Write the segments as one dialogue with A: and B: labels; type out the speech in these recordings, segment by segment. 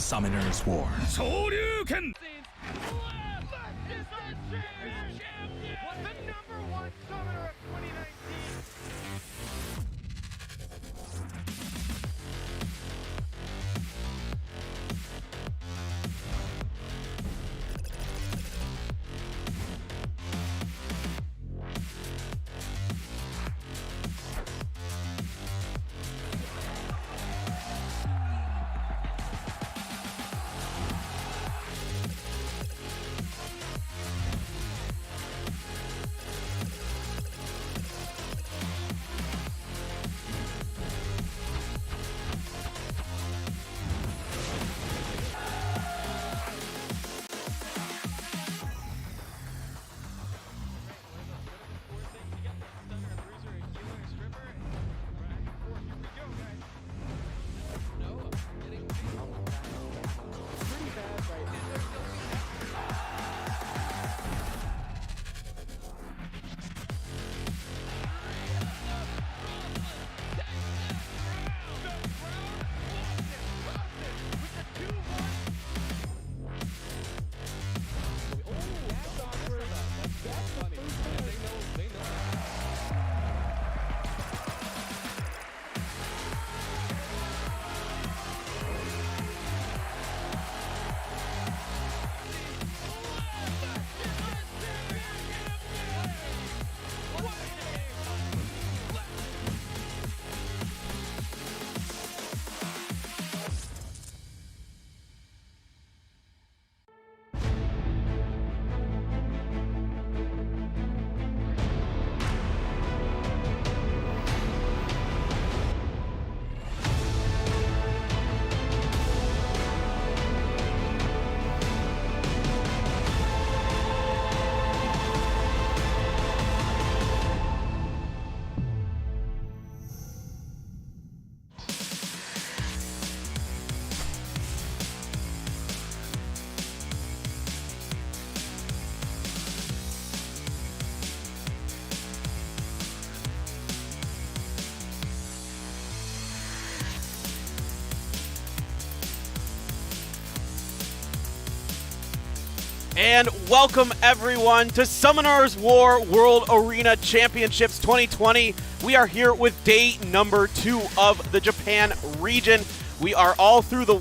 A: Summoner's War.
B: Shoryuken!
C: And welcome everyone to Summoner's War World Arena Championships 2020. We are here with day number 2 of the Japan region. We are all through the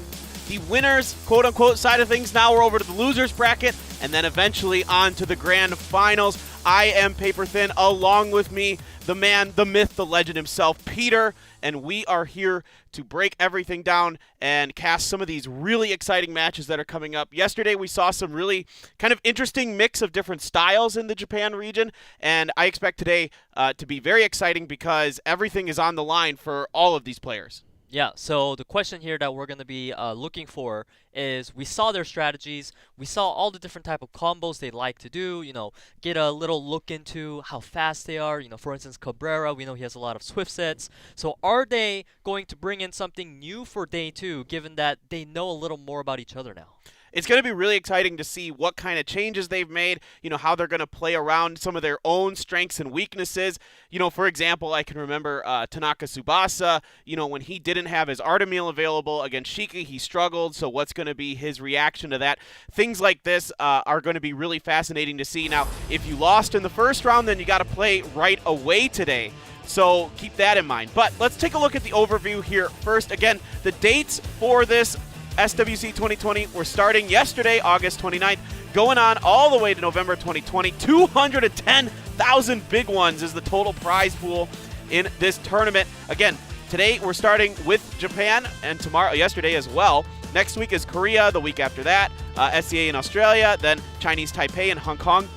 C: winners, quote-unquote, side of things. Now we're over to the losers bracket, and then eventually on to the grand finals. I am Paper Thin, along with me, the man, the myth, the legend himself, Peter, and we are here to break everything down and cast some of these really exciting matches that are coming up. Yesterday we saw some really kind of interesting mix of different styles in the Japan region, and I expect today to be very exciting because everything is on the line for all of these players.
D: Yeah, so the question here that we're going to be looking for is, we saw their strategies, we saw all the different type of combos they like to do, you know, get a little look into how fast they are. You know, for instance, Cabrera, we know he has a lot of swift sets. So are they going to bring in something new for day 2, given that they know a little more about each other now?
C: It's going to be really exciting to see what kind of changes they've made, you know, how they're going to play around some of their own strengths and weaknesses. You know, for example, I can remember Tanaka TSUBASA, you know, when he didn't have his Artemil available against Shiki, he struggled. So what's going to be his reaction to that? Things like this are going to be really fascinating to see. Now, if you lost in the first round, then you got to play right away today. So keep that in mind. But let's take a look at the overview here first. Again, the dates for this SWC 2020 were starting yesterday, August 29th, going on all the way to November 2020. 210,000 big ones is the total prize pool in this tournament. Again, today we're starting with Japan, and yesterday as well. Next week is Korea, the week after that, SCA in Australia, then Chinese Taipei and Hong Kong.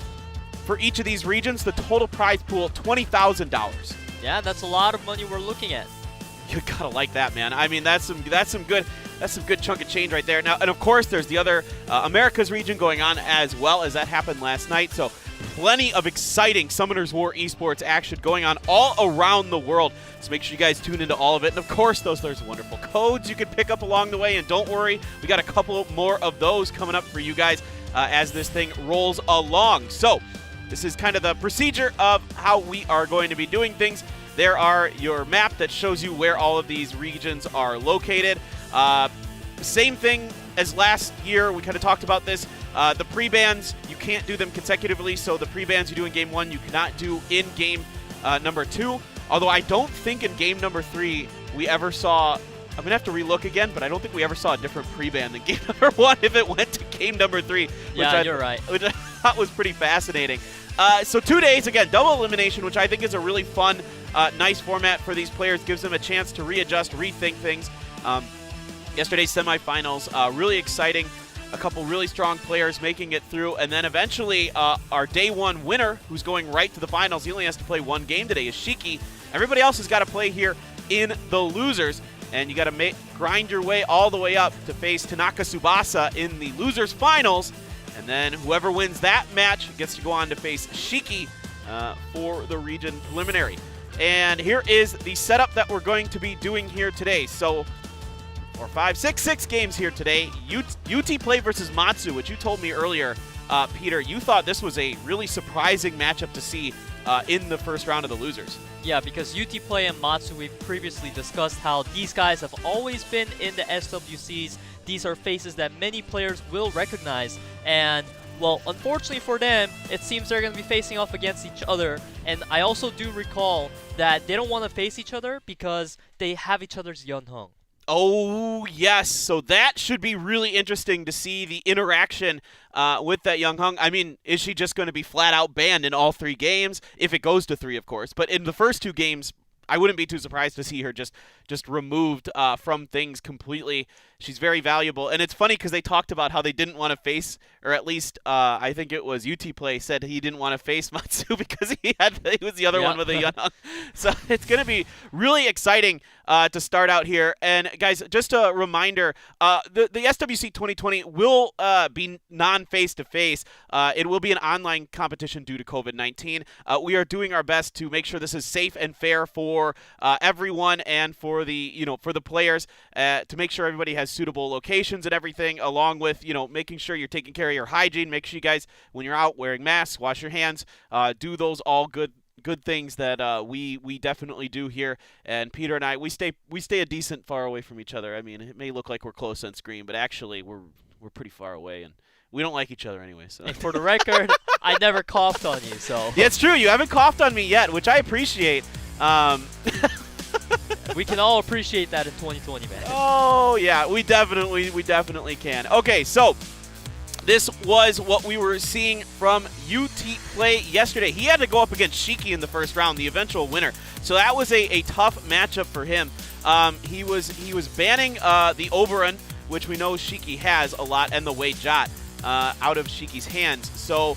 C: For each of these regions, the total prize pool, $20,000.
D: Yeah, that's a lot of money we're looking at.
C: You gotta like that, man. I mean, that's some good chunk of change right there. Now, and of course, there's the other Americas region going on as well, as that happened last night. So plenty of exciting Summoners War esports action going on all around the world. So make sure you guys tune into all of it. And of course, there's wonderful codes you can pick up along the way. And don't worry, we got a couple more of those coming up for you guys as this thing rolls along. So this is kind of the procedure of how we are going to be doing things. There are your map that shows you where all of these regions are located. same thing as last year. We kind of talked about this. The pre-bans, you can't do them consecutively, so the pre-bans you do in Game 1, you cannot do in Game number 2. Although I don't think in Game number 3 we ever saw, I'm going to have to relook again, but I don't think we ever saw a different pre-ban than Game number 1 if it went to Game number 3.
D: Yeah, you're right.
C: Which I thought was pretty fascinating. So 2 days, again, double elimination, which I think is a really fun, nice format for these players. Gives them a chance to readjust, rethink things. Yesterday's semifinals, really exciting. A couple really strong players making it through. And then eventually our day 1 winner, who's going right to the finals, he only has to play 1 game today, is Shiki. Everybody else has got to play here in the losers. And you got to grind your way all the way up to face TANAKA TSUBASA in the losers finals. And then whoever wins that match gets to go on to face Shiki for the region preliminary. And here is the setup that we're going to be doing here today. So 4, 5, 6 games here today. UTPLAY versus MATSU, which you told me earlier, Peter, you thought this was a really surprising matchup to see in the first round of the losers.
D: Yeah, because UTPLAY and MATSU, we've previously discussed how these guys have always been in the SWCs. These are faces that many players will recognize. And, well, unfortunately for them, it seems they're going to be facing off against each other. And I also do recall that they don't want to face each other because they have each other's Yeonhung.
C: Oh, yes. So that should be really interesting to see the interaction with that Yeonhung. I mean, is she just going to be flat out banned in all 3 games? If it goes to 3, of course. But in the first 2 games, I wouldn't be too surprised to see her just removed from things completely. She's very valuable. And it's funny because they talked about how they didn't want to face, or at least I think it was UTPLAY said he didn't want to face MATSU because he was the other one with a Yeonhung. So it's going to be really exciting to start out here. And guys, just a reminder, the SWC2020 will be non-face-to-face. It will be an online competition due to COVID-19. We are doing our best to make sure this is safe and fair for everyone and for the players, to make sure everybody has suitable locations and everything, along with making sure you're taking care of your hygiene. Make sure you guys, when you're out, wearing masks, wash your hands, do those all good things that we definitely do here. And Peter and I, we stay a decent far away from each other. I mean, it may look like we're close on screen, but actually we're pretty far away, and we don't like each other anyway. So. And
D: for the record, I never coughed on you, so.
C: Yeah, it's true. You haven't coughed on me yet, which I appreciate.
D: We can all appreciate that in 2020, man.
C: Oh yeah, we definitely can. Okay, so this was what we were seeing from UTPLAY yesterday. He had to go up against Shiki in the first round, the eventual winner. So that was a tough matchup for him. He was banning the Oberon, which we know Shiki has a lot, and the Wei Jot out of Shiki's hands. So,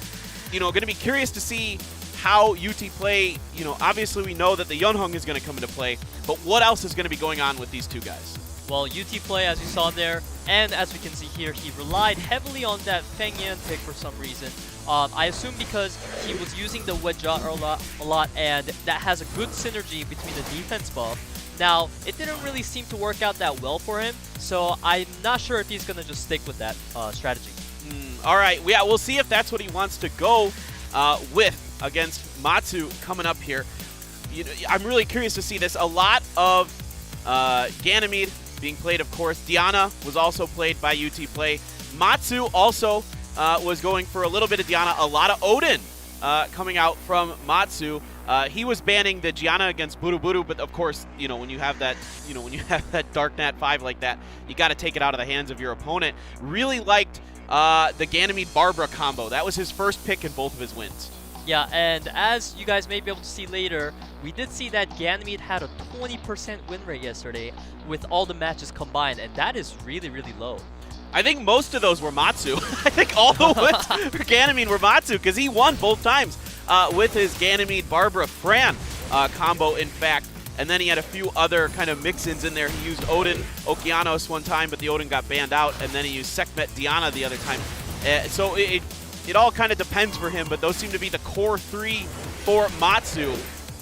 C: going to be curious to see how UTPLAY, obviously we know that the Yeonhung is going to come into play, but what else is going to be going on with these 2 guys?
D: Well, UTPLAY, as you saw there, and as we can see here, he relied heavily on that Feng Yan pick for some reason. I assume because he was using the Wedja a lot, and that has a good synergy between the defense buff. Now, it didn't really seem to work out that well for him, so I'm not sure if he's going to just stick with that strategy.
C: All right, yeah, we'll see if that's what he wants to go with against MATSU coming up here. I'm really curious to see this. A lot of Ganymede being played, of course. Diana was also played by UTPLAY. MATSU also was going for a little bit of Diana. A lot of Odin coming out from MATSU. He was banning the Gianna against BURUBURU, but of course, when you have that, when you have that Dark Nat 5 like that, you got to take it out of the hands of your opponent. Really liked the Ganymede Barbara combo. That was his first pick in both of his wins.
D: Yeah, and as you guys may be able to see later, we did see that Ganymede had a 20% win rate yesterday with all the matches combined, and that is really, really low.
C: I think most of those were MATSU. I think all the wins for Ganymede were MATSU, because he won both times with his Ganymede Barbara Fran combo, in fact. And then he had a few other kind of mix-ins in there. He used Odin Okeanos one time, but the Odin got banned out, and then he used Sekhmet Diana the other time. So it all kind of depends for him, but those seem to be the core 3 for MATSU.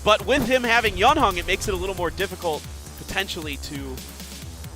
C: But with him having Yeonhung, it makes it a little more difficult, potentially, to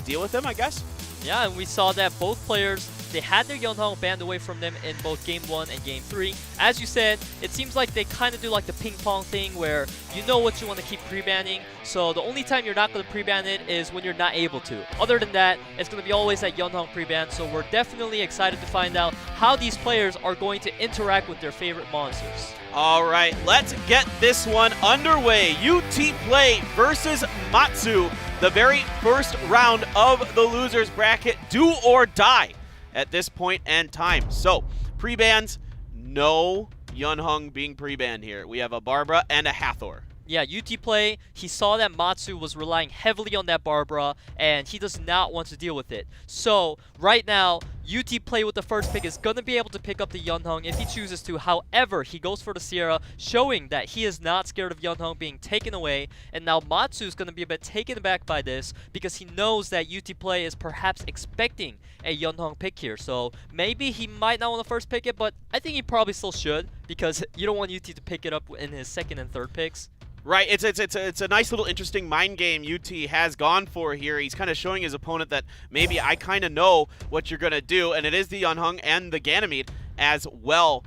C: deal with him, I guess.
D: Yeah, and we saw that both players, They had their Yeonhong banned away from them in both Game 1 and Game 3. As you said, it seems like they kind of do like the ping pong thing where you know what you want to keep pre-banning, so the only time you're not going to pre-ban it is when you're not able to. Other than that, it's going to be always that Yeonhong pre-ban, so we're definitely excited to find out how these players are going to interact with their favorite monsters.
C: All right, let's get this one underway. UTPLAY versus MATSU, the very first round of the losers bracket. Do or die at this point and time. So, pre-bans, no Yeonhong being pre-banned here. We have a Barbara and a Hathor.
D: Yeah, UTPLAY, he saw that MATSU was relying heavily on that Barbara, and he does not want to deal with it. So, right now, UTPLAY with the first pick is going to be able to pick up the Yeonhong if he chooses to. However, he goes for the Sierra, showing that he is not scared of Yeonhong being taken away. And now MATSU is going to be a bit taken aback by this because he knows that UTPLAY is perhaps expecting a Yeonhong pick here. So maybe he might not want to first pick it, but I think he probably still should because you don't want UT to pick it up in his second and third picks.
C: Right, it's a nice little interesting mind game UT has gone for here. He's kind of showing his opponent that maybe I kind of know what you're going to do, and it is the Yeonhong and the Ganymede as well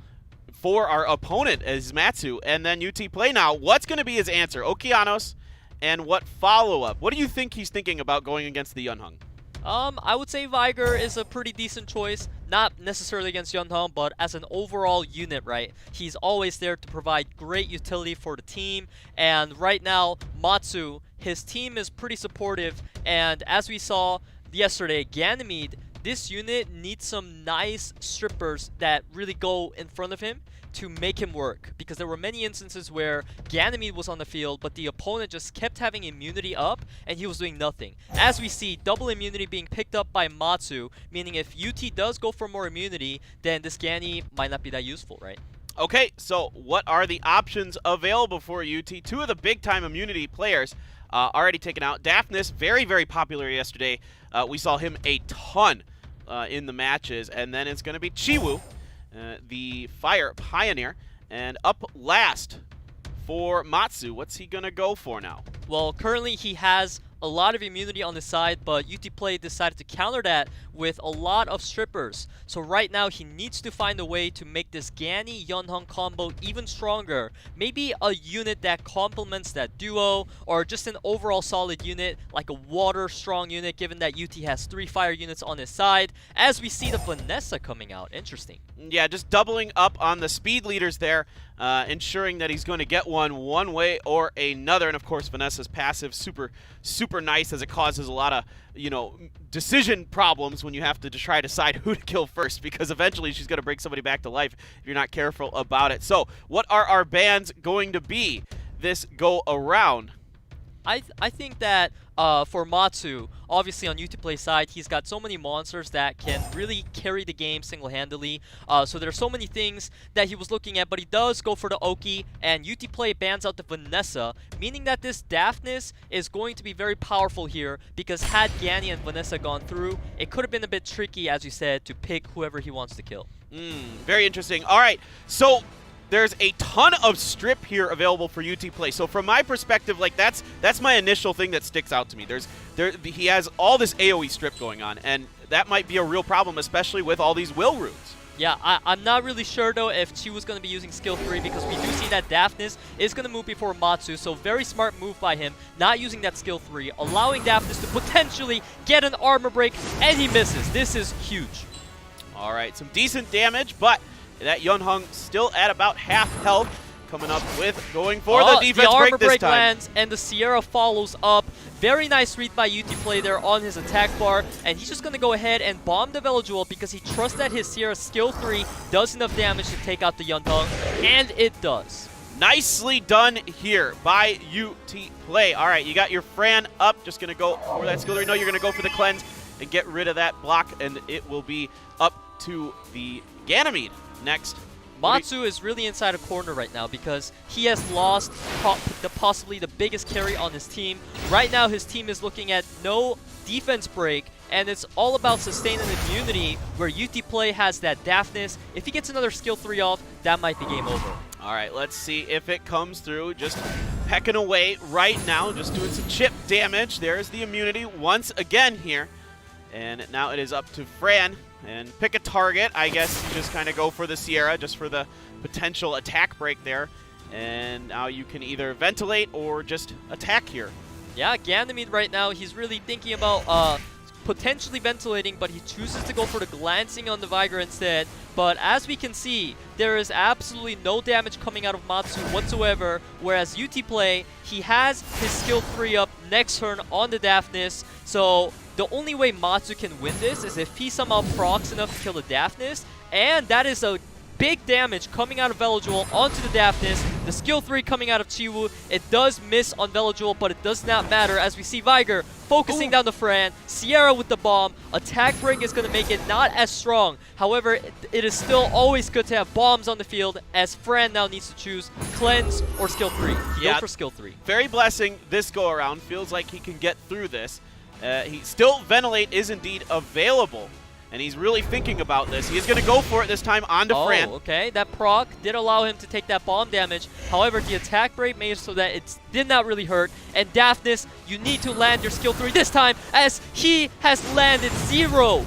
C: for our opponent as MATSU. And then UTPLAY now, what's going to be his answer? Okeanos, and what follow-up? What do you think he's thinking about going against the Yeonhong?
D: I would say Viger is a pretty decent choice. Not necessarily against Yeonhong, but as an overall unit, right? He's always there to provide great utility for the team. And right now, MATSU, his team is pretty supportive. And as we saw yesterday, Ganymede, this unit needs some nice strippers that really go in front of him to make him work, because there were many instances where Ganymede was on the field but the opponent just kept having immunity up and he was doing nothing. As we see, double immunity being picked up by MATSU, meaning if UT does go for more immunity, then this Ganny might not be that useful, right?
C: Okay, so what are the options available for UT? Two of the big-time immunity players already taken out. Daphnis, very, very popular yesterday. We saw him a ton in the matches. And then it's going to be Chiwoo, the Fire Pioneer. And up last for MATSU, what's he going to go for now?
D: Well, currently he has a lot of immunity on the side, but UTPLAY decided to counter that with a lot of strippers. So right now he needs to find a way to make this Ganny Yeonhong combo even stronger. Maybe a unit that complements that duo, or just an overall solid unit like a water strong unit, given that UT has 3 fire units on his side. As we see the Vanessa coming out. Interesting.
C: Yeah, just doubling up on the speed leaders there, ensuring that he's going to get one way or another. And of course, Vanessa's passive super nice, as it causes a lot of, decision problems when you have to try to decide who to kill first, because eventually she's going to bring somebody back to life if you're not careful about it. So, what are our bans going to be this go around?
D: I think that for MATSU, obviously on UTPLAY side, he's got so many monsters that can really carry the game single-handedly. So there are so many things that he was looking at, but he does go for the Oki, and UTPLAY bans out the Vanessa, meaning that this Daphnis is going to be very powerful here, because had Ganny and Vanessa gone through, it could have been a bit tricky, as you said, to pick whoever he wants to kill.
C: Very interesting. All right, so there's a ton of strip here available for UTPLAY. So from my perspective, like that's my initial thing that sticks out to me. He has all this AoE strip going on, and that might be a real problem, especially with all these will runes.
D: Yeah, I'm not really sure though if she was going to be using skill 3, because we do see that Daphnis is going to move before MATSU, so very smart move by him, not using that skill 3, allowing Daphnis to potentially get an armor break, and he misses. This is huge.
C: All right, some decent damage, but that Yeonhong still at about half health, coming up with going for the defense
D: the armor
C: break this
D: break
C: time.
D: lands, and the Sierra follows up. Very nice read by UTPLAY there on his attack bar, and he's just going to go ahead and bomb the Velojewel because he trusts that his Sierra skill 3 does enough damage to take out the Yeonhong, and it does.
C: Nicely done here by UTPLAY. All right, you got your Fran up, just going to go for that skill 3. No, you're going to go for the cleanse and get rid of that block, and it will be up to the Ganymede next.
D: MATSU is really inside a corner right now because he has lost possibly the biggest carry on his team. Right now, his team is looking at no defense break, and it's all about sustain and immunity, where UTPLAY has that Daphnis. If he gets another skill 3 off, that might be game over.
C: All right, let's see if it comes through. Just pecking away right now, just doing some chip damage. There's the immunity once again here. And now it is up to Fran. and pick a target. I guess you just kind of go for the Sierra just for the potential attack break there. And now you can either ventilate or just attack here.
D: Yeah, Ganymede right now, he's really thinking about potentially ventilating, but he chooses to go for the glancing on the Viger instead. But as we can see, there is absolutely no damage coming out of Matsu whatsoever, whereas UTPLAY, he has his skill 3 up next turn on the Daphnis. So the only way Matsu can win this is if he somehow procs enough to kill the Daphnis, and that is a big damage coming out of Velojewel onto the Daphnis. The skill 3 coming out of Chiwoo. It does miss on Velojewel, but it does not matter as we see Viger focusing down the Fran. Sierra with the bomb. Attack break is going to make it not as strong. However, it is still always good to have bombs on the field as Fran now needs to choose cleanse or skill 3. Go for skill 3.
C: Very blessing this go around. Feels like he can get through this. He still ventilate is indeed available. And he's really thinking about this. He is going to go for it this time onto Fran.
D: Okay. That proc did allow him to take that bomb damage. However, the attack break made it so that it did not really hurt. And Daphnis, you need to land your skill 3 this time as he has landed 0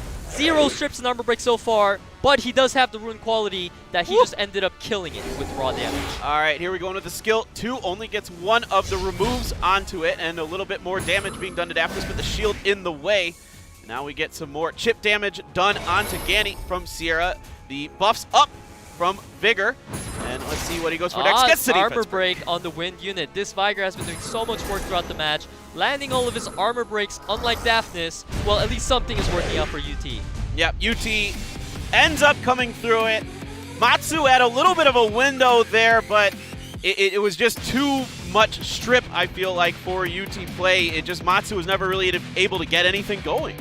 D: strips and armor break so far. But he does have the rune quality that he just ended up killing it with raw damage.
C: All right, here we go with the skill 2. Only gets one of the removes onto it and a little bit more damage being done to Daphnis, but the shield in the way. Now we get some more chip damage done onto Ganny from Sierra. The buffs up from Vigor. And let's see what he goes for next. Gets the
D: armor break on the wind unit. This Viger has been doing so much work throughout the match, landing all of his armor breaks, unlike Daphnis. Well, at least something is working out for UT.
C: Yep, UT ends up coming through it. Matsu had a little bit of a window there, but it was just too much strip, I feel like, for UTPLAY. Matsu was never really able to get anything going.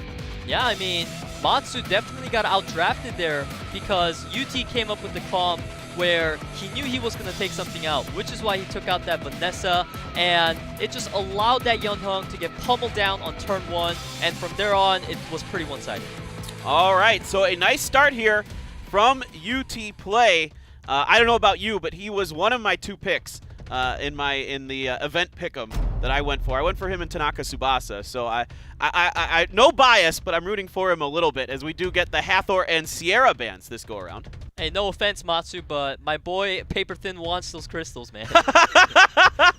D: Yeah, I mean, Matsu definitely got outdrafted there because UT came up with the comp where he knew he was going to take something out, which is why he took out that Vanessa, and it just allowed that Yeonhung to get pummeled down on turn 1, and from there on, it was pretty one-sided.
C: All right, so a nice start here from UTPLAY. I don't know about you, but he was one of my 2 picks in the event pick'em that I went for. I went for him and Tanaka Tsubasa, so I no bias, but I'm rooting for him a little bit as we do get the Hathor and Sierra bans this go around.
D: Hey, no offense, Matsu, but my boy Paper Thin wants those crystals, man.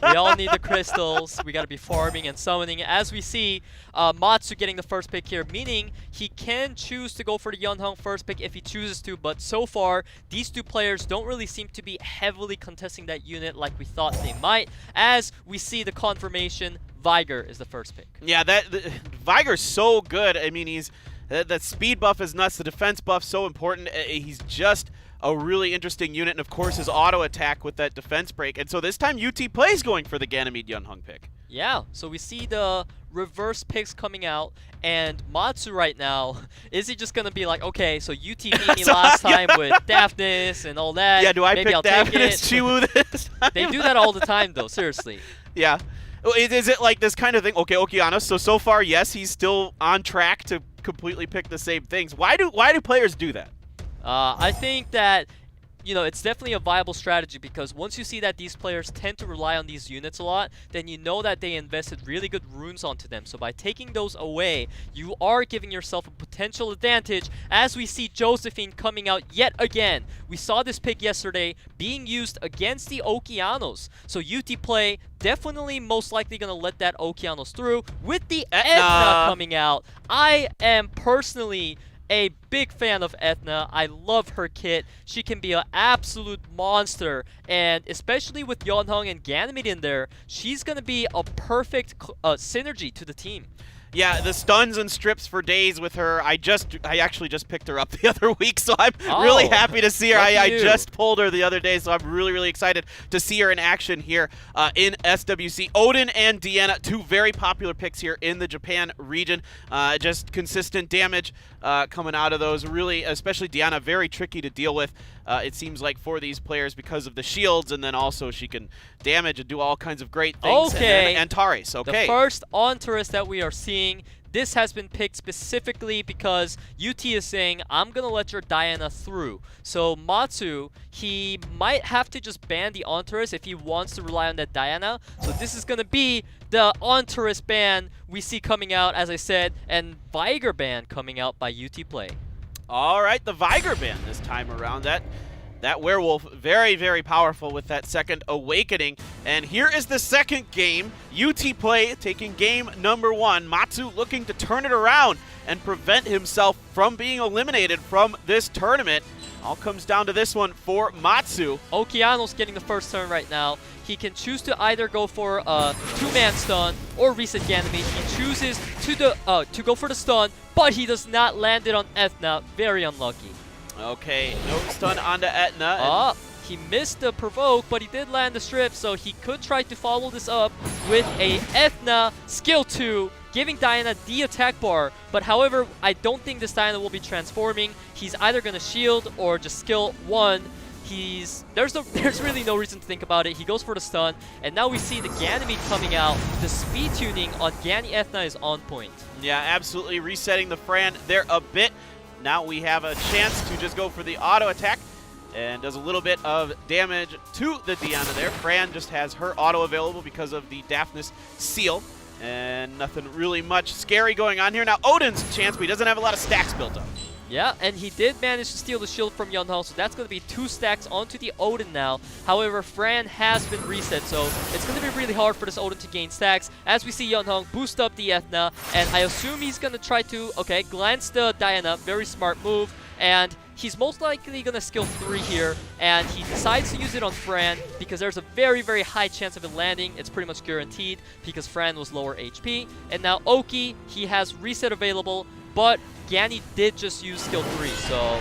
D: We all need the crystals. We got to be farming and summoning. As we see, Matsu getting the first pick here, meaning he can choose to go for the Yeonhung first pick if he chooses to, but so far, these 2 players don't really seem to be heavily contesting that unit like we thought they might, as we see the confirmation, Viger is the first pick.
C: Yeah, Viger's so good. I mean, that speed buff is nuts. The defense buff so important. He's just a really interesting unit, and of course his auto attack with that defense break. And so this time UTPLAY's going for the Ganymede Yeonhung pick.
D: Yeah, so we see the reverse picks coming out, and Matsu right now, is he just going to be like, okay, so UT beat me last time with Daphnis and all that.
C: Yeah, do I
D: Maybe
C: pick
D: I'll
C: Daphnis Chiwoo this time?
D: They do that all the time, though, seriously.
C: Yeah. Is it like this kind of thing? Okay, Okeanos, so far, yes, he's still on track to completely pick the same things. Why do players do that?
D: I think that, you know, it's definitely a viable strategy because once you see that these players tend to rely on these units a lot, then you know that they invested really good runes onto them. So by taking those away, you are giving yourself a potential advantage as we see Josephine coming out yet again. We saw this pick yesterday being used against the Okeanos. So UTPLAY definitely most likely going to let that Okeanos through with the Etna coming out. I am personally a big fan of Etna. I love her kit. She can be an absolute monster, and especially with Yeonhung and Ganymede in there, she's going to be a perfect synergy to the team.
C: Yeah, the stuns and strips for days with her. I actually just picked her up the other week, so I'm really happy to see her. I just pulled her the other day, so I'm really excited to see her in action here in SWC. Odin and Deanna, 2 very popular picks here in the Japan region. Just consistent damage coming out of those. Really, especially Deanna, very tricky to deal with. It seems like for these players because of the shields, and then also she can damage and do all kinds of great things.
D: Okay.
C: And Antares, okay.
D: The first Antares that we are seeing, this has been picked specifically because UT is saying, I'm going to let your Diana through. So Matsu, he might have to just ban the Antares if he wants to rely on that Diana. So this is going to be the Antares ban we see coming out, as I said, and Viger ban coming out by UTPLAY.
C: All right, the Viger Band this time around. That werewolf, very, very powerful with that second awakening. And here is the second game. UTPLAY taking game number 1. MATSU looking to turn it around and prevent himself from being eliminated from this tournament. All comes down to this one for MATSU.
D: Okeano's getting the first turn right now. He can choose to either go for a 2-man stun or reset Ganymede. He chooses to go for the stun, but he does not land it on Ethna. Very unlucky.
C: Okay, no stun onto Etna.
D: He missed the provoke, but he did land the strip, so he could try to follow this up with a Ethna skill 2, giving Diana the attack bar. But however, I don't think this Diana will be transforming. He's either going to shield or just skill 1. There's really no reason to think about it. He goes for the stun, and now we see the Ganymede coming out. The speed tuning on Gany Ethna is on point.
C: Yeah, absolutely resetting the Fran there a bit. Now we have a chance to just go for the auto attack, and does a little bit of damage to the Diana there. Fran just has her auto available because of the Daphnis seal, and nothing really much scary going on here. Now Odin's chance, but he doesn't have a lot of stacks built up.
D: Yeah, and he did manage to steal the shield from Yeonhong, so that's going to be 2 stacks onto the Odin now. However, Fran has been reset, so it's going to be really hard for this Odin to gain stacks. As we see Yeonhong boost up the Ethna, and I assume he's going to try to, glance the Diana. Very smart move, and he's most likely going to skill 3 here, and he decides to use it on Fran because there's a very, very high chance of it landing. It's pretty much guaranteed because Fran was lower HP. And now Oki, he has reset available, but Gany did just use skill 3, so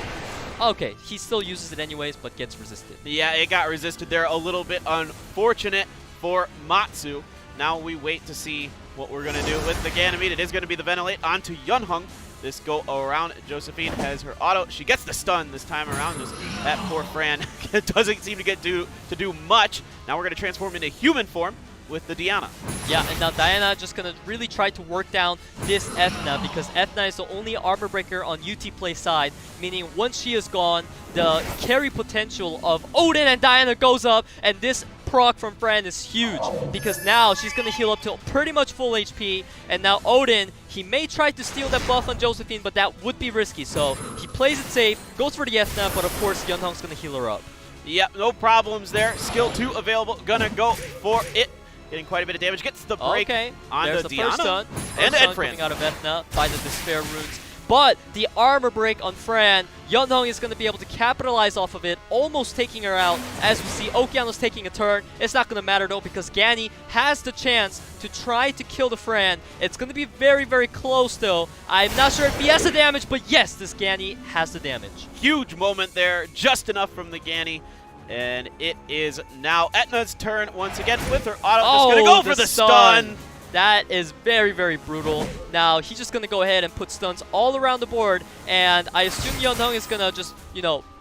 D: okay, he still uses it anyways, but gets resisted.
C: Yeah, it got resisted there. A little bit unfortunate for MATSU. Now we wait to see what we're going to do with the Ganymede. It is going to be the Ventilate onto Yeonhong. This go around. Josephine has her auto. She gets the stun this time around. Just that poor Fran doesn't seem to get to do much. Now we're going to transform into human form with the Diana.
D: Yeah, and now Diana just gonna really try to work down this Ethna because Ethna is the only armor breaker on UTPLAY side, meaning once she is gone, the carry potential of Odin and Diana goes up, and this proc from Fran is huge because now she's gonna heal up to pretty much full HP, and now Odin, he may try to steal that buff on Josephine, but that would be risky, so he plays it safe, goes for the Ethna, but of course Yeonhong's gonna heal her up.
C: Yep, no problems there. Skill 2 available, gonna go for it. Getting quite a bit of damage. Gets the break on
D: there's
C: the
D: the
C: Diana.
D: first stun.
C: And
D: Fran
C: Fran.
D: coming out of Ethna by the Despair runes. But the armor break on Fran, Yeonhong is going to be able to capitalize off of it, almost taking her out. As we see, Okeano's taking a turn. It's not going to matter though because Gany has the chance to try to kill the Fran. It's going to be very, very close though. I'm not sure if he has the damage, but yes, this Gany has the damage.
C: Huge moment there, just enough from the Gany. And it is now Etna's turn once again with her auto. Just going to go for the stun.
D: That is very, very brutal. Now, he's just going to go ahead and put stuns all around the board. And I assume Yeonhong is going to just,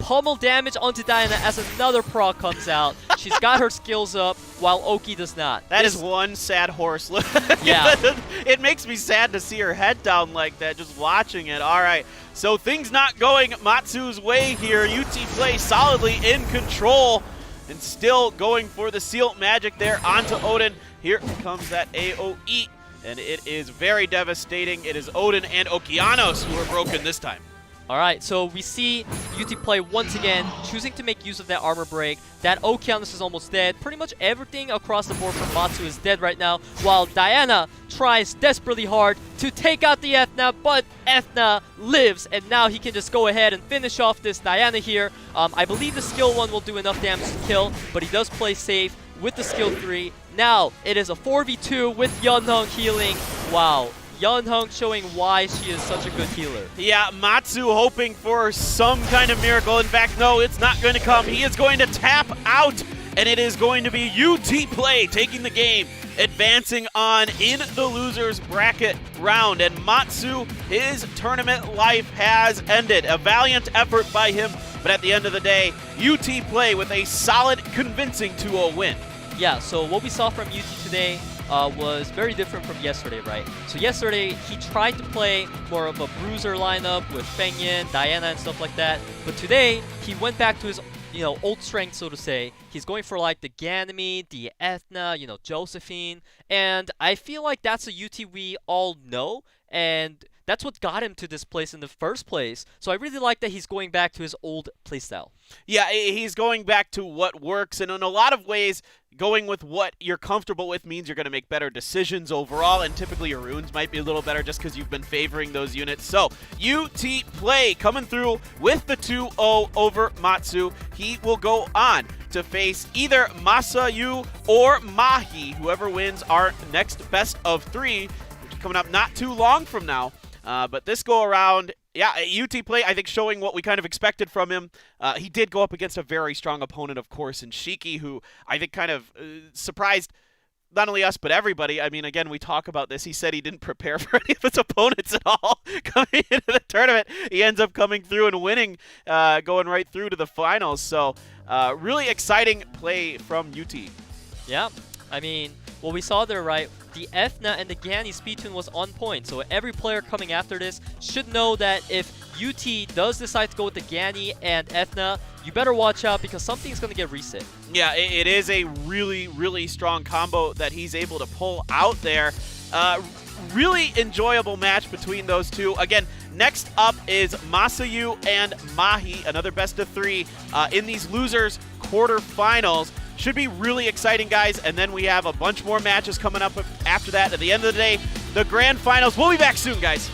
D: pummel damage onto Diana as another proc comes out. She's got her skills up while Oki does not.
C: That is one sad horse.
D: Yeah.
C: It makes me sad to see her head down like that, just watching it. All right. So things not going Matsu's way here. UTPLAY solidly in control and still going for the seal magic there onto Odin. Here comes that AoE, and it is very devastating. It is Odin and Okeanos who are broken this time.
D: All right, so we see UTPLAY once again choosing to make use of that armor break. That Okeanos is almost dead. Pretty much everything across the board from MATSU is dead right now, while Diana tries desperately hard to take out the Ethna, but Ethna lives, and now he can just go ahead and finish off this Diana here. I believe the skill 1 will do enough damage to kill, but he does play safe with the skill 3. Now, it is a 4v2 with Yeonhong healing. Wow. Yeonhong showing why she is such a good healer.
C: Yeah, Matsu hoping for some kind of miracle. In fact, no, it's not going to come. He is going to tap out, and it is going to be UTPLAY taking the game, advancing on in the loser's bracket round. And Matsu, his tournament life has ended. A valiant effort by him, but at the end of the day, UTPLAY with a solid, convincing 2-0 win.
D: Yeah, so what we saw from UT today was very different from yesterday, right? So yesterday, he tried to play more of a bruiser lineup with Feng Yin, Diana, and stuff like that. But today, he went back to his old strength, so to say. He's going for like the Ganymede, the Ethna, Josephine. And I feel like that's a UT we all know. And that's what got him to this place in the first place. So I really like that he's going back to his old playstyle.
C: Yeah, he's going back to what works, and in a lot of ways, going with what you're comfortable with means you're going to make better decisions overall, and typically your runes might be a little better just because you've been favoring those units. So, UTPLAY coming through with the 2-0 over MATSU. He will go on to face either MASAYU or MAHI, whoever wins our next best of 3, which is coming up not too long from now. But this go around, yeah, UTPLAY, I think, showing what we kind of expected from him. He did go up against a very strong opponent, of course, in Shiki, who I think kind of surprised not only us, but everybody. I mean, again, we talk about this. He said he didn't prepare for any of his opponents at all coming into the tournament. He ends up coming through and winning, going right through to the finals. So, really exciting play from UT.
D: Yeah, I mean, what we saw there, right? The Efna and the Gani speed tune was on point, so every player coming after this should know that if UT does decide to go with the Gani and Efna, you better watch out because something's going to get reset.
C: Yeah, it is a really, really strong combo that he's able to pull out there. Really enjoyable match between those two. Again, next up is MASAYU and MAHI, another best of 3 in these losers quarterfinals. Should be really exciting, guys. And then we have a bunch more matches coming up after that. At the end of the day, the grand finals. We'll be back soon, guys.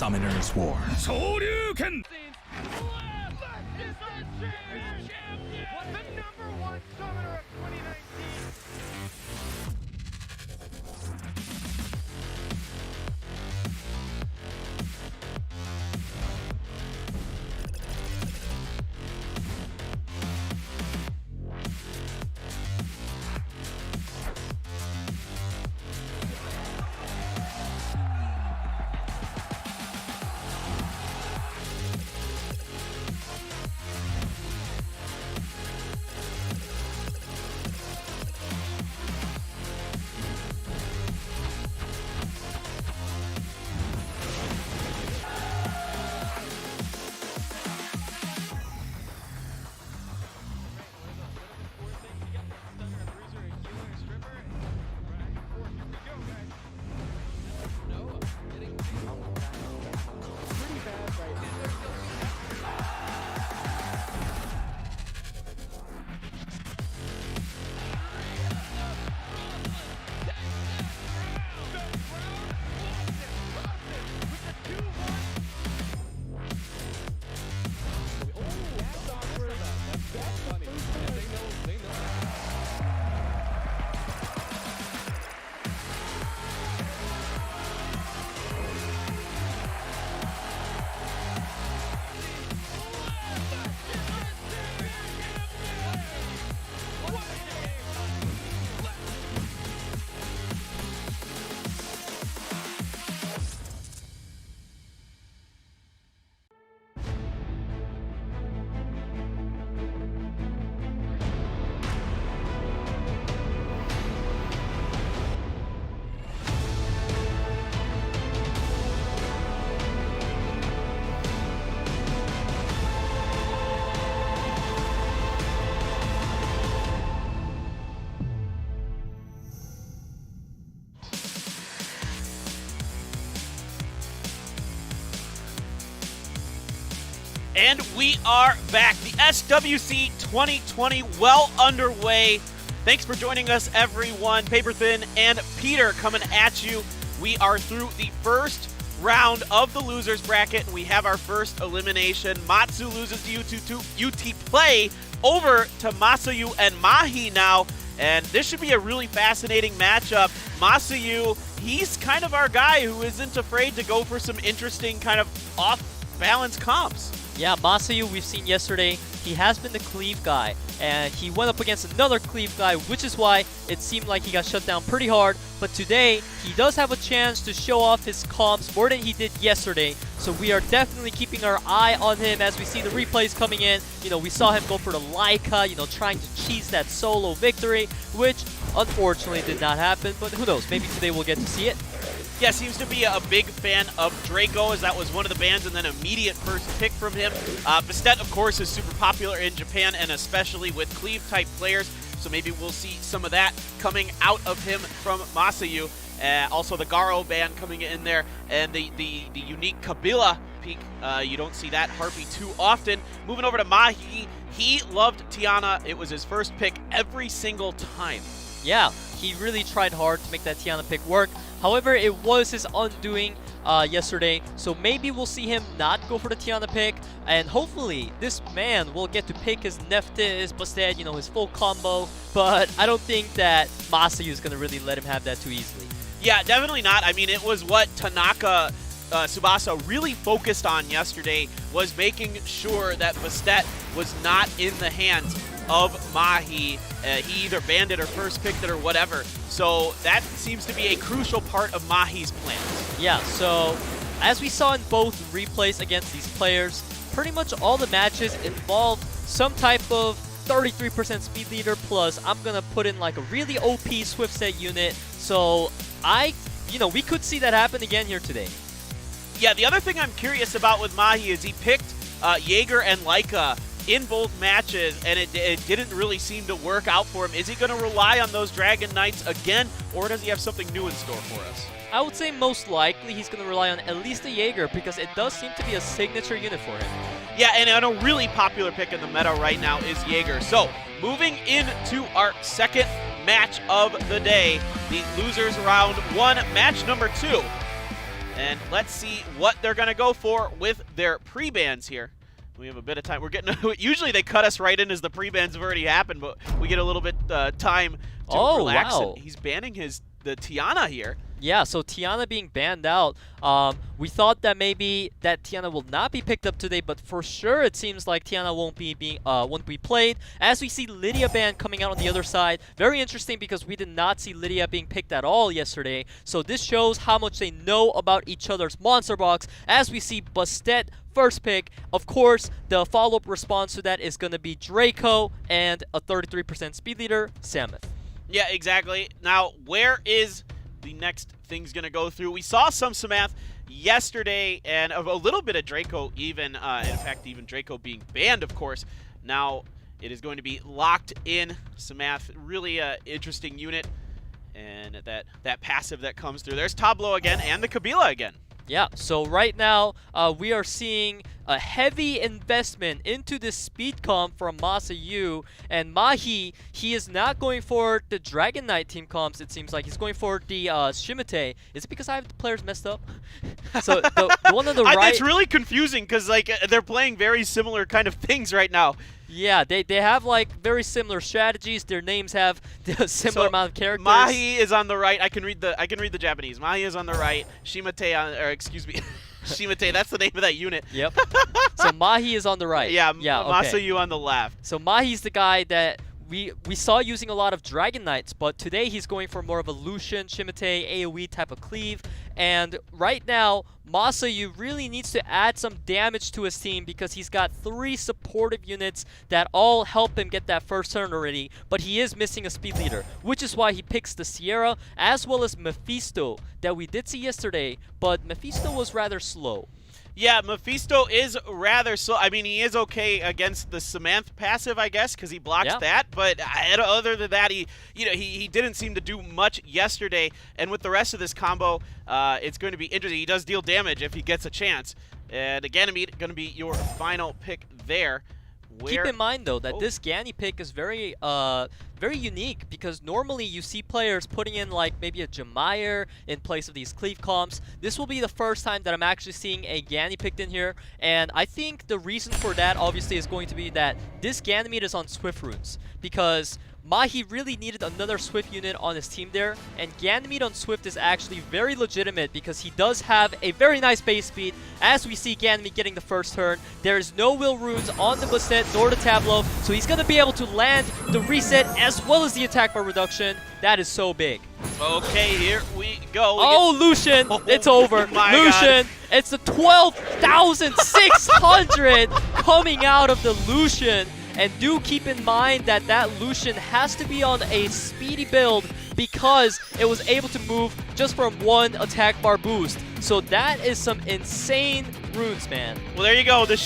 A: Summoner's War.
B: Shoryuken!
C: And we are back. The SWC 2020 well underway. Thanks for joining us, everyone. Paperthin and Peter coming at you. We are through the first round of the losers bracket, and we have our first elimination. MATSU loses to UTPLAY over to MASAYU and MAHI now, and this should be a really fascinating matchup. MASAYU, he's kind of our guy who isn't afraid to go for some interesting kind of off-balance comps.
D: Yeah, MASAYU, we've seen yesterday, he has been the cleave guy, and he went up against another cleave guy, which is why it seemed like he got shut down pretty hard. But today, he does have a chance to show off his comps more than he did yesterday, so we are definitely keeping our eye on him as we see the replays coming in. You know, we saw him go for the Laika, you know, trying to cheese that solo victory, which unfortunately did not happen, but who knows, maybe today we'll get to see it.
C: Yeah, seems to be a big fan of Draco, as that was one of the bans, and then immediate first pick from him. Bastet, of course, is super popular in Japan, and especially with cleave-type players, so maybe we'll see some of that coming out of him from MASAYU. Also, the Garo ban coming in there, and the unique Kabila peak. You don't see that Harpy too often. Moving over to Mahi, he loved Tiana. It was his first pick every single time.
D: Yeah, he really tried hard to make that Tiana pick work. However, it was his undoing yesterday, so maybe we'll see him not go for the Tiana pick, and hopefully this man will get to pick his Nephthys, Bastet, you know, his full combo, but I don't think that MASAYU is going to really let him have that too easily.
C: Yeah, definitely not. I mean, it was what Tanaka TSUBASA really focused on yesterday, was making sure that Bastet was not in the hands of Mahi. He either banned it or first picked it or whatever. So that seems to be a crucial part of Mahi's plans.
D: Yeah, so as we saw in both replays against these players, pretty much all the matches involved some type of 33% speed leader plus I'm gonna put in like a really OP Swift set unit. So we could see that happen again here today.
C: Yeah, the other thing I'm curious about with Mahi is he picked Jaeger and Laika in both matches, and it didn't really seem to work out for him. Is he going to rely on those Dragon Knights again, or does he have something new in store for us?
D: I would say most likely he's going to rely on at least a Jaeger, because it does seem to be a signature unit for him.
C: Yeah, and a really popular pick in the meta right now is Jaeger. So, moving into our second match of the day, the losers round 1, match number 2. And let's see what they're going to go for with their pre-bans here. We have a bit of time. We're getting usually they cut us right in as the pre-bans have already happened, but we get a little bit time to relax.
D: Wow.
C: And he's banning the Tiana here.
D: Yeah, so Tiana being banned out. We thought that maybe that Tiana will not be picked up today, but for sure it seems like Tiana won't be played. As we see Lydia ban coming out on the other side, very interesting because we did not see Lydia being picked at all yesterday. So this shows how much they know about each other's monster box. As we see Bastet first pick, of course, the follow-up response to that is going to be Draco and a 33% speed leader, Samus.
C: Yeah, exactly. Now, where is the next thing's going to go through? We saw some Samath yesterday and a little bit of Draco even. In fact, even Draco being banned, of course. Now, it is going to be locked in. Samath, really interesting unit. And that passive that comes through. There's Tableau again and the Kabila again.
D: Yeah, so right now we are seeing a heavy investment into this speed comp from MASAYU, and MAHI, he is not going for the Dragon Knight team comps, it seems like. He's going for the Shimate. Is it because I have the players messed up? So the one on the right...
C: It's really confusing because like they're playing very similar kind of things right now.
D: Yeah, they have like very similar strategies. Their names have the similar amount of characters.
C: Mahi is on the right. I can read the Japanese. Mahi is on the right. Shimate on, or excuse me, Shimate. That's the name of that unit.
D: Yep. So Mahi is on the right.
C: Yeah.
D: Okay.
C: Masayu on the left.
D: So Mahi's the guy that we saw using a lot of Dragon Knights, but today he's going for more of a Lucian, Shimate, AoE type of cleave. And right now, MASAYU really needs to add some damage to his team because he's got 3 supportive units that all help him get that first turn already, but he is missing a speed leader, which is why he picks the Sierra as well as Mephisto that we did see yesterday, but Mephisto was rather slow.
C: Yeah, Mephisto is rather slow. I mean, he is okay against the Samantha passive, I guess, because he blocks that. But other than that, he didn't seem to do much yesterday. And with the rest of this combo, it's going to be interesting. He does deal damage if he gets a chance. And Ganymede going to be your final pick there.
D: Keep in mind, though, that this Gany pick is very unique because normally you see players putting in like maybe a Jamayer in place of these cleave comps. This will be the first time that I'm actually seeing a Gany picked in here, and I think the reason for that obviously is going to be that this Ganymede is on Swift runes because Mahi really needed another Swift unit on his team there, and Ganymede on Swift is actually very legitimate because he does have a very nice base speed. As we see Ganymede getting the first turn, there is no will runes on the Bastet nor the Tableau, so he's going to be able to land the reset as well as the attack bar reduction. That is so big.
C: Okay, here we go.
D: Oh, Lucian, it's over. Lucian, it's the 12,600 coming out of the Lucian. And do keep in mind that that Lucian has to be on a speedy build because it was able to move just from 1 attack bar boost. So that is some insane runes, man.
C: Well, there you go. The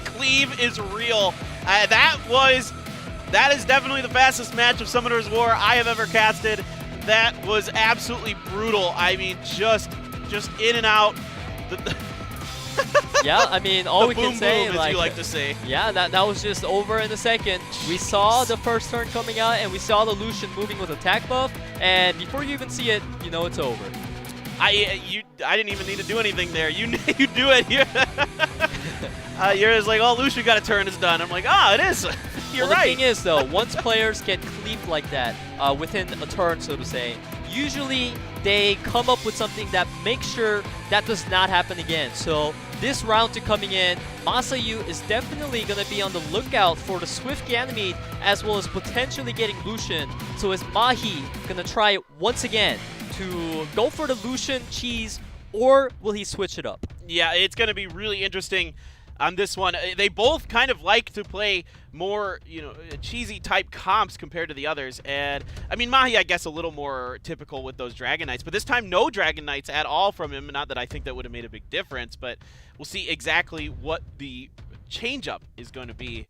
C: cleave is real. That is definitely the fastest match of Summoner's War I have ever casted. That was absolutely brutal. I mean, just in and out.
D: Yeah, I mean, all we can say,
C: as you like to say.
D: Yeah, that was just over in a second. We saw the first turn coming out, and we saw the Lucian moving with attack buff, and before you even see it, you know it's over.
C: I didn't even need to do anything there. You do it. You're just like, oh, Lucian got a turn, it's done. I'm like, it is. You're right.
D: The thing is, though, once players get cleaved like that, within a turn, so to say, usually they come up with something that makes sure that does not happen again. So this round to coming in, MASAYU is definitely going to be on the lookout for the Swift Ganymede as well as potentially getting Lucian. So is Mahi going to try once again to go for the Lucian cheese, or will he switch it up?
C: Yeah, it's going to be really interesting on this one. They both kind of like to play more, cheesy type comps compared to the others. And I mean, Mahi, I guess, a little more typical with those Dragon Knights, but this time no Dragon Knights at all from him. Not that I think that would have made a big difference, but we'll see exactly what the change-up is going to be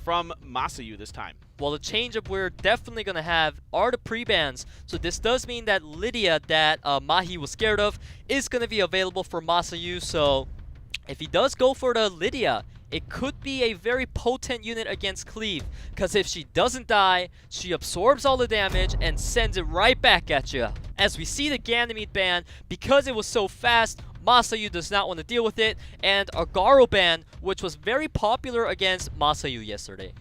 C: from MASAYU this time.
D: Well, the change-up we're definitely going to have are the pre-bans. So this does mean that Lydia, that Mahi was scared of, is going to be available for MASAYU. So if he does go for the Lydia, it could be a very potent unit against Cleave, because if she doesn't die, she absorbs all the damage and sends it right back at you. As we see the Ganymede ban, because it was so fast, MASAYU does not want to deal with it, and a Garo ban, which was very popular against MASAYU yesterday.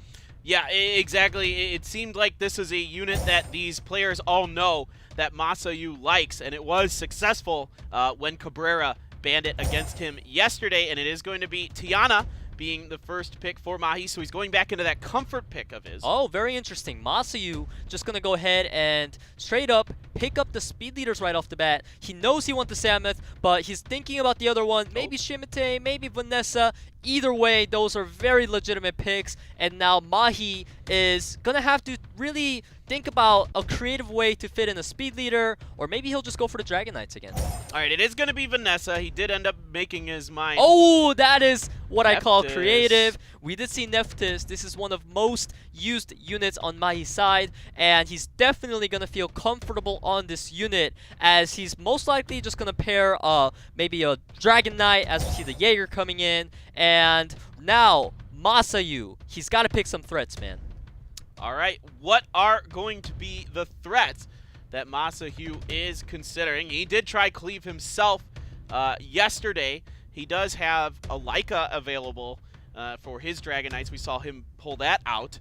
C: Yeah, exactly. It seemed like this is a unit that these players all know that MASAYU likes, and it was successful when CABRERA banned it against him yesterday, and it is going to be Tiana being the first pick for MAHI, so he's going back into that comfort pick of his.
D: Oh, very interesting. MASAYU just going to go ahead and straight up pick up the speed leaders right off the bat. He knows he wants the Samus, but he's thinking about the other one. Maybe Shimate, maybe Vanessa. Either way, those are very legitimate picks, and now MAHI is going to have to really think about a creative way to fit in a speed leader, or maybe he'll just go for the Dragon Knights again.
C: All right, it is going to be Vanessa. He did end up making his mind.
D: Oh, that is what
C: Nephthys.
D: I call creative. We did see Nephthys. This is one of most used units on Mahi's side, and he's definitely going to feel comfortable on this unit, as he's most likely just going to pair maybe a Dragon Knight, as we see the Jaeger coming in, and now MASAYU. He's got to pick some threats, man.
C: All right, what are going to be the threats that MASAYU is considering? He did try Cleave himself yesterday. He does have a Leica available for his Dragon Knights. We saw him pull that out.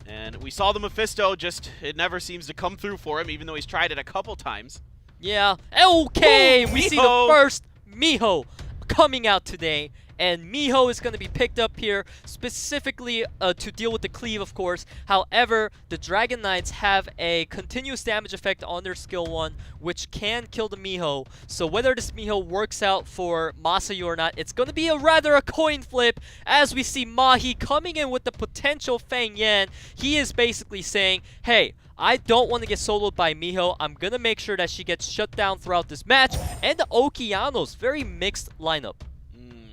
C: And we saw the Mephisto, just it never seems to come through for him, even though he's tried it a couple times.
D: Yeah, okay,
C: Ooh,
D: we see the first Miho coming out today. And Miho is going to be picked up here specifically to deal with the cleave, of course. However, the Dragon Knights have a continuous damage effect on their skill 1, which can kill the Miho. So whether this Miho works out for MASAYU or not, it's going to be a coin flip, as we see Mahi coming in with the potential Feng Yan. He is basically saying, hey, I don't want to get soloed by Miho. I'm going to make sure that she gets shut down throughout this match. And the Okeanos, very mixed lineup.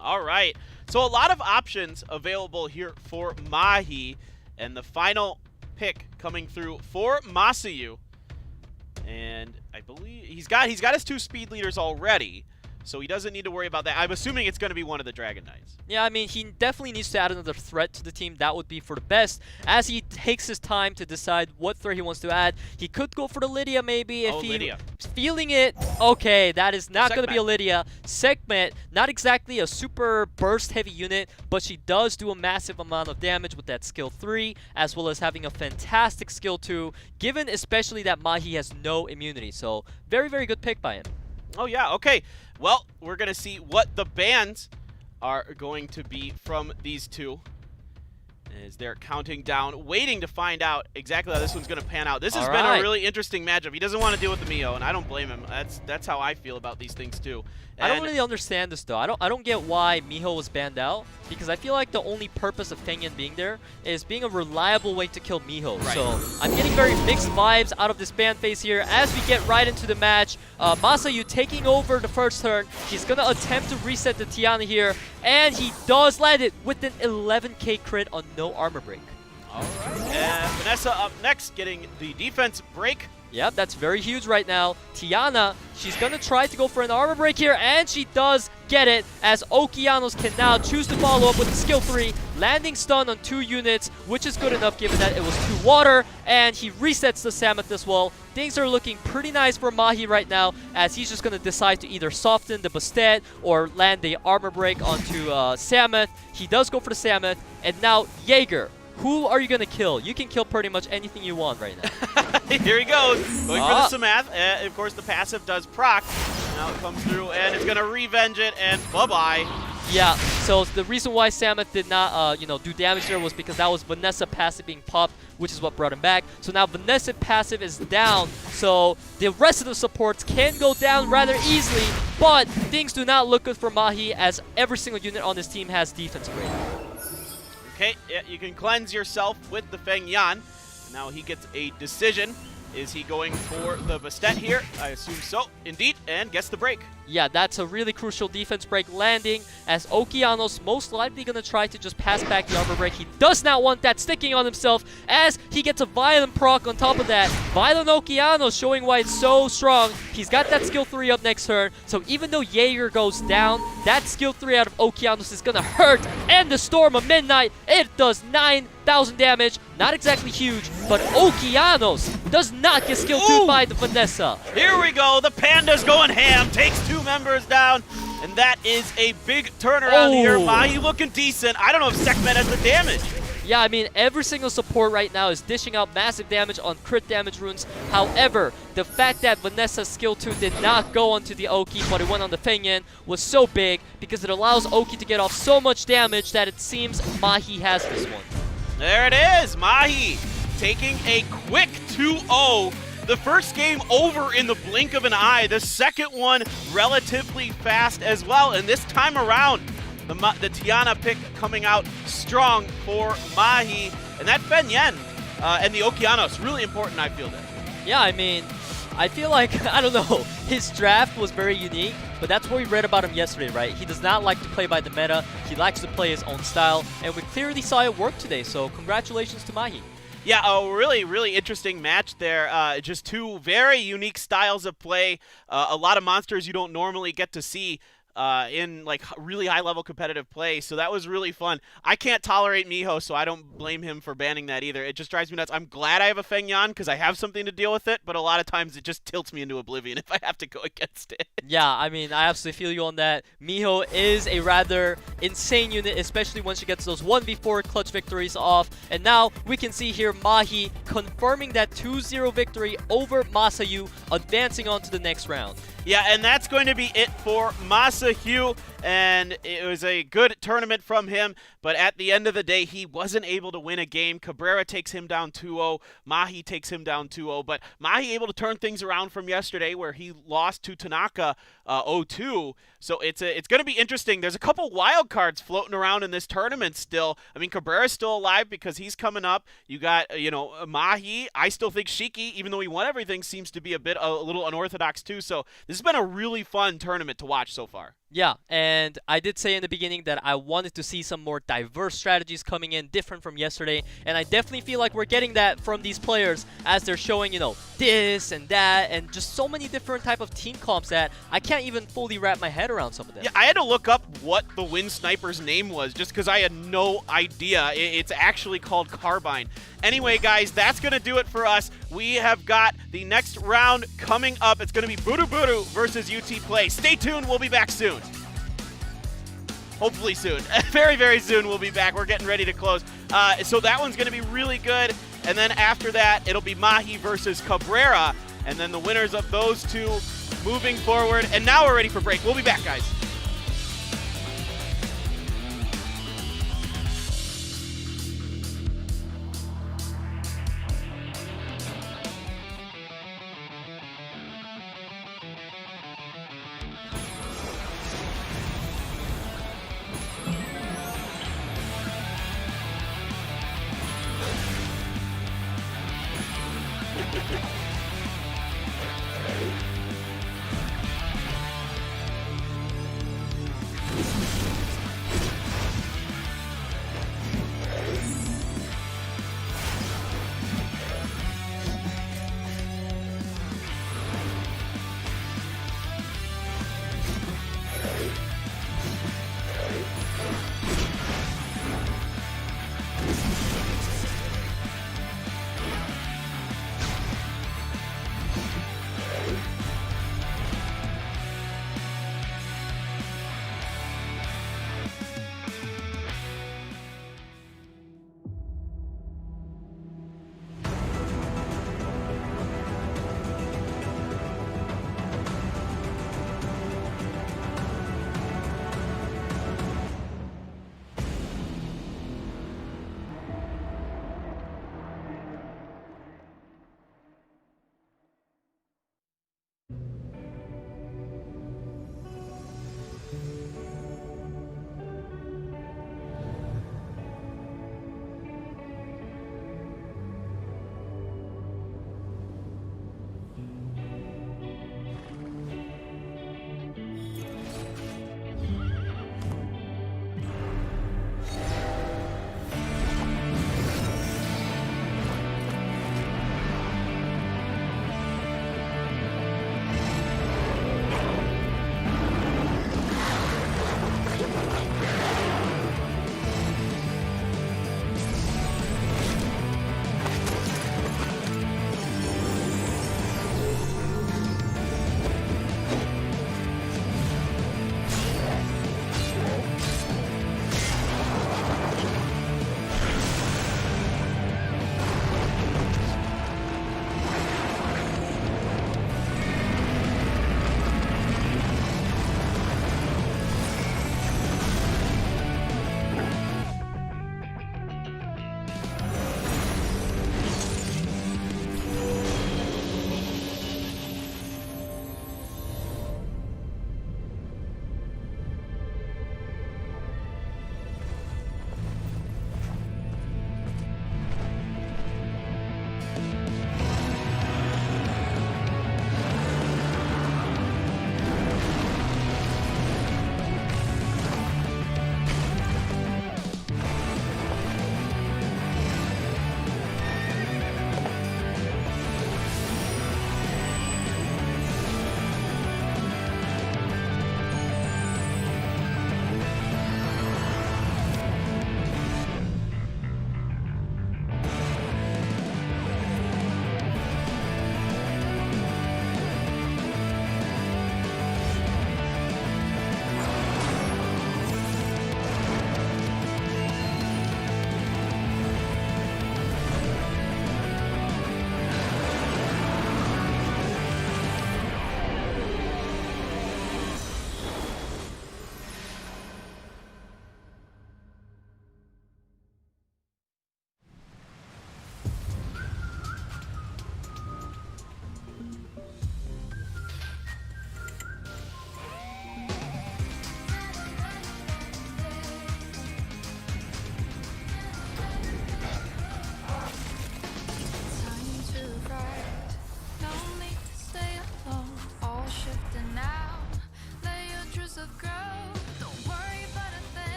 C: All right, so a lot of options available here for Mahi, and the final pick coming through for MASAYU. And I believe he's got his 2 speed leaders already, so he doesn't need to worry about that. I'm assuming it's going to be one of the Dragon Knights.
D: Yeah, I mean, he definitely needs to add another threat to the team. That would be for the best, as he takes his time to decide what threat he wants to add. He could go for the Lydia maybe if he's feeling it. Okay, that is not going to be a Lydia. Sekhmet, not exactly a super burst-heavy unit, but she does do a massive amount of damage with that skill 3, as well as having a fantastic skill 2, given especially that Mahi has no immunity. So, very, very good pick by him.
C: Oh, yeah, okay. Well, we're going to see what the bans are going to be from these two, as they're counting down, waiting to find out exactly how this one's going to pan out. This has been a really interesting matchup. He doesn't want to deal with the Mio, and I don't blame him. That's how I feel about these things, too. And
D: I don't really understand this, though. I don't get why Miho was banned out, because I feel like the only purpose of Feng Yan being there is being a reliable way to kill Miho.
C: Right.
D: So I'm getting very mixed vibes out of this ban phase here as we get right into the match. MASAYU taking over the first turn. He's going to attempt to reset the Tiana here, and he does land it with an 11k crit on no armor break.
C: All right. And Vanessa up next, getting the defense break.
D: Yep, that's very huge right now. Tiana, she's going to try to go for an armor break here, and she does get it, as Okeanos can now choose to follow up with the skill 3, landing stun on 2 units, which is good enough given that it was 2 water, and he resets the Samus as well. Things are looking pretty nice for Mahi right now, as he's just going to decide to either soften the Bastet or land the armor break onto Samus. He does go for the Samus, and now Jaeger. Who are you going to kill? You can kill pretty much anything you want right now.
C: Here he goes. Going for the Samath. Of course, the passive does proc. Now it comes through, and it's going to revenge it, and bye-bye.
D: Yeah, so the reason why Samus did not, do damage there was because that was Vanessa passive being popped, which is what brought him back. So now Vanessa passive is down, so the rest of the supports can go down rather easily, but things do not look good for Mahi, as every single unit on this team has defense grade.
C: Okay, yeah, you can cleanse yourself with the Feng Yan. Now he gets a decision. Is he going for the Bastet here? I assume so, indeed, and gets the break.
D: Yeah, that's a really crucial defense break landing, as Okeanos most likely going to try to just pass back the armor break. He does not want that sticking on himself, as he gets a Violent proc on top of that. Violent Okeanos showing why it's so strong. He's got that skill 3 up next turn, so even though Jaeger goes down, that skill 3 out of Okeanos is going to hurt. And the Storm of Midnight, it does 9,000 damage. Not exactly huge, but Okeanos does not get skill 2 by the Vanessa.
C: Here we go. The Panda's going ham. Takes 2 members down. and that is a big turnaround here.
D: Oh.
C: Mahi looking decent. I don't know if Sekhmet has the damage.
D: Yeah, I mean, every single support right now is dishing out massive damage on crit damage runes. However, the fact that Vanessa's skill 2 did not go onto the Oki, but it went on the Fengyan, was so big because it allows Oki to get off so much damage that it seems Mahi has this one.
C: There it is, Mahi taking a quick 2-0. The first game over in the blink of an eye. The second one relatively fast as well, and this time around, the Tiana pick coming out strong for Mahi. And that Fengyan and the Okeanos, really important, I feel that.
D: Yeah, I mean, I feel like, I don't know, his draft was very unique, but that's what we read about him yesterday, right? He does not like to play by the meta. He likes to play his own style, and we clearly saw it work today, so congratulations to Mahi.
C: Yeah, a really, really interesting match there. Just two very unique styles of play. A lot of monsters you don't normally get to see in like really high-level competitive play, so that was really fun. I can't tolerate Miho, so I don't blame him for banning that either. It just drives me nuts. I'm glad I have a Fengyan because I have something to deal with it, but a lot of times it just tilts me into oblivion if I have to go against it.
D: Yeah, I mean, I absolutely feel you on that. Miho is a rather insane unit, especially when she gets those 1v4 clutch victories off. And now we can see here Mahi confirming that 2-0 victory over MASAYU, advancing on to the next round.
C: Yeah, and that's going to be it for MASAYU, and it was a good tournament from him, but at the end of the day, he wasn't able to win a game. Cabrera takes him down 2-0, Mahi takes him down 2-0, but Mahi able to turn things around from yesterday where he lost to Tanaka 0-2, so it's going to be interesting. There's a couple wild cards floating around in this tournament still. I mean, Cabrera's still alive because he's coming up. You got, Mahi. I still think Shiki, even though he won everything, seems to be a little unorthodox too, so this has been a really fun tournament to watch so far.
D: Yeah, and I did say in the beginning that I wanted to see some more diverse strategies coming in, different from yesterday, and I definitely feel like we're getting that from these players as they're showing, this and that, and just so many different type of team comps that I can't even fully wrap my head around some of them.
C: Yeah, I had to look up what the Wind Sniper's name was just because I had no idea. It's actually called Carbine. Anyway, guys, that's going to do it for us. We have got the next round coming up. It's going to be BURUBURU versus UTPLAY. Stay tuned. We'll be back soon. Hopefully soon. Very, very soon we'll be back. We're getting ready to close. So that one's going to be really good. And then after that, it'll be Mahi versus Cabrera. And then the winners of those two moving forward. And now we're ready for break. We'll be back, guys.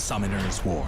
A: Summoner's War.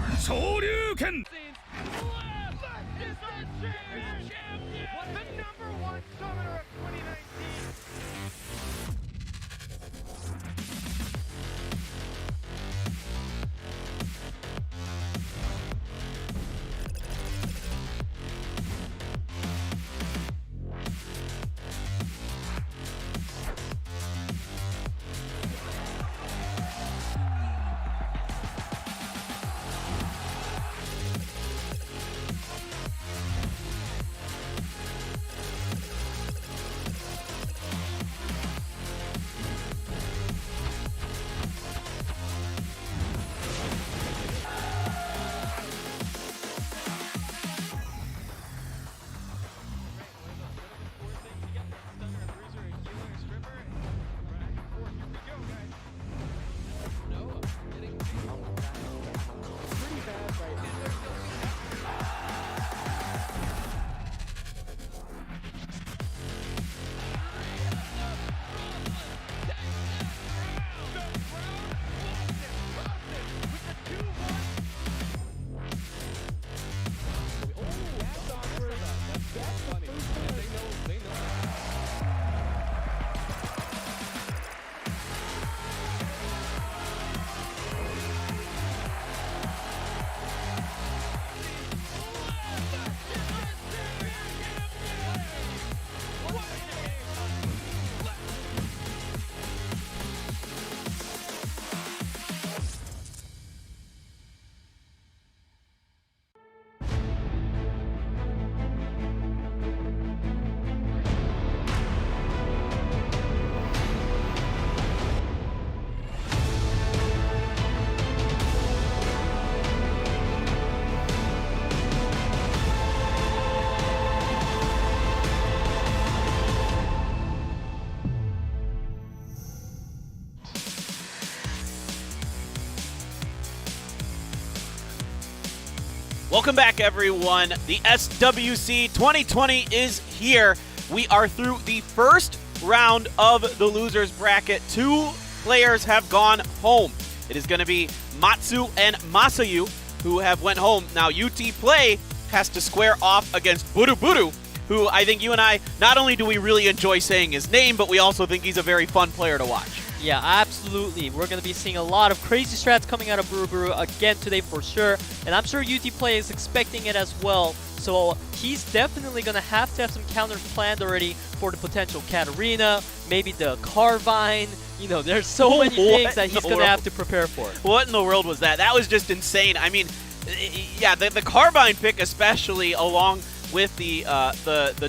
C: Welcome back, everyone. The SWC 2020 is here. We are through the first round of the losers bracket. 2 players have gone home. It is going to be MATSU and MASAYU who have went home. Now UTPLAY has to square off against BURUBURU, who I think you and I, not only do we really enjoy saying his name, but we also think he's a very fun player to watch.
D: Yeah, absolutely. We're going to be seeing a lot of crazy strats coming out of BURUBURU again today for sure. And I'm sure UTPLAY is expecting it as well. So he's definitely going to have some counters planned already for the potential Katarina, maybe the Carvine. You know, there's so many things that he's going to have to prepare for.
C: What in the world was that? That was just insane. I mean, yeah, the Carvine pick especially, along with the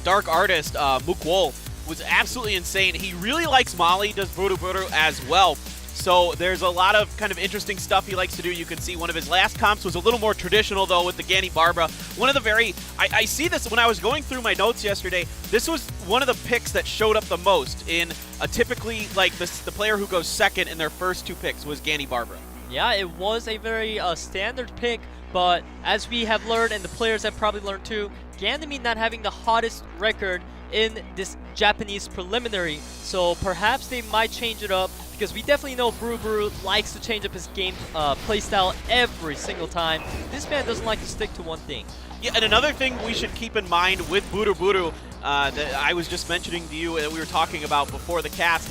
C: Dark Artist, Mukwol, was absolutely insane. He really likes Molly, does BURUBURU as well. So there's a lot of kind of interesting stuff he likes to do. You can see one of his last comps was a little more traditional, though, with the Gani Barbara. One of the very... I see this when I was going through my notes yesterday. This was one of the picks that showed up the most in a typically, like, the player who goes second in their first 2 picks was Gani Barbara.
D: Yeah, it was a very standard pick, but as we have learned, and the players have probably learned too, Ganymede not having the hottest record in this Japanese preliminary, so perhaps they might change it up, because we definitely know BURUBURU likes to change up his game playstyle every single time. This man doesn't like to stick to one thing.
C: Yeah, and another thing we should keep in mind with BURUBURU that I was just mentioning to you that we were talking about before the cast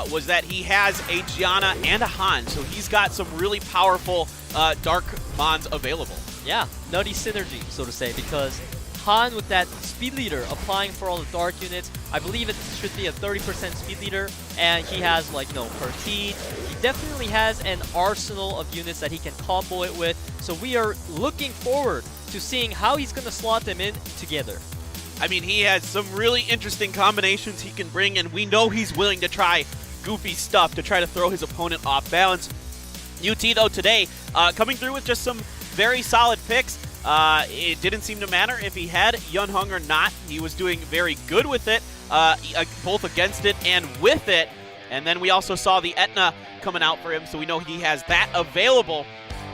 C: was that he has a Gianna and a Han, so he's got some really powerful Dark Mons available.
D: Yeah, nutty synergy, so to say, because Han with that speed leader applying for all the dark units, I believe it should be a 30% speed leader, and he has like Pertine. He definitely has an arsenal of units that he can combo it with, so we are looking forward to seeing how he's going to slot them in together.
C: I mean, he has some really interesting combinations he can bring, and we know he's willing to try goofy stuff to try to throw his opponent off balance. UT, though, today, coming through with just some very solid picks. It didn't seem to matter if he had Yunhung or not. He was doing very good with it, both against it and with it. And then we also saw the Etna coming out for him, so we know he has that available.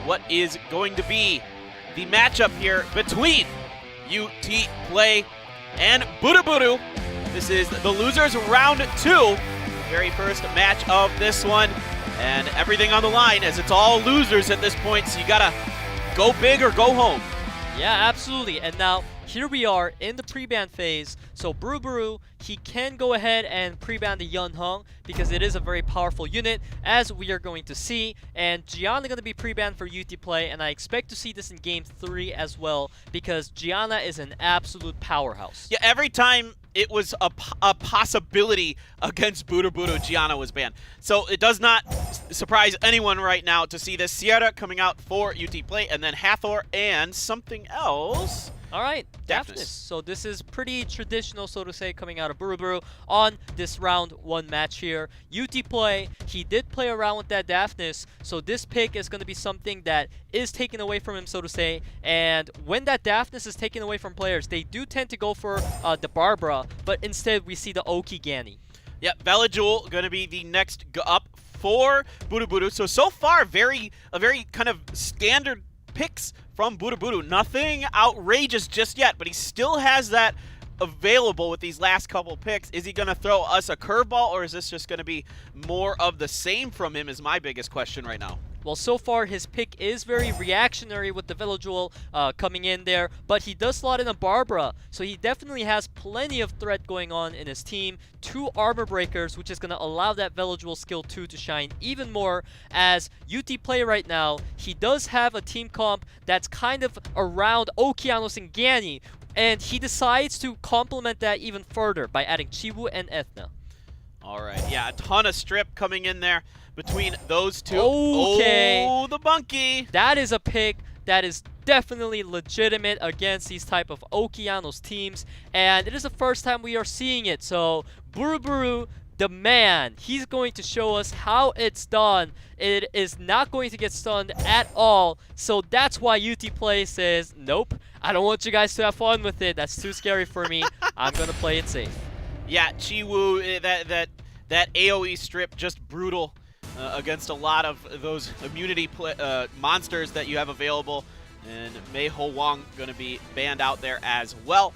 C: What is going to be the matchup here between UTPLAY and BURUBURU? This is the losers round 2. Very first match of this one. and everything on the line as it's all losers at this point, so you gotta go big or go home.
D: Yeah, absolutely. And now here we are in the pre-ban phase. So BURUBURU, he can go ahead and pre-ban the Yunhong because it is a very powerful unit, as we are going to see. And Gianna going to be pre-banned for UTPLAY, and I expect to see this in Game 3 as well because Gianna is an absolute powerhouse.
C: Yeah, every time it was a possibility against BURUBURU, Gianna was banned. So it does not surprise anyone right now to see this. Sierra coming out for UTPLAY, and then Hathor and something else.
D: All right, Daphnis. So this is pretty traditional, so to say, coming out of BURUBURU on this round 1 match here. UTPLAY, he did play around with that Daphnis, so this pick is going to be something that is taken away from him, so to say. And when that Daphnis is taken away from players, they do tend to go for the Barbara, but instead we see the Okigani.
C: Yep, Velajul going to be the next up for BURUBURU. So far, a very kind of standard picks from BURUBURU. Nothing outrageous just yet, but he still has that available with these last couple picks. Is he going to throw us a curveball, or is this just going to be more of the same from him is my biggest question right now.
D: Well, so far his pick is very reactionary with the Velajul coming in there, but he does slot in a Barbara, so he definitely has plenty of threat going on in his team. 2 armor breakers, which is going to allow that Velajul skill 2 to shine even more. As UTPLAY right now, he does have a team comp that's kind of around Okeanos and Gani, and he decides to complement that even further by adding Chiwu and Ethna.
C: All right, yeah, a ton of strip coming in there between those two.
D: Okay.
C: Oh, the bunkie.
D: That is a pick that is definitely legitimate against these type of Okeanos teams, and it is the first time we are seeing it. So BURUBURU, the man, he's going to show us how it's done. It is not going to get stunned at all, so that's why UTPLAY says, nope, I don't want you guys to have fun with it. That's too scary for me. I'm going to play it safe.
C: Yeah, Chiwu, that AoE strip, just brutal against a lot of those immunity monsters that you have available. And Mei Ho Wang going to be banned out there as well.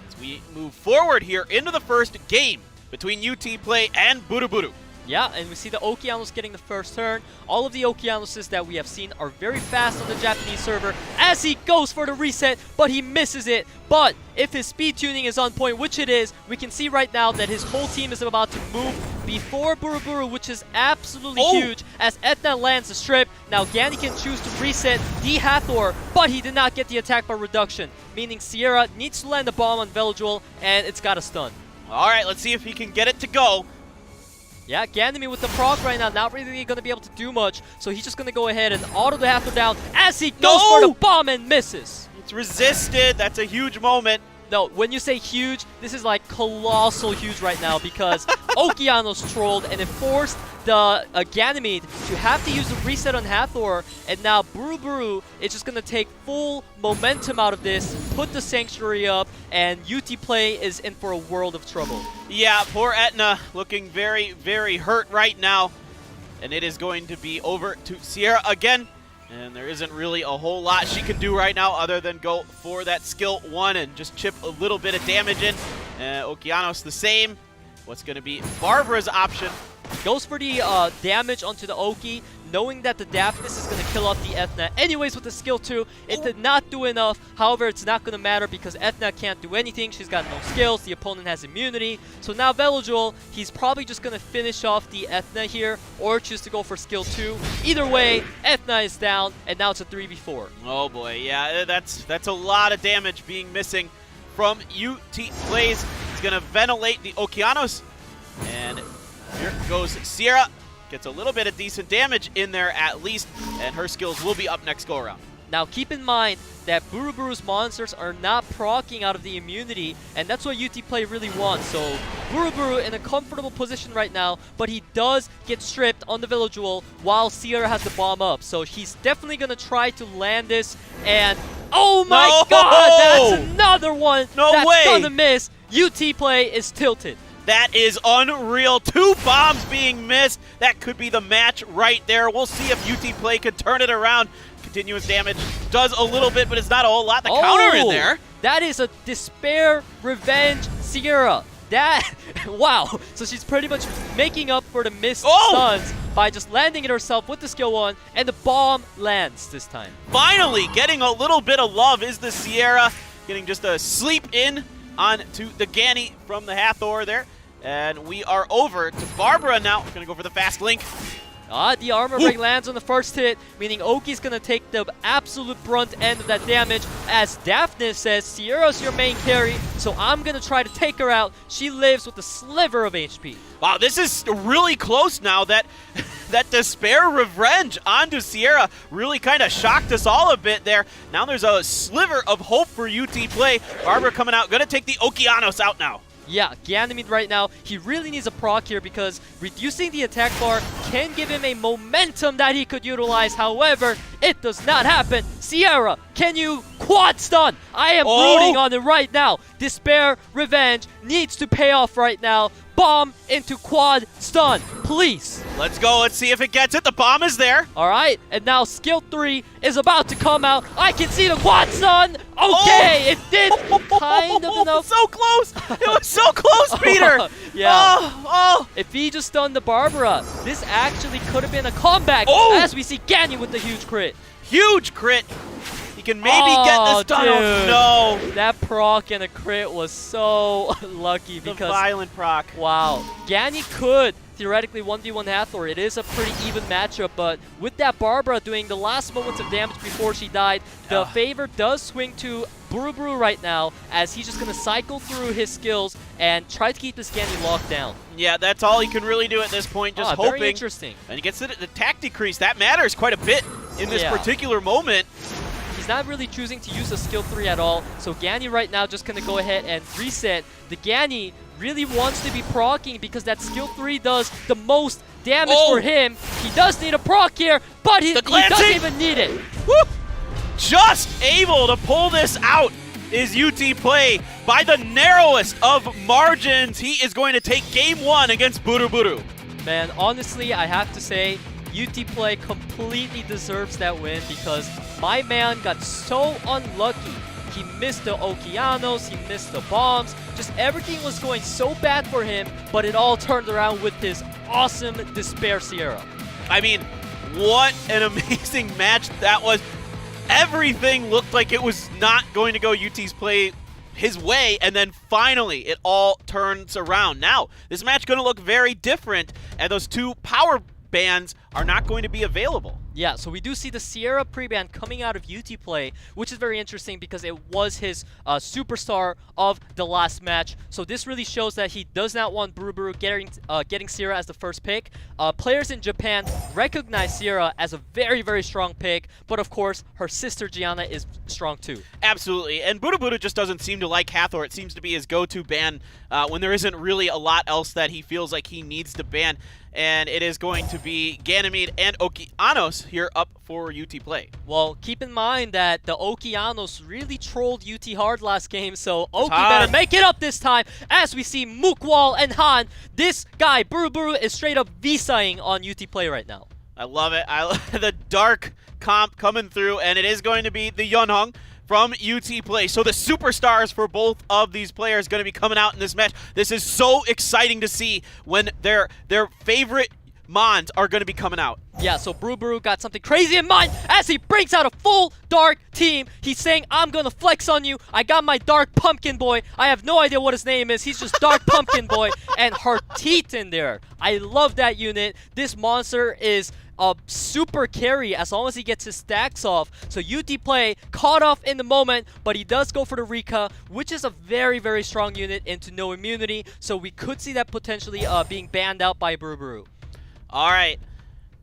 C: As we move forward here into the first game between UTPLAY and BURUBURU.
D: Yeah, and we see the Okeanos getting the first turn. All of the Okeanoses that we have seen are very fast on the Japanese server as he goes for the reset, but he misses it. But if his speed tuning is on point, which it is, we can see right now that his whole team is about to move before BURUBURU, which is absolutely huge, as Ethna lands the strip. Now Gani can choose to reset the Hathor, but he did not get the attack bar reduction, meaning Sierra needs to land the bomb on Velajul, and it's got a stun.
C: All right, let's see if he can get it to go.
D: Yeah, Ganymede with the proc right now, not really going to be able to do much, so he's just going to go ahead and auto the Hathor down as he goes for the bomb and misses.
C: It's resisted. That's a huge moment.
D: No, when you say huge, this is like colossal huge right now because Okeanos trolled and it forced the Ganymede to have to use a reset on Hathor, and now BURUBURU is just going to take full momentum out of this, put the Sanctuary up, and UTPLAY is in for a world of trouble.
C: Yeah, poor Etna looking very, very hurt right now, and it is going to be over to Sierra again. And there isn't really a whole lot she can do right now other than go for that skill 1 and just chip a little bit of damage in. Okeanos the same. What's going to be Barbara's option?
D: Goes for the damage onto the Oki, knowing that the Daphnis is going to kill off the Ethna. Anyways, with the skill 2, it did not do enough. However, it's not going to matter because Ethna can't do anything. She's got no skills. The opponent has immunity. So now Velajul, he's probably just going to finish off the Ethna here or choose to go for skill 2. Either way, Ethna is down, and now it's a 3v4.
C: Oh boy, yeah, that's a lot of damage being missing from UTPLAY's. He's going to ventilate the Okeanos, and here goes Sierra. Gets a little bit of decent damage in there at least, and her skills will be up next go-around.
D: Now keep in mind that BURUBURU's monsters are not proccing out of the immunity, and that's what UTPLAY really wants. So BURUBURU in a comfortable position right now, but he does get stripped on the Velajul while Sierra has the bomb up. So he's definitely going to try to land this, and oh my god, that's another one that's going to miss. UTPLAY is tilted.
C: That is unreal. 2 bombs being missed. That could be the match right there. We'll see if UTPLAY can turn it around. Continuous damage does a little bit, but it's not a whole lot. The counter in there.
D: That is a Despair Revenge Sierra. that, wow. So she's pretty much making up for the missed stuns by just landing it herself with the skill 1, and the bomb lands this time.
C: Finally, getting a little bit of love is the Sierra, getting just a sleep in onto the Ganny from the Hathor there. And we are over to Barbara now. Gonna go for the fast link.
D: The armor break lands on the first hit, meaning Oki's gonna take the absolute brunt end of that damage. As Daphne says, Sierra's your main carry, so I'm gonna try to take her out. She lives with a sliver of HP.
C: Wow, this is really close now. That Despair Revenge onto Sierra really kind of shocked us all a bit there. Now there's a sliver of hope for UTPLAY. Barbara coming out, gonna take the Okeanos out now.
D: Yeah, Ganymede right now, he really needs a proc here because reducing the attack bar can give him a momentum that he could utilize. However, it does not happen. Sierra, can you quad stun? I am rooting on it right now. Despair Revenge needs to pay off right now. Bomb into quad stun, please.
C: Let's go. Let's see if it gets it. The bomb is there.
D: All right, and now skill 3 is about to come out. I can see the quad stun. Okay, it did kind of enough.
C: So close. It was so close, Peter.
D: Yeah. If he just stunned the Barbara, this actually could have been a comeback. As we see Ganny with the huge crit.
C: Huge crit. He can maybe get this stun. Oh, no.
D: That proc and a crit was so lucky because...
C: The violent proc.
D: Wow. Ganny could theoretically 1v1 Hathor. It is a pretty even matchup, but with that Barbara doing the last moments of damage before she died, the favor does swing to BURUBURU right now, as he's just going to cycle through his skills and try to keep this Ganny locked down.
C: Yeah, that's all he can really do at this point, just hoping.
D: Very interesting.
C: And he gets the attack decrease. That matters quite a bit in this particular moment.
D: He's not really choosing to use a skill 3 at all, so Ganny right now just going to go ahead and reset. The Ganny really wants to be proccing because that skill 3 does the most damage for him. He does need a proc here, but he doesn't even need it.
C: Woo! Just able to pull this out is UTPLAY by the narrowest of margins. He is going to take game 1 against BURUBURU.
D: Man, honestly, I have to say, UTPLAY completely deserves that win because my man got so unlucky. He missed the Okeanos, he missed the bombs, just everything was going so bad for him, but it all turned around with his awesome Despair Sierra.
C: I mean, what an amazing match that was. Everything looked like it was not going to go UTPLAY his way, and then finally it all turns around. Now, this match going to look very different, and those two power bands are not going to be available.
D: Yeah, so we do see the Sierra pre-ban coming out of UTPLAY, which is very interesting because it was his superstar of the last match. So this really shows that he does not want BURUBURU getting Sierra as the first pick. Players in Japan recognize Sierra as a very, very strong pick, but of course, her sister Gianna is strong too.
C: Absolutely, and BURUBURU just doesn't seem to like Hathor. It seems to be his go-to ban when there isn't really a lot else that he feels like he needs to ban. And it is going to be Ganymede and Okeanos here up for UTPLAY.
D: Well, keep in mind that the Okeanos really trolled UT hard last game, so Oki better make it up this time as we see Mookwall and Han. This guy, BURUBURU, is straight up visaing on UTPLAY right now.
C: I love it. The dark comp coming through, and it is going to be the Yeonhong from UTPLAY. So the superstars for both of these players going to be coming out in this match. This is so exciting to see when their favorite Mons are going to be coming out.
D: Yeah, so BURUBURU got something crazy in mind as he brings out a full dark team. He's saying, I'm going to flex on you. I got my Dark Pumpkin Boy. I have no idea what his name is. He's just Dark Pumpkin Boy. And her teeth in there. I love that unit. This monster is a super carry as long as he gets his stacks off. So UTPLAY caught off in the moment, but he does go for the Rika, which is a very, very strong unit into no immunity. So we could see that potentially being banned out by BURUBURU.
C: All right.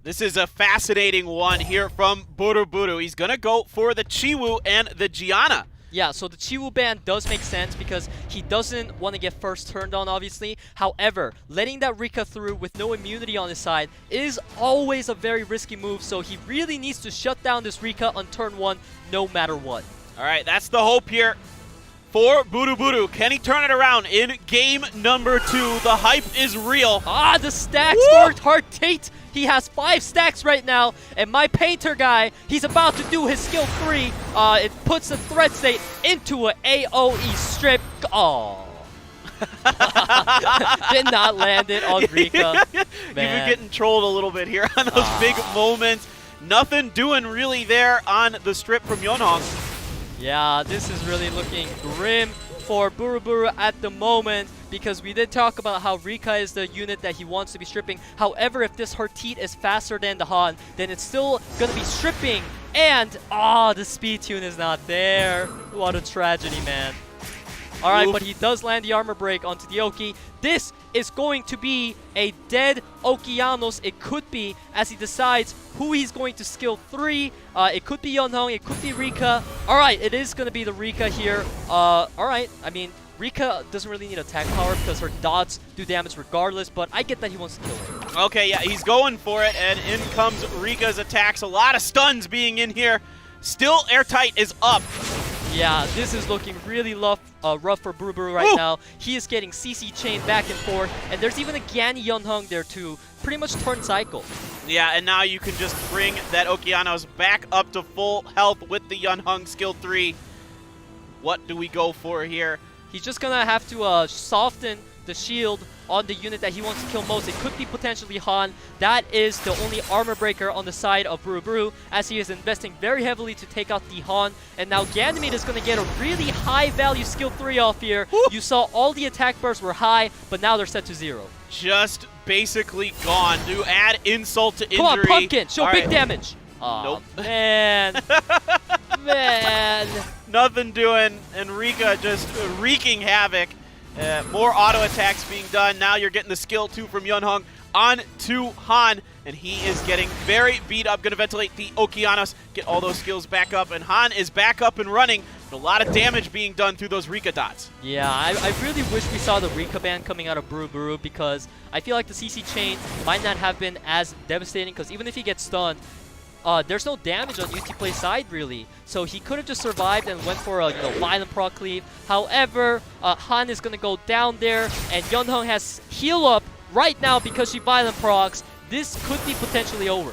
C: This is a fascinating one here from BURUBURU. He's going to go for the Chiwoo and the Gianna.
D: Yeah, so the Chiwoo ban does make sense because he doesn't want to get first turned on, obviously. However, letting that Rika through with no immunity on his side is always a very risky move, so he really needs to shut down this Rika on turn 1 no matter what.
C: All right, that's the hope here for BURUBURU. Can he turn it around in game number 2? The hype is real.
D: The stacks for Heart Tate. He has 5 stacks right now, and my painter guy, he's about to do his skill 3. It puts the threat state into an AoE strip. Oh. Did not land it on Rika.
C: You've been getting trolled a little bit here on those big moments. Nothing doing really there on the strip from Yeonhong.
D: Yeah, this is really looking grim for BURUBURU at the moment, because we did talk about how Rika is the unit that he wants to be stripping. However, if this Hearteat is faster than the Han, then it's still going to be stripping. And, the speed tune is not there. What a tragedy, man. Alright, but he does land the armor break onto the Oki. This is going to be a dead Okeanos. It could be, as he decides who he's going to skill 3. It could be Yeonhong, it could be Rika. Alright, it is going to be the Rika here. Alright, I mean, Rika doesn't really need attack power because her dots do damage regardless, but I get that he wants to kill her.
C: Okay, yeah, he's going for it, and in comes Rika's attacks. A lot of stuns being in here. Still, Airtight is up.
D: Yeah, this is looking really rough for BURUBURU right now. He is getting CC chain back and forth, and there's even a Gani Yeonhong there to pretty much turn cycle.
C: Yeah, and now you can just bring that Okeanos back up to full health with the Yeonhong skill 3. What do we go for here?
D: He's just gonna have to soften the shield on the unit that he wants to kill most. It could be potentially Han. That is the only armor breaker on the side of BURUBURU, as he is investing very heavily to take out the Han. And now Ganymede is going to get a really high value skill 3 off here.
C: Woo!
D: You saw all the attack bursts were high, but now they're set to 0.
C: Just basically gone. To add insult to injury.
D: Come on, Pumpkin! Show
C: All
D: big
C: right.
D: damage! Aw,
C: Nope.
D: man. Man.
C: Nothing doing, and Rika just wreaking havoc. More auto attacks being done. Now you're getting the skill 2 from Yeonhong on to Han, and he is getting very beat up. Going to ventilate the Okeanos, get all those skills back up, and Han is back up and running. A lot of damage being done through those Rika dots.
D: Yeah, I really wish we saw the Rika ban coming out of BURUBURU, because I feel like the CC chain might not have been as devastating, because even if he gets stunned, there's no damage on UTPLAY side, really. So he could have just survived and went for a violent proc cleave. However, Han is going to go down there, and Yeonhong has heal up right now because she violent procs. This could be potentially over.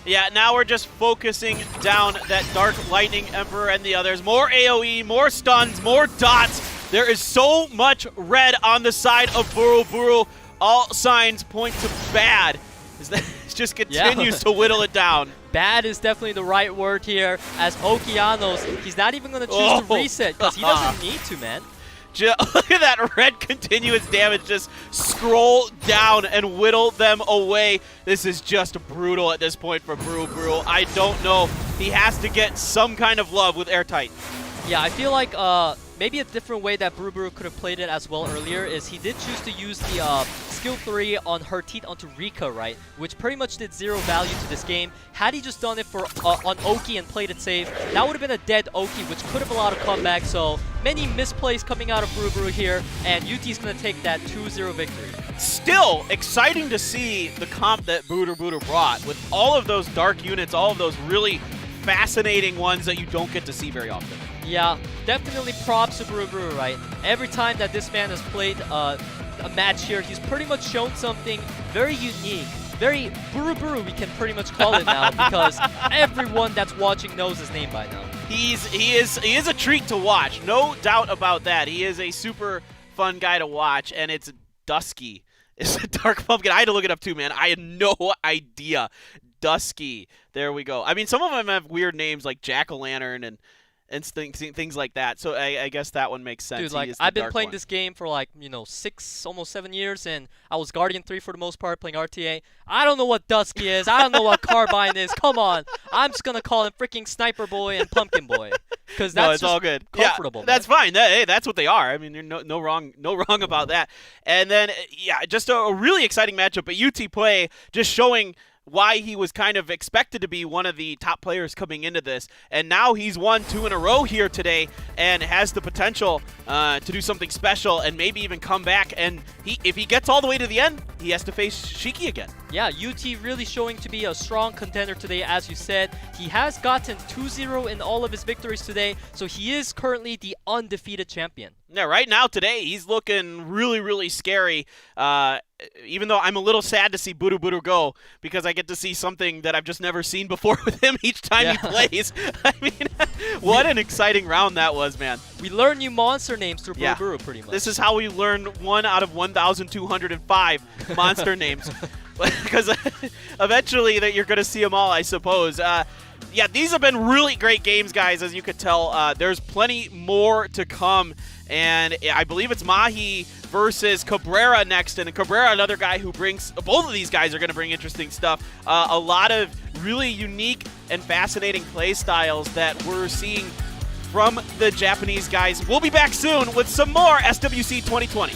C: Yeah, now we're just focusing down that Dark Lightning Emperor and the others. More AoE, more stuns, more dots. There is so much red on the side of BURUBURU. All signs point to bad. It just continues to whittle it down.
D: Bad is definitely the right word here, as Okeanos, he's not even going to choose to reset because he doesn't need to, man.
C: Look at that red continuous damage just scroll down and whittle them away. This is just brutal at this point for BURUBURU. I don't know. He has to get some kind of love with Airtight.
D: Yeah, I feel like maybe a different way that BURUBURU could have played it as well earlier is he did choose to use the skill 3 on Hearteat onto Rika, right? Which pretty much did 0 value to this game. Had he just done it for on Oki and played it safe, that would have been a dead Oki, which could have allowed a comeback. So many misplays coming out of BURUBURU here, and UT's going to take that 2-0 victory.
C: Still exciting to see the comp that BURUBURU brought with all of those dark units, all of those really fascinating ones that you don't get to see very often.
D: Yeah, definitely props to BURUBURU, right? Every time that this man has played a match here, he's pretty much shown something very unique. Very BURUBURU, we can pretty much call it now, because everyone that's watching knows his name by now.
C: He is a treat to watch, no doubt about that. He is a super fun guy to watch, and it's Dusky. It's a Dark Pumpkin. I had to look it up too, man. I had no idea. Dusky. There we go. I mean, some of them have weird names like Jack-o'-lantern and things like that. So I guess that one makes sense.
D: Dude, like, I've been playing this game for like, 6, almost 7 years, and I was Guardian 3 for the most part, playing RTA. I don't know what Dusky is. I don't know what Carbine is. Come on. I'm just going to call him freaking Sniper Boy and Pumpkin Boy. Because that's
C: it's all good.
D: Comfortable.
C: Yeah, that's fine. Hey, that's what they are. I mean, there's no wrong about that. And then, yeah, just a really exciting matchup. But UTPLAY just showing why he was kind of expected to be one of the top players coming into this. And now he's won 2 in a row here today and has the potential to do something special and maybe even come back. And if he gets all the way to the end, he has to face Shiki again.
D: Yeah, UT really showing to be a strong contender today, as you said. He has gotten 2-0 in all of his victories today, so he is currently the undefeated champion.
C: Yeah, right now today he's looking really, really scary. Even though I'm a little sad to see BURUBURU go because I get to see something that I've just never seen before with him each time he plays. I mean, what an exciting round that was, man.
D: We learn new monster names through BURUBURU pretty much.
C: This is how we learn 1 out of 1,205 monster names. Because eventually that you're going to see them all, I suppose. Yeah, these have been really great games, guys, as you could tell. There's plenty more to come. And I believe it's MAHI versus CABRERA next. And CABRERA, another guy who brings, both of these guys are going to bring interesting stuff. A lot of really unique and fascinating play styles that we're seeing from the Japanese guys. We'll be back soon with some more SWC 2020.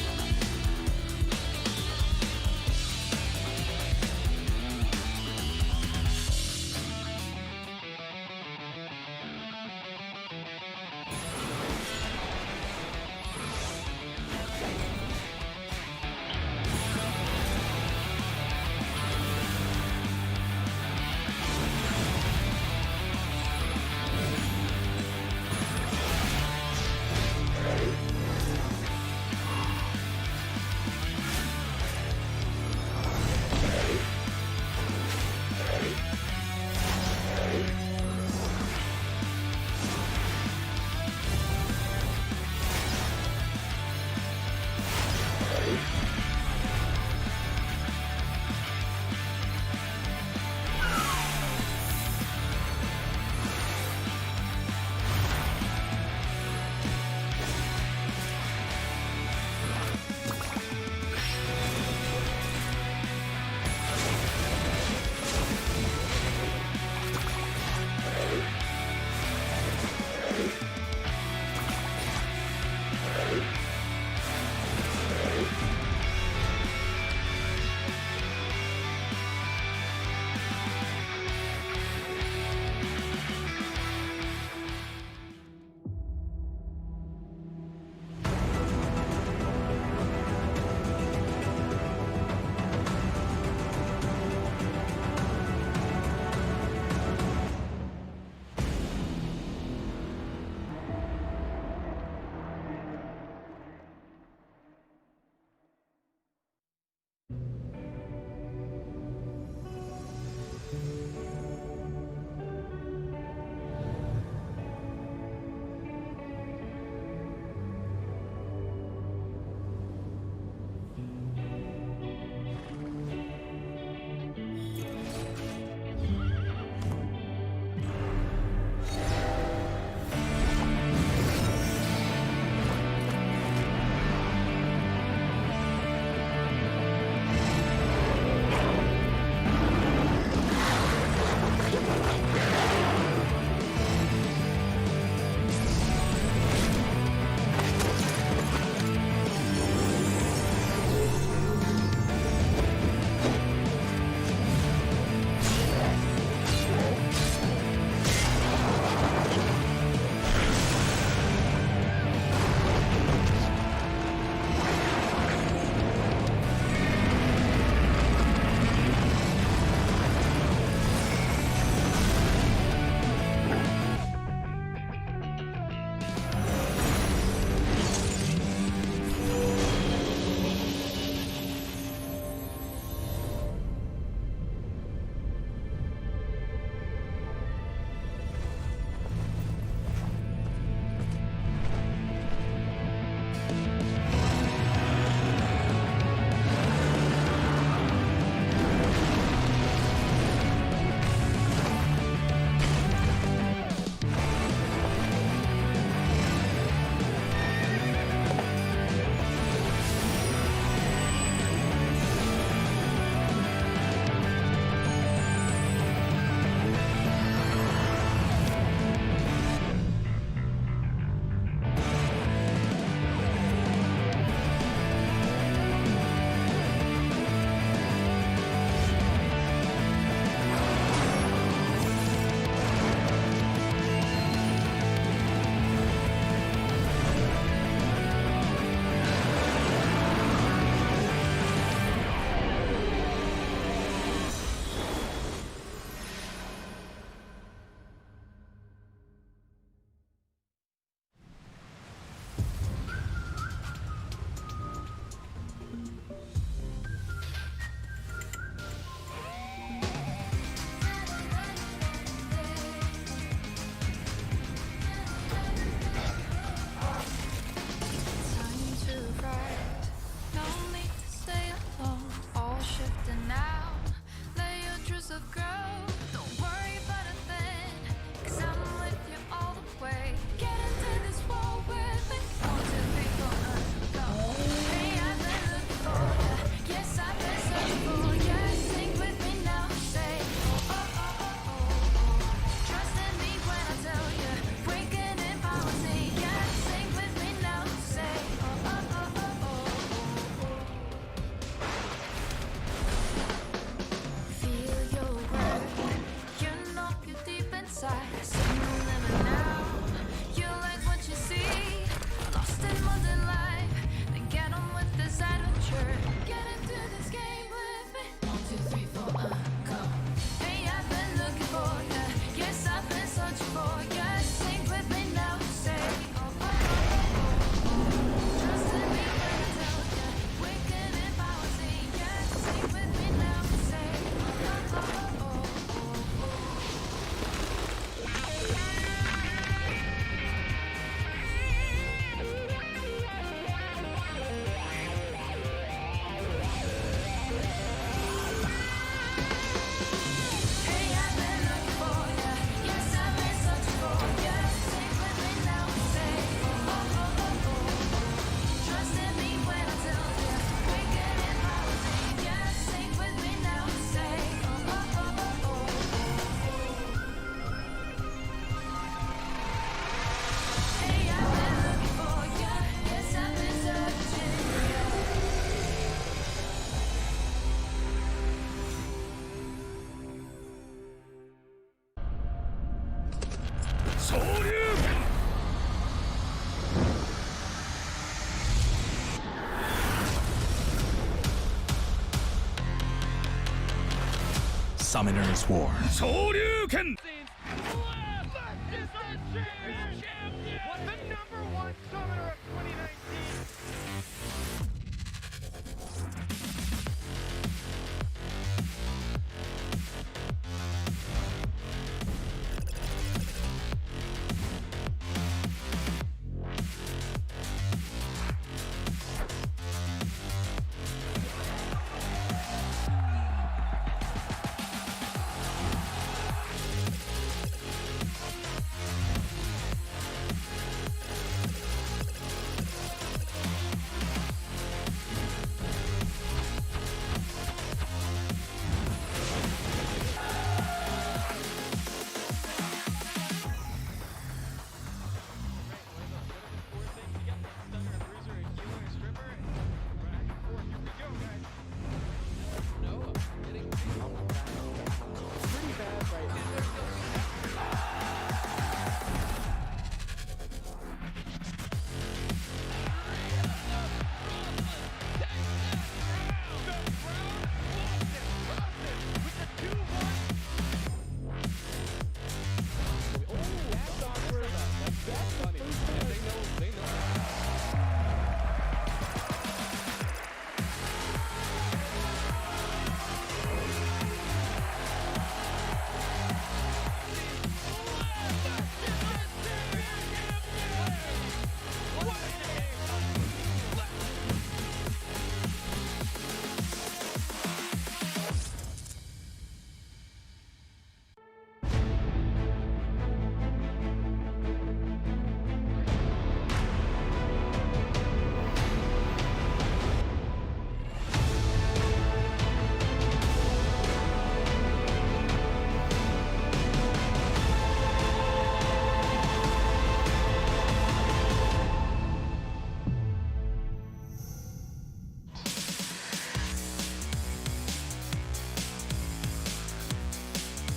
A: Summoner's War.
B: Shoryuken!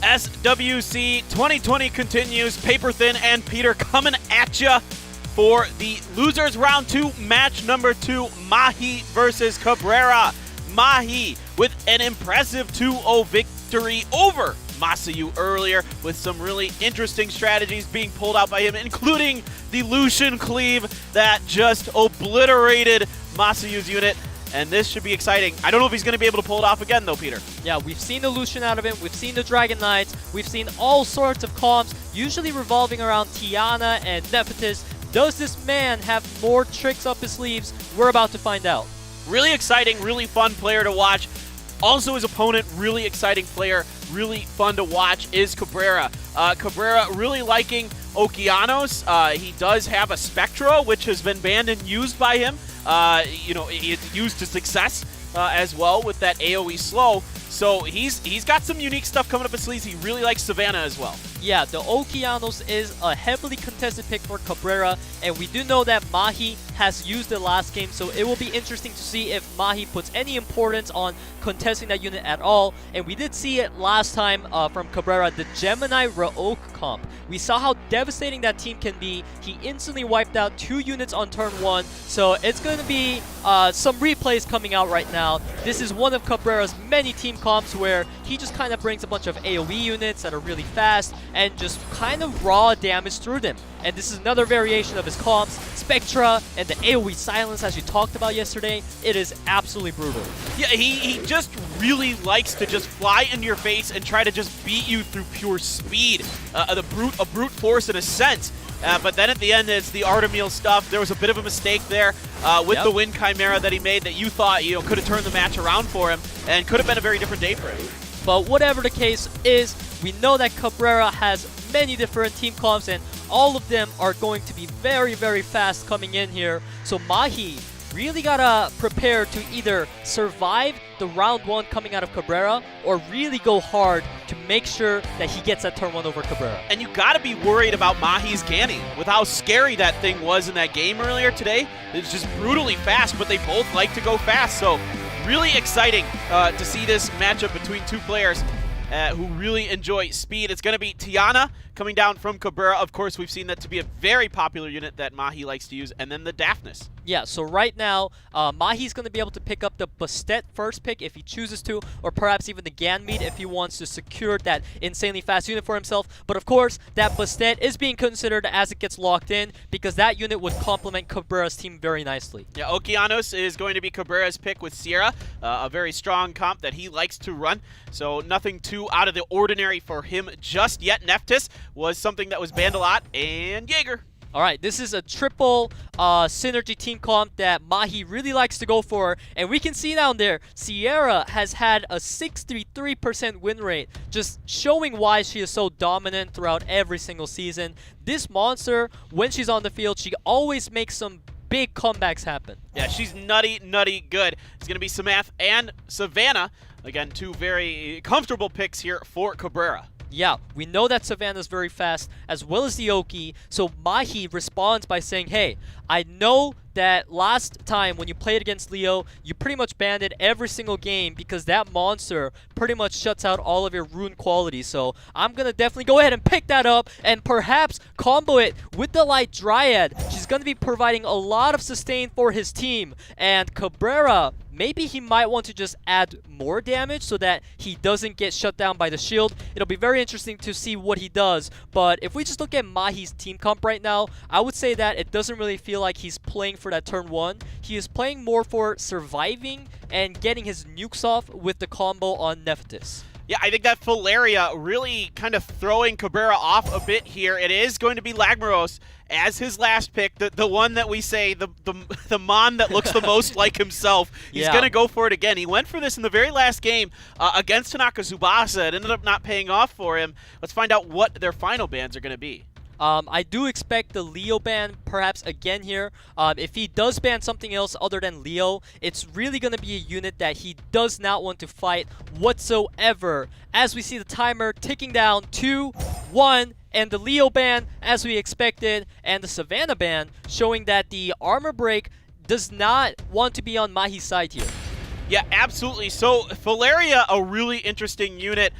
C: SWC 2020 continues. Paper Thin and Peter coming at ya for the losers round 2, match number 2, MAHI versus CABRERA. MAHI with an impressive 2-0 victory over MASAYU earlier, with some really interesting strategies being pulled out by him, including the Lucian Cleave that just obliterated MASAYU's unit. And this should be exciting. I don't know if he's going to be able to pull it off again, though, Peter.
D: Yeah, we've seen the Lucian out of him. We've seen the Dragon Knights. We've seen all sorts of comps, usually revolving around Tiana and Nephthys. Does this man have more tricks up his sleeves? We're about to find out.
C: Really exciting, really fun player to watch. Also his opponent, really exciting player, really fun to watch, is CABRERA. CABRERA really liking Okeanos. He does have a Spectra, which has been banned and used by him. It's used to success as well with that AoE slow. So he's got some unique stuff coming up his sleeves. He really likes Savannah as well.
D: Yeah, the Okeanos is a heavily contested pick for CABRERA, and we do know that MAHI has used it last game, so it will be interesting to see if MAHI puts any importance on contesting that unit at all. And we did see it last time from Cabrera, the Gemini Raok comp. We saw how devastating that team can be. He instantly wiped out 2 units on turn 1, so it's going to be some replays coming out right now. This is one of Cabrera's many team comps where he just kind of brings a bunch of AoE units that are really fast and just kind of raw damage through them. And this is another variation of his comps, Spectra and the AoE silence as you talked about yesterday. It is absolutely brutal.
C: Yeah, he just really likes to just fly into your face and try to just beat you through pure speed. A brute force in a sense. But then at the end, it's the Artemil stuff. There was a bit of a mistake there with the Wind Chimera that he made that you thought could have turned the match around for him and could have been a very different day for him.
D: But whatever the case is, we know that Cabrera has many different team comps and all of them are going to be very, very fast coming in here. So MAHI really gotta prepare to either survive the round 1 coming out of Cabrera or really go hard to make sure that he gets that turn 1 over Cabrera.
C: And you gotta be worried about Mahi's Ganny with how scary that thing was in that game earlier today. It's just brutally fast, but they both like to go fast. So really exciting to see this matchup between 2 players who really enjoy speed. It's going to be Tiana coming down from Cabrera. Of course, we've seen that to be a very popular unit that MAHI likes to use. And then the Daphnis.
D: Yeah, so right now, MAHI's going to be able to pick up the Bastet first pick if he chooses to, or perhaps even the Ganmead if he wants to secure that insanely fast unit for himself. But of course, that Bastet is being considered as it gets locked in because that unit would complement Cabrera's team very nicely.
C: Yeah, Okeanos is going to be Cabrera's pick with Sierra, a very strong comp that he likes to run. So nothing too out of the ordinary for him just yet. Nephthys was something that was banned a lot, and Jaeger.
D: All right, this is a triple synergy team comp that MAHI really likes to go for. And we can see down there, Sierra has had a 63% win rate, just showing why she is so dominant throughout every single season. This monster, when she's on the field, she always makes some big comebacks happen.
C: Yeah, she's nutty, nutty good. It's going to be Samath and Savannah. Again, 2 very comfortable picks here for Cabrera.
D: Yeah, we know that Savannah's very fast, as well as the Oki, so MAHI responds by saying, hey, I know that last time when you played against Leo, you pretty much banned it every single game because that monster pretty much shuts out all of your rune qualities. So I'm going to definitely go ahead and pick that up and perhaps combo it with the Light Dryad. She's going to be providing a lot of sustain for his team. And Cabrera, maybe he might want to just add more damage so that he doesn't get shut down by the shield. It'll be very interesting to see what he does. But if we just look at MAHI's team comp right now, I would say that it doesn't really feel like he's playing for that turn 1. He is playing more for surviving and getting his nukes off with the combo on Nephthys.
C: Yeah, I think that Filaria really kind of throwing Cabrera off a bit here. It is going to be Lagmaros as his last pick, the one that we say, the Mon that looks the most like himself. He's going to go for it again. He went for this in the very last game against Tanaka TSUBASA. It ended up not paying off for him. Let's find out what their final bans are going to be.
D: I do expect the Leo ban perhaps again here. If he does ban something else other than Leo, it's really going to be a unit that he does not want to fight whatsoever. As we see the timer ticking down, 2, 1, and the Leo ban as we expected, and the Savannah ban showing that the armor break does not want to be on MAHI's side here.
C: Yeah, absolutely. So Filaria, a really interesting unit.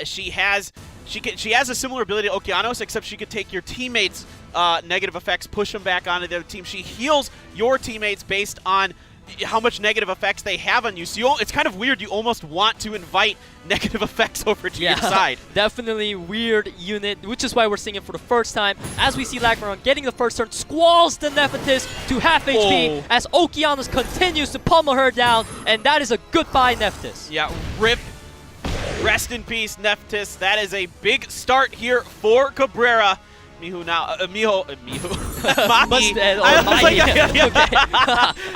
C: She has a similar ability to Okeanos, except she could take your teammates' negative effects, push them back onto their team. She heals your teammates based on how much negative effects they have on you. So it's kind of weird. You almost want to invite negative effects over to your side.
D: Definitely weird unit, which is why we're seeing it for the first time. As we see Lagmaron getting the first turn, squalls the Nephthys to half HP as Okeanos continues to pummel her down, and that is a goodbye Nephthys.
C: Yeah, rip. Rest in peace, Nephthys. That is a big start here for Cabrera. Miho now, Mahi.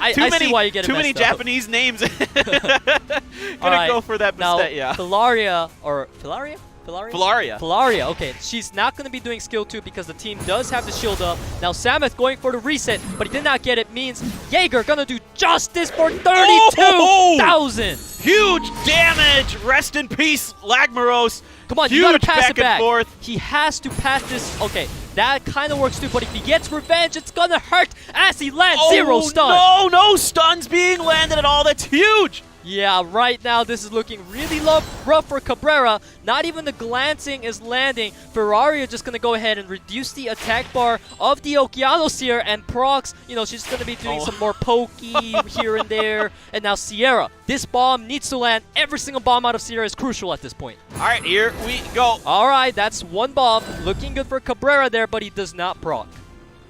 C: I see why you get it. Too many Japanese names. Gonna go for that
D: now,
C: Bastet, yeah.
D: Filaria, or Filaria?
C: Filaria.
D: Filaria, okay. She's not going to be doing skill 2 because the team does have the shield up. Now Samath going for the reset, but he did not get it. Means Jaeger going to do justice for 32,000.
C: Huge damage. Rest in peace, Lagmaros.
D: Come on,
C: huge
D: you gotta pass
C: back
D: it back.
C: And forth.
D: He has to pass this. Okay, that kind of works too. But if he gets revenge, it's gonna hurt as he lands 0 stun.
C: No, no stuns being landed at all. That's huge.
D: Yeah, right now this is looking really rough for Cabrera. Not even the glancing is landing. Ferrari are just going to go ahead and reduce the attack bar of the Okeanos here, and Prox, you know, she's going to be doing some more pokey here and there. And now Sierra, this bomb needs to land. Every single bomb out of Sierra is crucial at this point.
C: All right, here we go.
D: All right, that's one bomb. Looking good for Cabrera there, but he does not proc.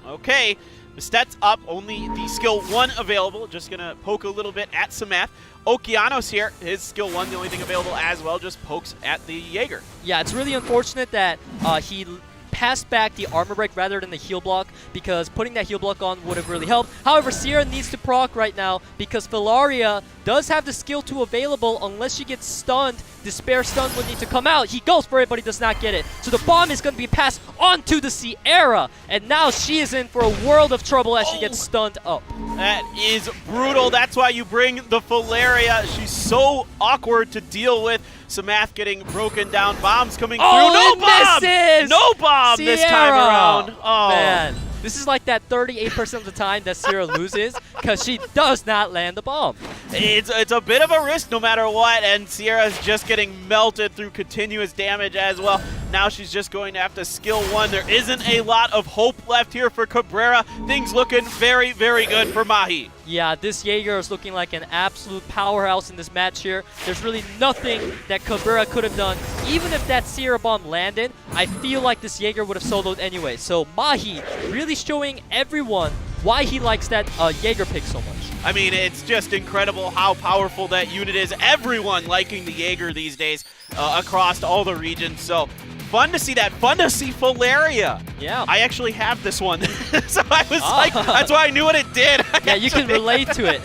C: Okay, the stats up, only the skill 1 available. Just going to poke a little bit at Samath. Okeanos here, his skill 1, the only thing available as well, just pokes at the Jaeger.
D: Yeah, it's really unfortunate that he passed back the armor break rather than the heal block, because putting that heal block on would have really helped. However, Sierra needs to proc right now because Filaria does have the skill 2 available. Unless she gets stunned, the spare stun would need to come out. He goes for it, but he does not get it. So the bomb is going to be passed onto the Sierra, and now she is in for a world of trouble as she gets stunned up.
C: That is brutal. That's why you bring the Filaria. She's so awkward to deal with. Samath getting broken down. Bombs coming through. No bomb!
D: Misses!
C: No bomb
D: Sierra.
C: this time around. Oh,
D: man. This is like that 38% of the time that Sierra loses because she does not land the bomb.
C: It's a bit of a risk no matter what, and Sierra's just getting melted through continuous damage as well. Now she's just going to have to skill 1. There isn't a lot of hope left here for Cabrera. Things looking very, very good for Mahi.
D: Yeah, this Jaeger is looking like an absolute powerhouse in this match here. There's really nothing that Cabrera could have done. Even if that Sierra bomb landed, I feel like this Jaeger would have soloed anyway. So Mahi really showing everyone why he likes that Jaeger pick so much.
C: I mean, it's just incredible how powerful that unit is. Everyone liking the Jaeger these days across all the regions. So fun to see that. Fun to see Filaria.
D: Yeah.
C: I actually have this one. So I was like, that's why I knew what it did.
D: Yeah, you can relate to it.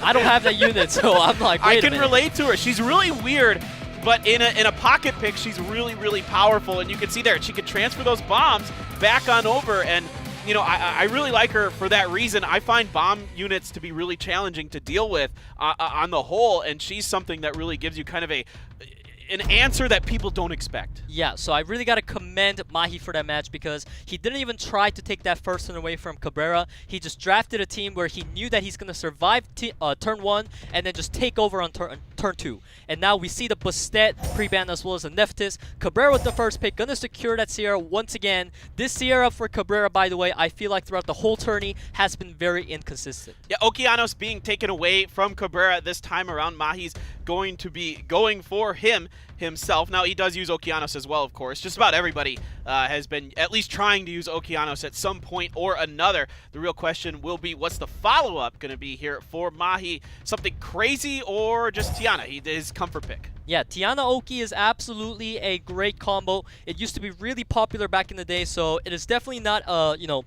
D: I don't have that unit, so I'm like, wait
C: I
D: a
C: can
D: minute.
C: relate to her. She's really weird, but in a pocket pick, she's really, really powerful. And you can see there, she can transfer those bombs back on over. And, you know, I really like her for that reason. I find bomb units to be really challenging to deal with on the whole. And she's something that really gives you kind of an answer that people don't expect.
D: Yeah, so I really got to commend Mahi for that match because he didn't even try to take that first turn away from Cabrera. He just drafted a team where he knew that he's going to survive turn 1 and then just take over on turn 2. And now we see the Bastet pre-ban as well as the Nephthys. Cabrera with the first pick, going to secure that Sierra once again. This Sierra for Cabrera, by the way, I feel like throughout the whole tourney has been very inconsistent.
C: Yeah, Okeanos being taken away from Cabrera this time around. Mahi's going to be going for himself. Now, he does use Okeanos as well, of course. Just about everybody has been at least trying to use Okeanos at some point or another. The real question will be, what's the follow-up going to be here for Mahi? Something crazy or just Tiana? His comfort pick.
D: Yeah, Tiana Oki is absolutely a great combo. It used to be really popular back in the day, so it is definitely not you know,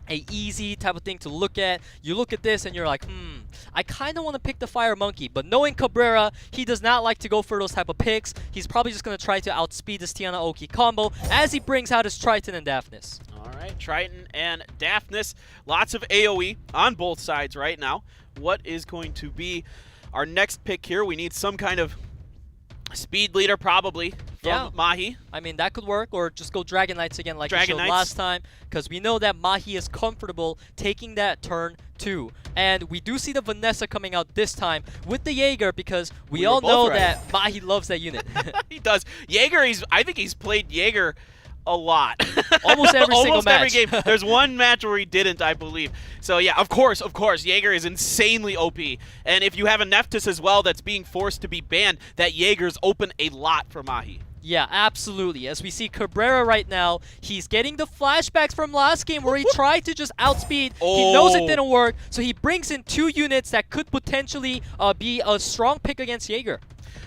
D: a easy type of thing to look at. You look at this and you're like, I kind of want to pick the Fire Monkey, but knowing Cabrera, he does not like to go for those type of picks. He's probably just going to try to outspeed this Tiana Oki combo as he brings out his Triton and Daphnis.
C: All right, Triton and Daphnis. Lots of AoE on both sides right now. What is going to be our next pick here? We need some kind of speed leader probably from Mahi.
D: I mean, that could work, or just go Dragon Knights again like we
C: Dragon
D: showed
C: Knights.
D: last time, because we know that Mahi is comfortable taking that turn 2. And we do see the Vanessa coming out this time with the Jaeger, because we all know that Mahi loves that unit.
C: He does. Jaeger, I think he's played Jaeger a lot.
D: Almost every single
C: Almost every
D: match.
C: game. There's one match where he didn't, I believe. So yeah, of course, Jaeger is insanely OP. And if you have a Nephthys as well that's being forced to be banned, that Jaeger's open a lot for Mahi.
D: Yeah, absolutely. As we see Cabrera right now, he's getting the flashbacks from last game where he tried to just outspeed. He knows it didn't work, so he brings in 2 units that could potentially be a strong pick against Jaeger.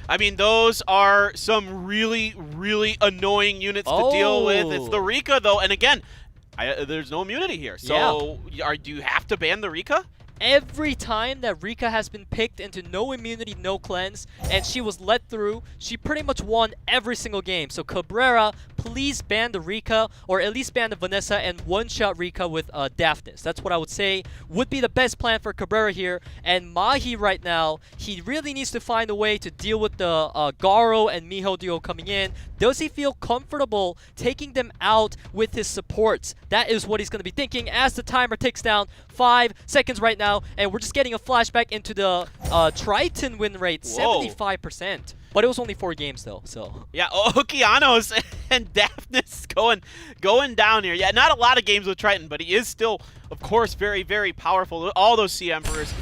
C: I mean, those are some really, really annoying units to deal with. It's the Rika, though, and again, there's no immunity here. So do you have to ban the Rika?
D: Every time that Rika has been picked into no immunity, no cleanse, and she was let through, she pretty much won every single game. So Cabrera please ban the Rika, or at least ban the Vanessa and one-shot Rika with Daphnis. That's what I would say would be the best plan for Cabrera here. And Mahi right now, he really needs to find a way to deal with the Garo and Miho duo coming in. Does he feel comfortable taking them out with his supports? That is what he's going to be thinking as the timer ticks down. 5 seconds right now, and we're just getting a flashback into the Triton win rate, 75%. But it was only 4 games though, so.
C: Yeah, Okeanos and Daphnis going down here. Yeah, not a lot of games with Triton, but he is still, of course, very, very powerful. All those Sea Emperors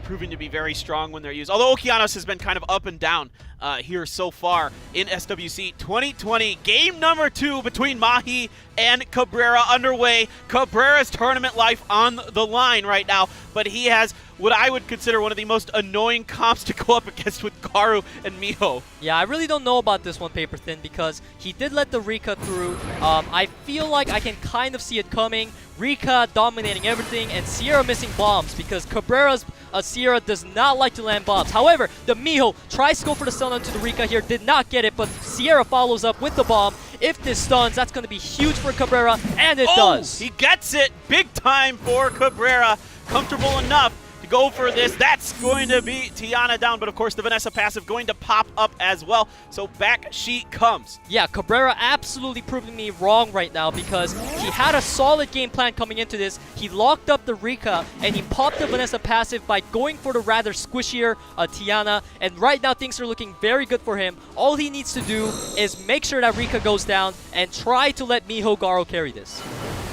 C: proving to be very strong when they're used. Although Okeanos has been kind of up and down here so far in SWC 2020. Game number 2 between Mahi and Cabrera underway. Cabrera's tournament life on the line right now, but he has what I would consider one of the most annoying comps to go up against with Garu and Miho.
D: Yeah, I really don't know about this one, Paper Thin, because he did let the Rika through. I feel like I can kind of see it coming. Rika dominating everything, and Sierra missing bombs, because Cabrera's Sierra does not like to land bombs. However, the Miho tries to go for the stun onto the Rika here, did not get it, but Sierra follows up with the bomb. If this stuns, that's going to be huge for Cabrera, and it does.
C: He gets it big time for Cabrera. Comfortable enough to go for this. That's going to be Tiana down, but of course the Vanessa passive going to pop up as well. So back she comes.
D: Yeah, Cabrera absolutely proving me wrong right now, because he had a solid game plan coming into this. He locked up the Rika and he popped the Vanessa passive by going for the rather squishier Tiana, and right now things are looking very good for him. All he needs to do is make sure that Rika goes down and try to let Miho Garo carry this.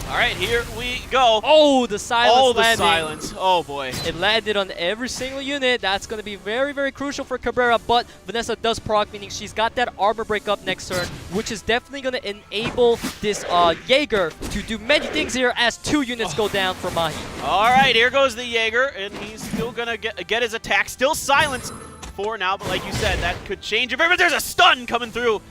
C: All right, here we go.
D: Oh, the silence
C: Oh, the
D: landing.
C: silence. Oh, boy.
D: It landed on every single unit. That's going to be very, very crucial for Cabrera, but Vanessa does proc, meaning she's got that armor break up next turn, which is definitely going to enable this Jaeger to do many things here as 2 units go down for Mahi.
C: All right, here goes the Jaeger, and he's still going to get his attack. Still silenced for now, but like you said, that could change. But there's a stun coming through.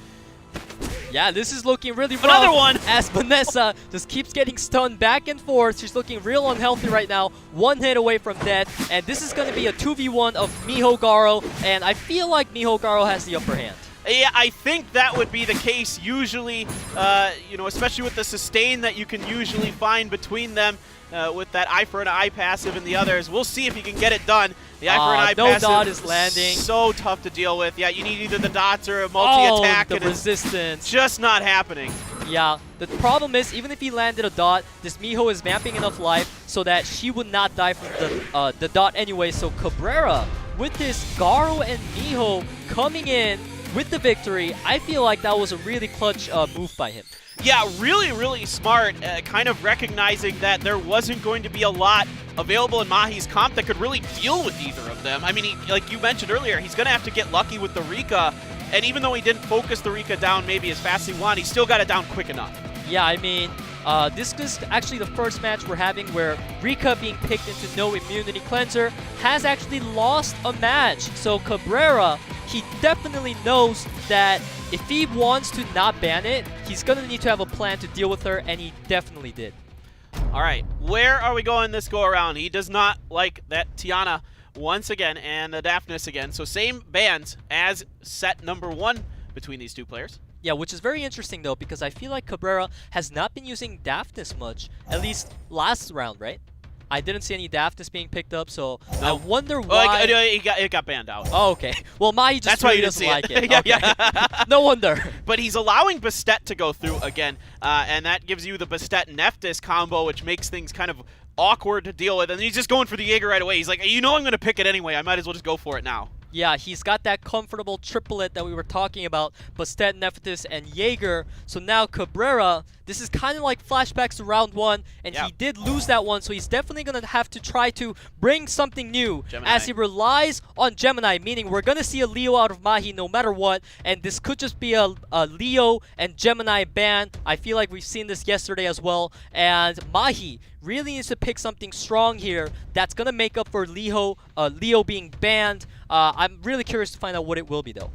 D: Yeah, this is looking really rough.
C: Another one!
D: As Vanessa just keeps getting stunned back and forth. She's looking real unhealthy right now. 1 hit away from death. And this is going to be a 2v1 of Miho Garo. And I feel like Miho Garo has the upper hand.
C: Yeah, I think that would be the case usually, you know, especially with the sustain that you can usually find between them. With that eye for an eye passive and the others. We'll see if he can get it done. The eye for an eye passive.
D: No dot is landing.
C: So tough to deal with. Yeah, you need either the dots or a multi-attack.
D: Oh, the resistance.
C: Just not happening.
D: Yeah, the problem is, even if he landed a dot, this Miho is mapping enough life so that she would not die from the dot anyway. So Cabrera, with this Garo and Miho coming in with the victory, I feel like that was a really clutch move by him.
C: Yeah, really, really smart, kind of recognizing that there wasn't going to be a lot available in Mahi's comp that could really deal with either of them. I mean, like you mentioned earlier, he's going to have to get lucky with the Rika, and even though he didn't focus the Rika down maybe as fast as he wanted, he still got it down quick enough.
D: Yeah, I mean, this is actually the first match we're having where Rika being picked into no immunity cleanser has actually lost a match. So Cabrera, he definitely knows that if he wants to not ban it, he's going to need to have a plan to deal with her, and he definitely did.
C: All right, where are we going this go around? He does not like that Tiana once again and the Daphnis again. So same bans as set number 1 between these 2 players.
D: Yeah, which is very interesting though, because I feel like Cabrera has not been using Daphnis much, at least last round, right? I didn't see any Daphnis being picked up, so no. I wonder why.
C: It got banned out.
D: Oh, okay. Well, Mahi just really doesn't like it.
C: Yeah,
D: okay.
C: yeah.
D: No wonder.
C: But he's allowing Bastet to go through again, and that gives you the Bastet-Nephthys combo, which makes things kind of awkward to deal with. And he's just going for the Jaeger right away. He's like, you know I'm going to pick it anyway. I might as well just go for it now.
D: Yeah, he's got that comfortable triplet that we were talking about, Bastet, Nephthys, and Jaeger. So now Cabrera, this is kind of like flashbacks to round 1, and he did lose that one, so he's definitely going to have to try to bring something new as he relies on Gemini, meaning we're going to see a Leo out of Mahi no matter what, and this could just be a Leo and Gemini ban. I feel like we've seen this yesterday as well, and Mahi really needs to pick something strong here that's going to make up for Leo being banned. I'm really curious to find out what it will be, though.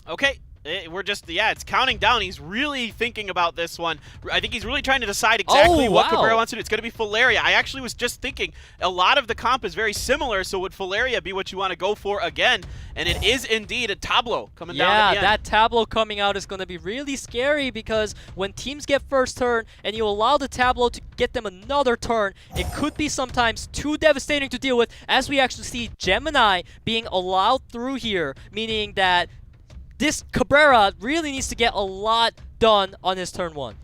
C: Okay, It's counting down. He's really thinking about this one. I think he's really trying to decide exactly what Cabrera wants to do. It's going to be Falaria. I actually was just thinking a lot of the comp is very similar, so would Falaria be what you want to go for again? And it is indeed a Tableau coming down at the end.
D: That Tableau coming out is going to be really scary because when teams get first turn and you allow the Tableau to get them another turn, it could be sometimes too devastating to deal with, as we actually see Gemini being allowed through here, meaning that this Cabrera really needs to get a lot done on his turn 1.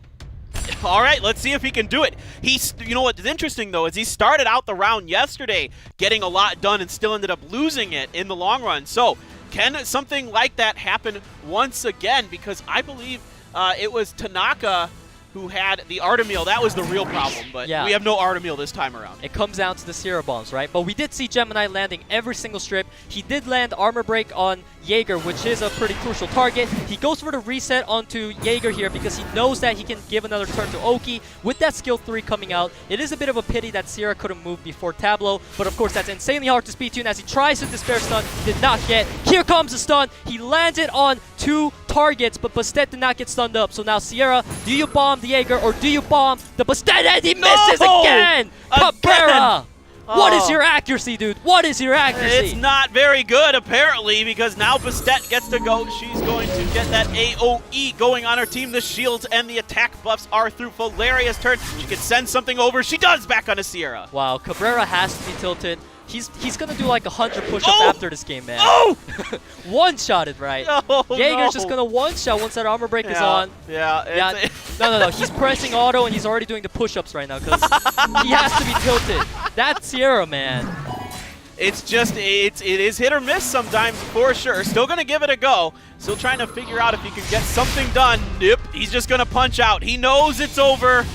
C: All right, let's see if he can do it. You know what's interesting, though, is he started out the round yesterday getting a lot done and still ended up losing it in the long run. So can something like that happen once again? Because I believe it was Tanaka who had the Artemil. That was the real problem, but we have no Artemil this time around.
D: It comes down to the Sierra Bombs, right? But we did see Gemini landing every single strip. He did land Armor Break on Jaeger, which is a pretty crucial target. He goes for the reset onto Jaeger here because he knows that he can give another turn to Oki. With that skill 3 coming out, it is a bit of a pity that Sierra couldn't move before Tableau, but of course that's insanely hard to speed tune as he tries to Despair Stun, did not get. Here comes the stun. He landed on 2 targets, but Bastet did not get stunned up. So now Sierra, do you bomb the Jaeger or do you bomb the Bastet? And he misses again! Cabrera! What is your accuracy, dude? What is your accuracy?
C: It's not very good, apparently, because now Bastet gets to go. She's going to get that AoE going on her team. The shields and the attack buffs are through Falaria's turn. She can send something over. She does back onto Sierra.
D: Wow, Cabrera has to be tilted. He's gonna do like 100 push-ups after this game, man.
C: Oh!
D: One-shotted, right? Jaeger's just gonna one-shot once that armor break is on. No. He's pressing auto and he's already doing the push-ups right now because he has to be tilted. That's Sierra, man.
C: It's just, it is hit or miss sometimes, for sure. Still gonna give it a go. Still trying to figure out if he can get something done. Nope, he's just gonna punch out. He knows it's over.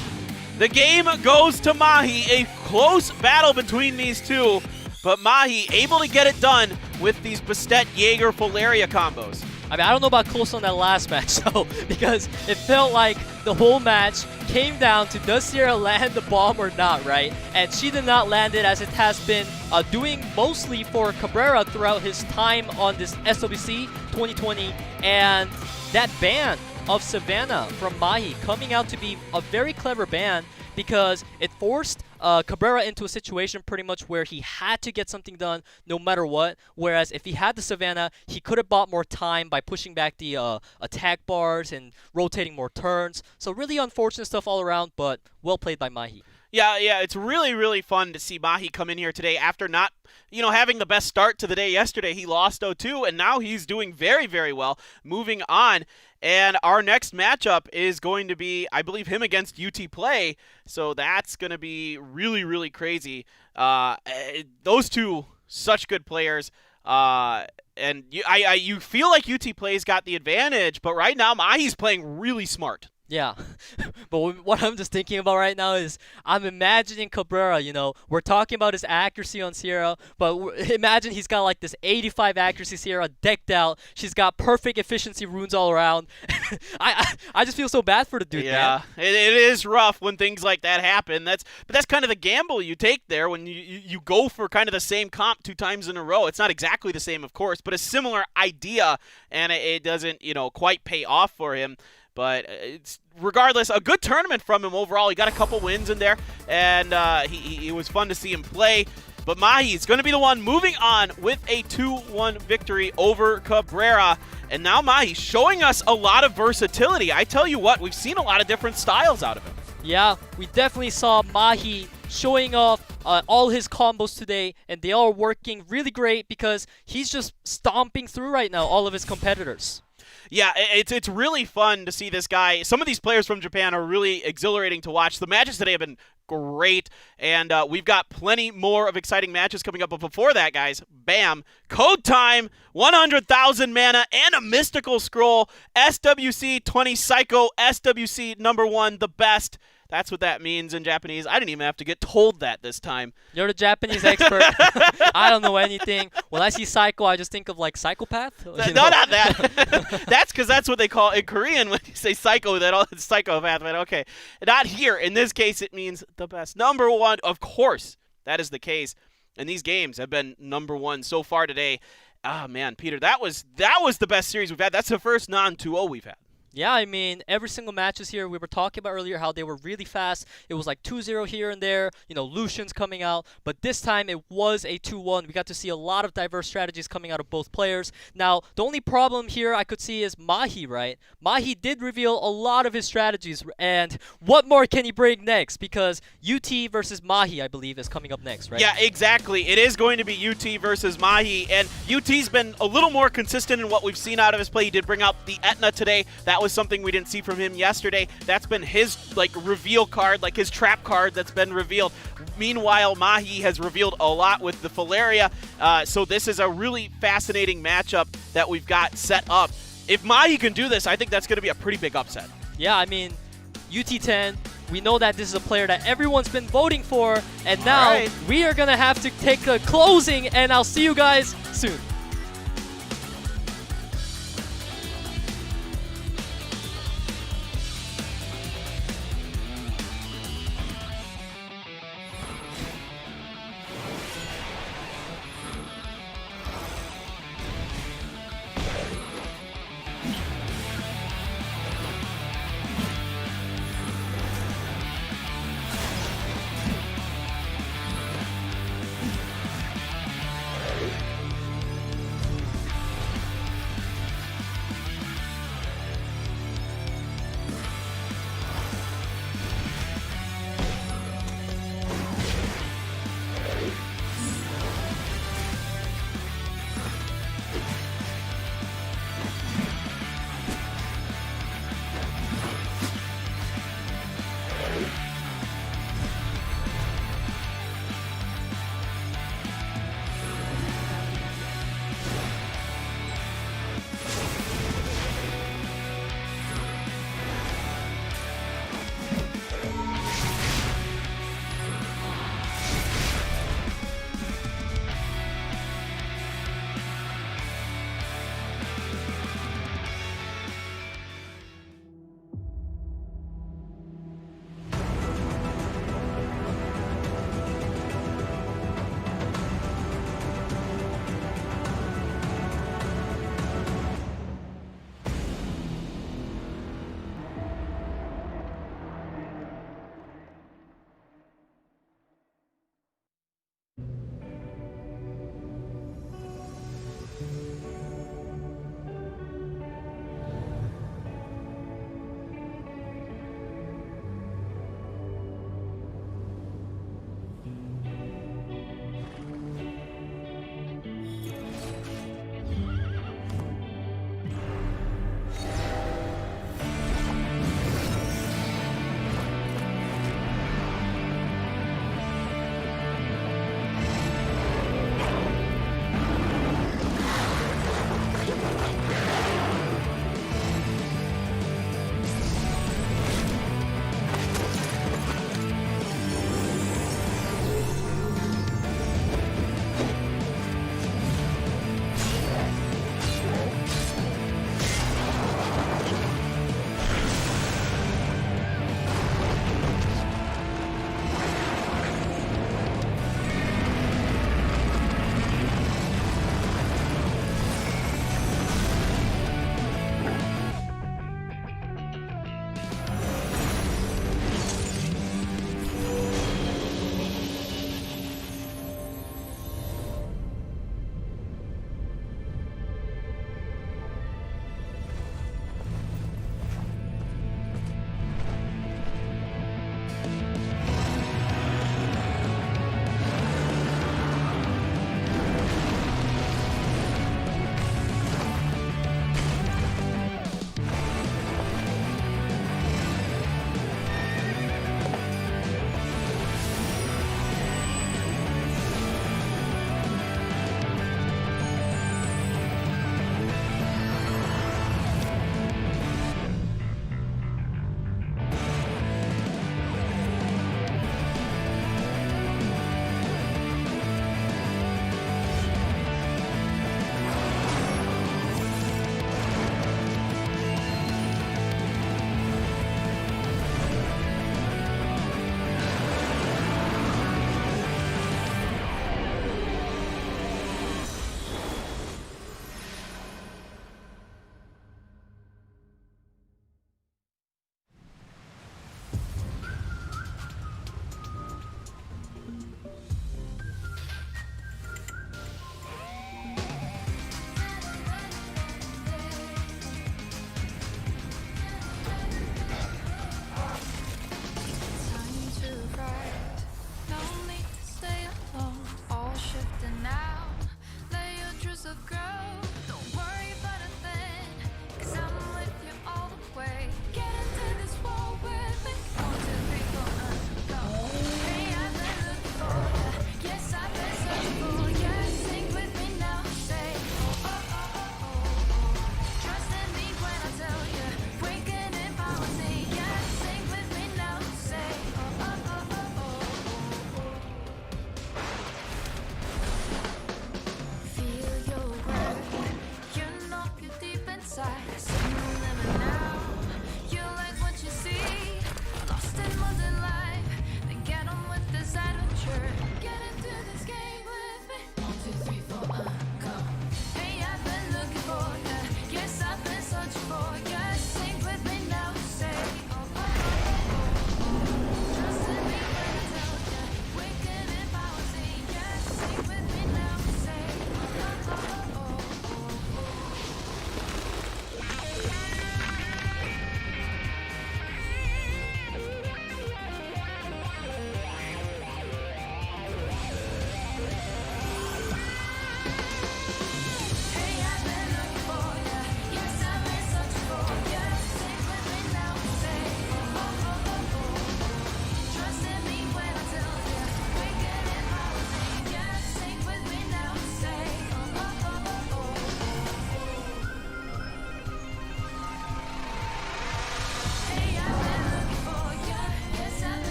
C: The game goes to Mahi. A close battle between these two. But Mahi able to get it done with these Bastet, Jaeger, Falaria combos.
D: I mean, I don't know about close on that last match, though, because it felt like the whole match came down to does Sierra land the bomb or not, right? And she did not land it, as it has been doing mostly for Cabrera throughout his time on this SWC 2020. And that ban of Savannah from Mahi coming out to be a very clever ban because it forced Cabrera into a situation pretty much where he had to get something done no matter what, whereas if he had the Savannah, he could have bought more time by pushing back the attack bars and rotating more turns. So really unfortunate stuff all around, but well played by Mahi.
C: Yeah, it's really, really fun to see Mahi come in here today after not, having the best start to the day yesterday. He lost 0-2, and now he's doing very, very well. Moving on, and our next matchup is going to be, I believe, him against UTPLAY, so that's going to be really, really crazy. Those two, such good players, and you feel like UTPLAY's got the advantage, but right now Mahi's playing really smart.
D: Yeah, but what I'm just thinking about right now is I'm imagining Cabrera, we're talking about his accuracy on Sierra, but imagine he's got like this 85 accuracy Sierra decked out. She's got perfect efficiency runes all around. I just feel so bad for the dude, man.
C: Yeah, it is rough when things like that happen. But that's kind of the gamble you take there when you go for kind of the same comp 2 times in a row. It's not exactly the same, of course, but a similar idea, and it doesn't, quite pay off for him. But it's regardless, a good tournament from him overall. He got a couple wins in there, and it was fun to see him play. But Mahi is going to be the one moving on with a 2-1 victory over Cabrera. And now Mahi showing us a lot of versatility. I tell you what, we've seen a lot of different styles out of him.
D: Yeah, we definitely saw Mahi showing off all his combos today, and they are working really great because he's just stomping through right now all of his competitors.
C: Yeah, it's really fun to see this guy. Some of these players from Japan are really exhilarating to watch. The matches today have been great, and we've got plenty more of exciting matches coming up. But before that, guys, bam, code time, 100,000 mana, and a mystical scroll. SWC20 Psycho, SWC #1, the best. That's what that means in Japanese. I didn't even have to get told that this time.
D: You're the Japanese expert. I don't know anything. When I see psycho, I just think of like psychopath.
C: No, not that. That's because that's what they call it in Korean when you say psycho, that it's psychopath. But okay, not here. In this case, it means the best. #1, of course, that is the case. And these games have been #1 so far today. Ah, man, Peter, that was the best series we've had. That's the first non-2-0 we've had.
D: Yeah, I mean, every single matches here, we were talking about earlier how they were really fast. It was like 2-0 here and there, Lucian's coming out. But this time, it was a 2-1. We got to see a lot of diverse strategies coming out of both players. Now, the only problem here I could see is MAHI, right? MAHI did reveal a lot of his strategies. And what more can he bring next? Because UT versus MAHI, I believe, is coming up next, right?
C: Yeah, exactly. It is going to be UT versus MAHI. And UT's been a little more consistent in what we've seen out of his play. He did bring out the Etna today. That was something we didn't see from him yesterday. That's been his reveal card, his trap card that's been revealed. Meanwhile, MAHI has revealed a lot with the Filaria. So this is a really fascinating matchup that we've got set up. If MAHI can do this, I think that's going to be a pretty big upset.
D: Yeah, I mean, UT10, we know that this is a player that everyone's been voting for, and now we are going to have to take the closing, and I'll see you guys soon.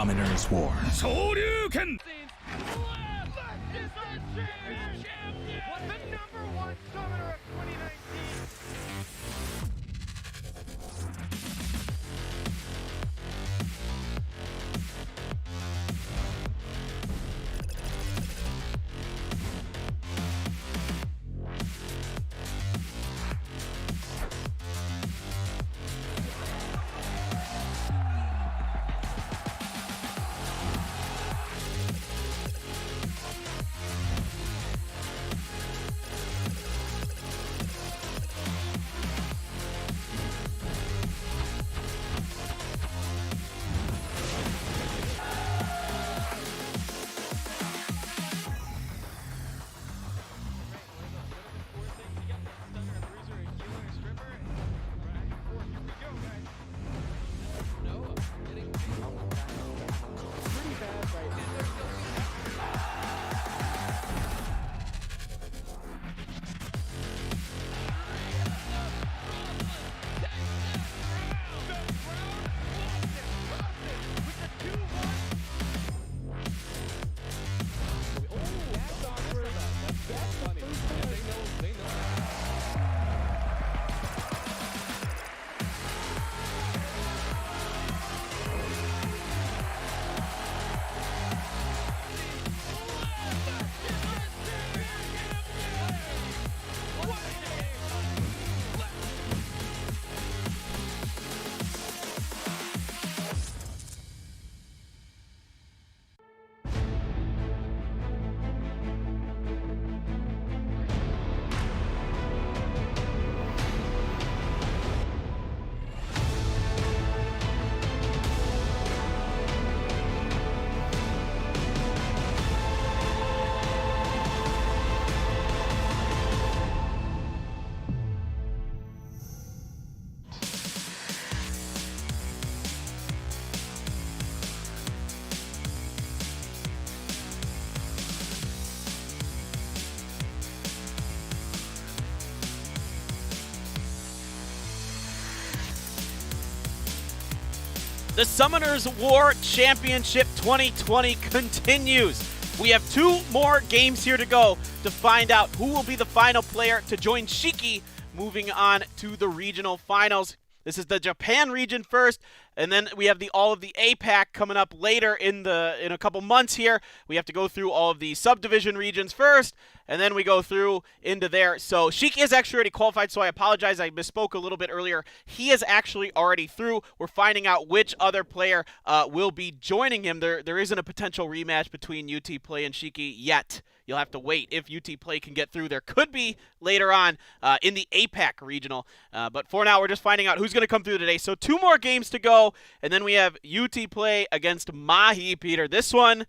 A: Summoner's War.
B: Shoryuken!
C: The Summoners War Championship 2020 continues. We have 2 more games here to go to find out who will be the final player to join Shiki moving on to the regional finals. This is the Japan region first, and then we have all of the APAC coming up later in a couple months here. We have to go through all of the subdivision regions first, and then we go through into there. So Shiki is actually already qualified, so I apologize. I misspoke a little bit earlier. He is actually already through. We're finding out which other player will be joining him. There isn't a potential rematch between UTPLAY and Shiki yet. You'll have to wait if UTPLAY can get through. There could be later on in the APAC regional. But for now, we're just finding out who's going to come through today. So 2 more games to go, and then we have UTPLAY against MAHI, Peter. This one,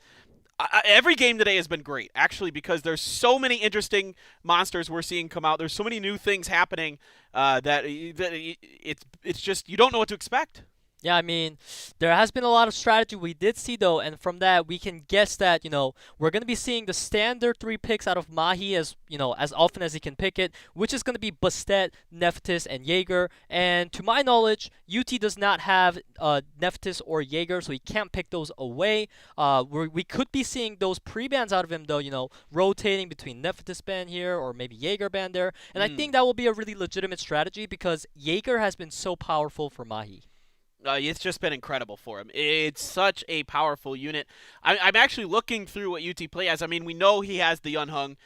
C: every game today has been great, actually, because there's so many interesting monsters we're seeing come out. There's so many new things happening that it's just you don't know what to expect.
D: Yeah, I mean, there has been a lot of strategy we did see, though, and from that, we can guess that, we're going to be seeing the standard 3 picks out of MAHI as often as he can pick it, which is going to be Bastet, Nephthys, and Jaeger. And to my knowledge, UT does not have Nephthys or Jaeger, so he can't pick those away. We could be seeing those pre-bans out of him, though, rotating between Nephthys ban here or maybe Jaeger ban there. And I think that will be a really legitimate strategy because Jaeger has been so powerful for MAHI.
C: It's just been incredible for him. It's such a powerful unit. I'm actually looking through what UTPLAY has. I mean, we know he has the Unhung.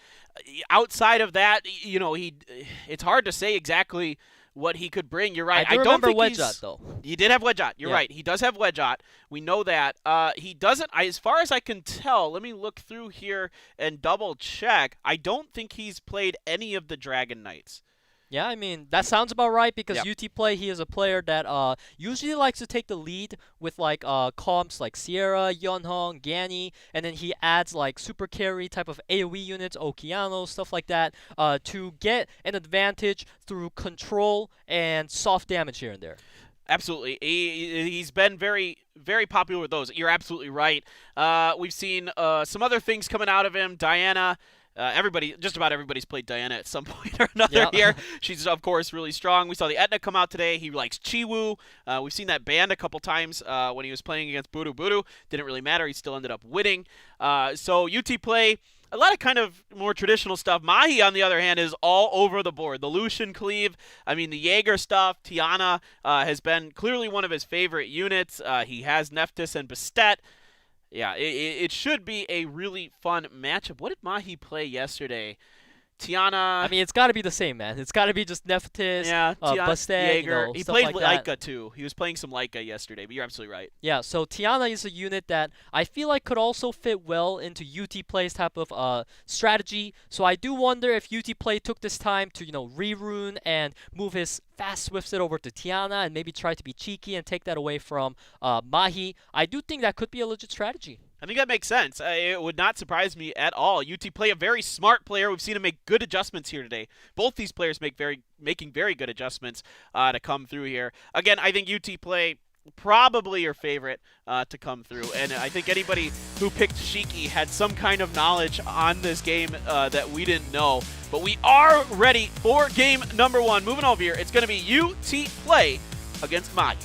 C: Outside of that, it's hard to say exactly what he could bring. You're right.
D: I don't remember
C: think
D: Wedgeot, though.
C: He did have Wedgeot. You're right. He does have Wedgeot. We know that. He doesn't, as far as I can tell, let me look through here and double check. I don't think he's played any of the Dragon Knights.
D: Yeah, I mean, that sounds about right because UTPLAY, he is a player that usually likes to take the lead with comps like Sierra, Yeonhong, Ganny, and then he adds super carry type of AoE units, Okeano, stuff like that, to get an advantage through control and soft damage here and there.
C: Absolutely. He's been very, very popular with those. You're absolutely right. We've seen some other things coming out of him. Diana, just about everybody's played Diana at some point or another here. She's, of course, really strong. We saw the Etna come out today. He likes Chiwoo. We've seen that banned a couple times when he was playing against BURUBURU. Didn't really matter. He still ended up winning. So UTPLAY, a lot of kind of more traditional stuff. MAHI, on the other hand, is all over the board. The Lucian Cleave, I mean, the Jaeger stuff. Tiana has been clearly one of his favorite units. He has Nephthys and Bastet. Yeah, it should be a really fun matchup. What did MAHI play yesterday? Tiana.
D: I mean, it's got to be the same, man. It's got to be just Nephthys, Bastet,
C: Jaeger. He played
D: like
C: Leica, too. He was playing some Leica yesterday, but you're absolutely right.
D: Yeah, so Tiana is a unit that I feel like could also fit well into UTPlay's type of strategy. So I do wonder if UTPlay took this time to, re-rune and move his fast Swifted over to Tiana and maybe try to be cheeky and take that away from MAHI. I do think that could be a legit strategy.
C: I think that makes sense. It would not surprise me at all. UTPLAY, a very smart player. We've seen him make good adjustments here today. Both these players making very good adjustments to come through here. Again, I think UTPLAY probably your favorite to come through, and I think anybody who picked Shiki had some kind of knowledge on this game that we didn't know. But we are ready for game number 1. Moving over here, it's going to be UTPLAY against MAHI.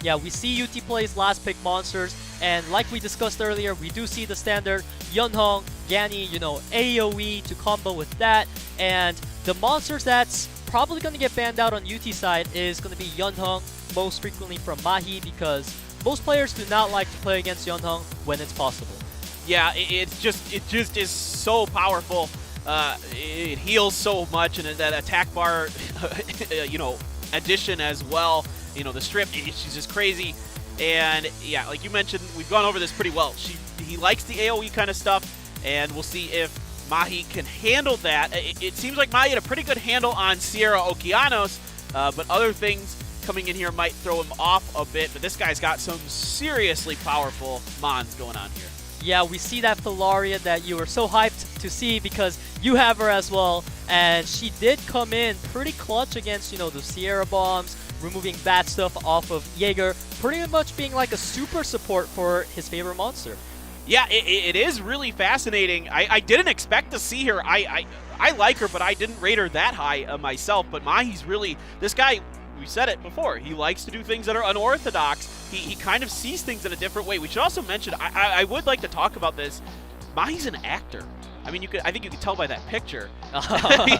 D: Yeah, we see UTPlay's last pick monsters, and like we discussed earlier, we do see the standard Yeonhong, Ganny, AoE to combo with that, and the monsters that's probably going to get banned out on UT side is going to be Yeonhong, most frequently from MAHI, because most players do not like to play against Yeonhong when it's possible.
C: Yeah, it just is so powerful. It heals so much, and that attack bar, addition as well. The strip, she's just crazy. And yeah, like you mentioned, we've gone over this pretty well. He likes the AoE kind of stuff, and we'll see if MAHI can handle that. It seems like MAHI had a pretty good handle on Sierra Okeanos, but other things coming in here might throw him off a bit. But this guy's got some seriously powerful mons going on here.
D: Yeah, we see that Filaria that you were so hyped to see because you have her as well, and she did come in pretty clutch against, the Sierra bombs, removing bad stuff off of Jaeger, pretty much being like a super support for his favorite monster.
C: Yeah, it is really fascinating. I didn't expect to see her. I like her, but I didn't rate her that high myself. But Mahi's really, this guy, we said it before, he likes to do things that are unorthodox. He kind of sees things in a different way. We should also mention, I would like to talk about this, Mahi's an actor. I mean, I think you can tell by that picture.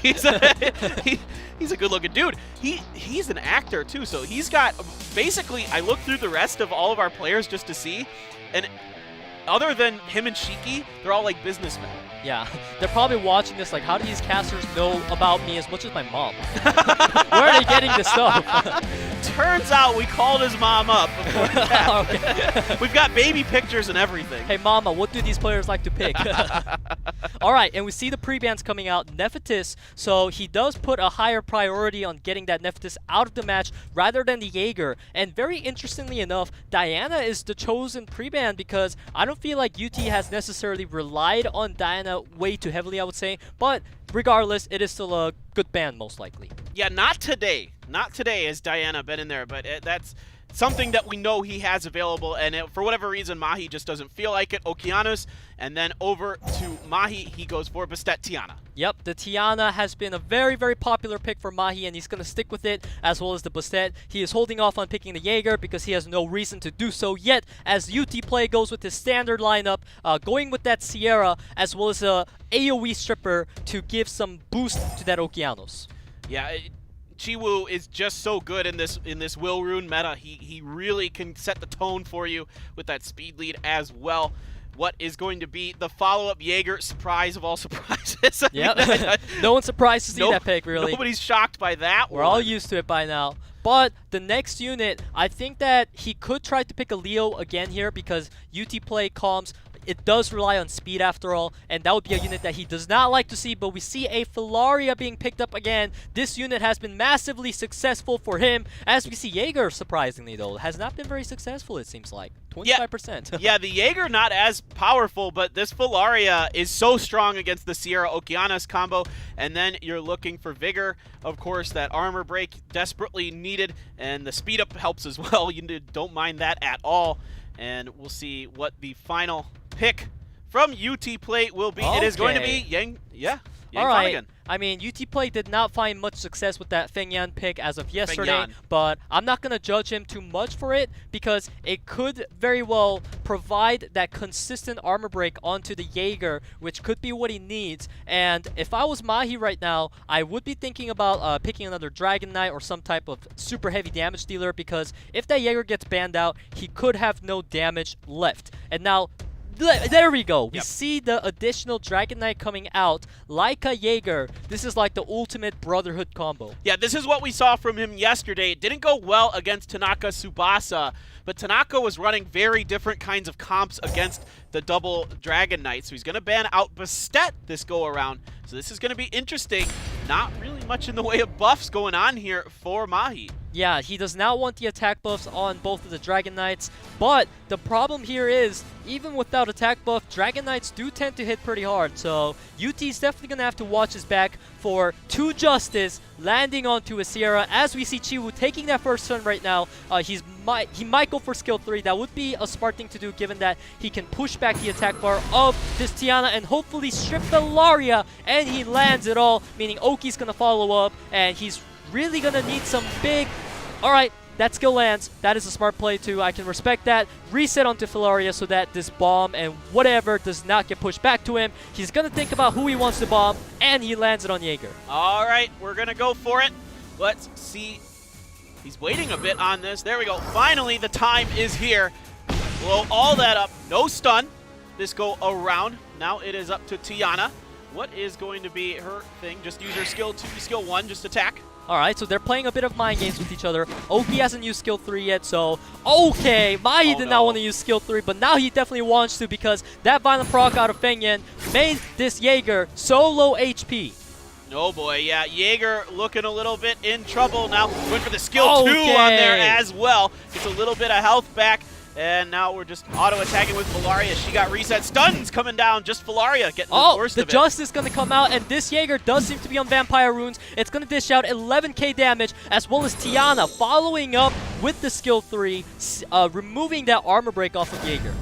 C: He's a good-looking dude. He's an actor too, so he's got basically. I looked through the rest of all of our players just to see, and other than him and Shiki, they're all like businessmen.
D: Yeah, they're probably watching this like, how do these casters know about me as much as my mom? Where are they getting this stuff?
C: Turns out we called his mom up before that.
D: Okay.
C: We've got baby pictures and everything.
D: Hey mama, what do these players like to pick? Alright, and we see the pre-bans coming out, Nephthys, so he does put a higher priority on getting that Nephthys out of the match rather than the Jaeger. And very interestingly enough, Diana is the chosen pre-ban because I don't feel like UT has necessarily relied on Diana way too heavily, I would say, but regardless, it is still a good ban most likely.
C: Yeah, not today. Not today has Diana been in there, but that's something that we know he has available, and for whatever reason, MAHI just doesn't feel like it. Okeanos, and then over to MAHI, he goes for Bastet Tiana.
D: Yep, the Tiana has been a very, very popular pick for MAHI, and he's going to stick with it, as well as the Bastet. He is holding off on picking the Jaeger because he has no reason to do so yet, as UTPLAY goes with his standard lineup, going with that Sierra, as well as a AoE stripper to give some boost to that Okeanos.
C: Yeah, Chiwoo is just so good in this Will Rune meta. He really can set the tone for you with that speed lead as well. What is going to be the follow-up Jaeger surprise of all surprises?
D: Yeah, no one's surprised to see that pick, really.
C: Nobody's shocked by that one.
D: We're all used to it by now. But the next unit, I think that he could try to pick a Leo again here because UTPLAY comms, it does rely on speed after all, and that would be a unit that he does not like to see, but we see a Filaria being picked up again. This unit has been massively successful for him, as we see Jaeger, surprisingly though, has not been very successful, it seems like. 25%.
C: Yeah, the Jaeger not as powerful, but this Filaria is so strong against the Sierra Okeanos combo, and then you're looking for Vigor. Of course, that armor break desperately needed, and the speed up helps as well. You don't mind that at all. And we'll see what the final pick from UTPLAY will be, it is going to be Yang
D: All right.
C: Flanagan.
D: I mean, UTPLAY did not find much success with that Fengyan pick as of yesterday,
C: Fengyan.
D: but I'm not going to judge him too much for it because it could very well provide that consistent armor break onto the Jaeger, which could be what he needs. And if I was MAHI right now, I would be thinking about picking another Dragon Knight or some type of super heavy damage dealer, because if that Jaeger gets banned out, he could have no damage left. And now, there we go. We see the additional Dragon Knight coming out. Like a Jaeger, this is like the ultimate Brotherhood combo.
C: Yeah, this is what we saw from him yesterday. It didn't go well against Tanaka TSUBASA, but Tanaka was running very different kinds of comps against the double Dragon Knight. So he's going to ban out Bastet this go around. So this is going to be interesting. Not really much in the way of buffs going on here for MAHI.
D: Yeah, he does not want the attack buffs on both of the Dragon Knights, but the problem here is, even without attack buff, Dragon Knights do tend to hit pretty hard, so UT is definitely going to have to watch his back for 2 Justice landing onto a Sierra. As we see Chiwoo taking that first turn right now, he might go for skill 3. That would be a smart thing to do, given that he can push back the attack bar of this Tiana and hopefully strip Bellaria, and he lands it all, meaning Oki's going to follow up, and he's really going to need some big... Alright, that skill lands. That is a smart play too. I can respect that. Reset onto Filaria so that this bomb and whatever does not get pushed back to him. He's going to think about who he wants to bomb, and he lands it on Jaeger.
C: Alright, we're going to go for it. Let's see. He's waiting a bit on this. There we go. Finally, the time is here. Blow all that up. No stun. This go around. Now it is up to Tiana. What is going to be her thing? Just use her skill 2, skill 1, just attack.
D: Alright, so they're playing a bit of mind games with each other. Oki hasn't used skill 3 yet, so... Okay, MAHI did not want to use skill 3, but now he definitely wants to, because that violent proc out of Fengyan made this Jaeger so low HP.
C: Oh boy, yeah, Jaeger looking a little bit in trouble now. Went for the skill 2 on there as well. Gets a little bit of health back. And now we're just auto-attacking with Filaria. She got reset. Stuns coming down. Just Filaria getting the worst of it.
D: The Justice is going to come out, and this Jaeger does seem to be on Vampire Runes. It's going to dish out 11k damage, as well as Tiana following up with the skill 3, removing that armor break off of Jaeger.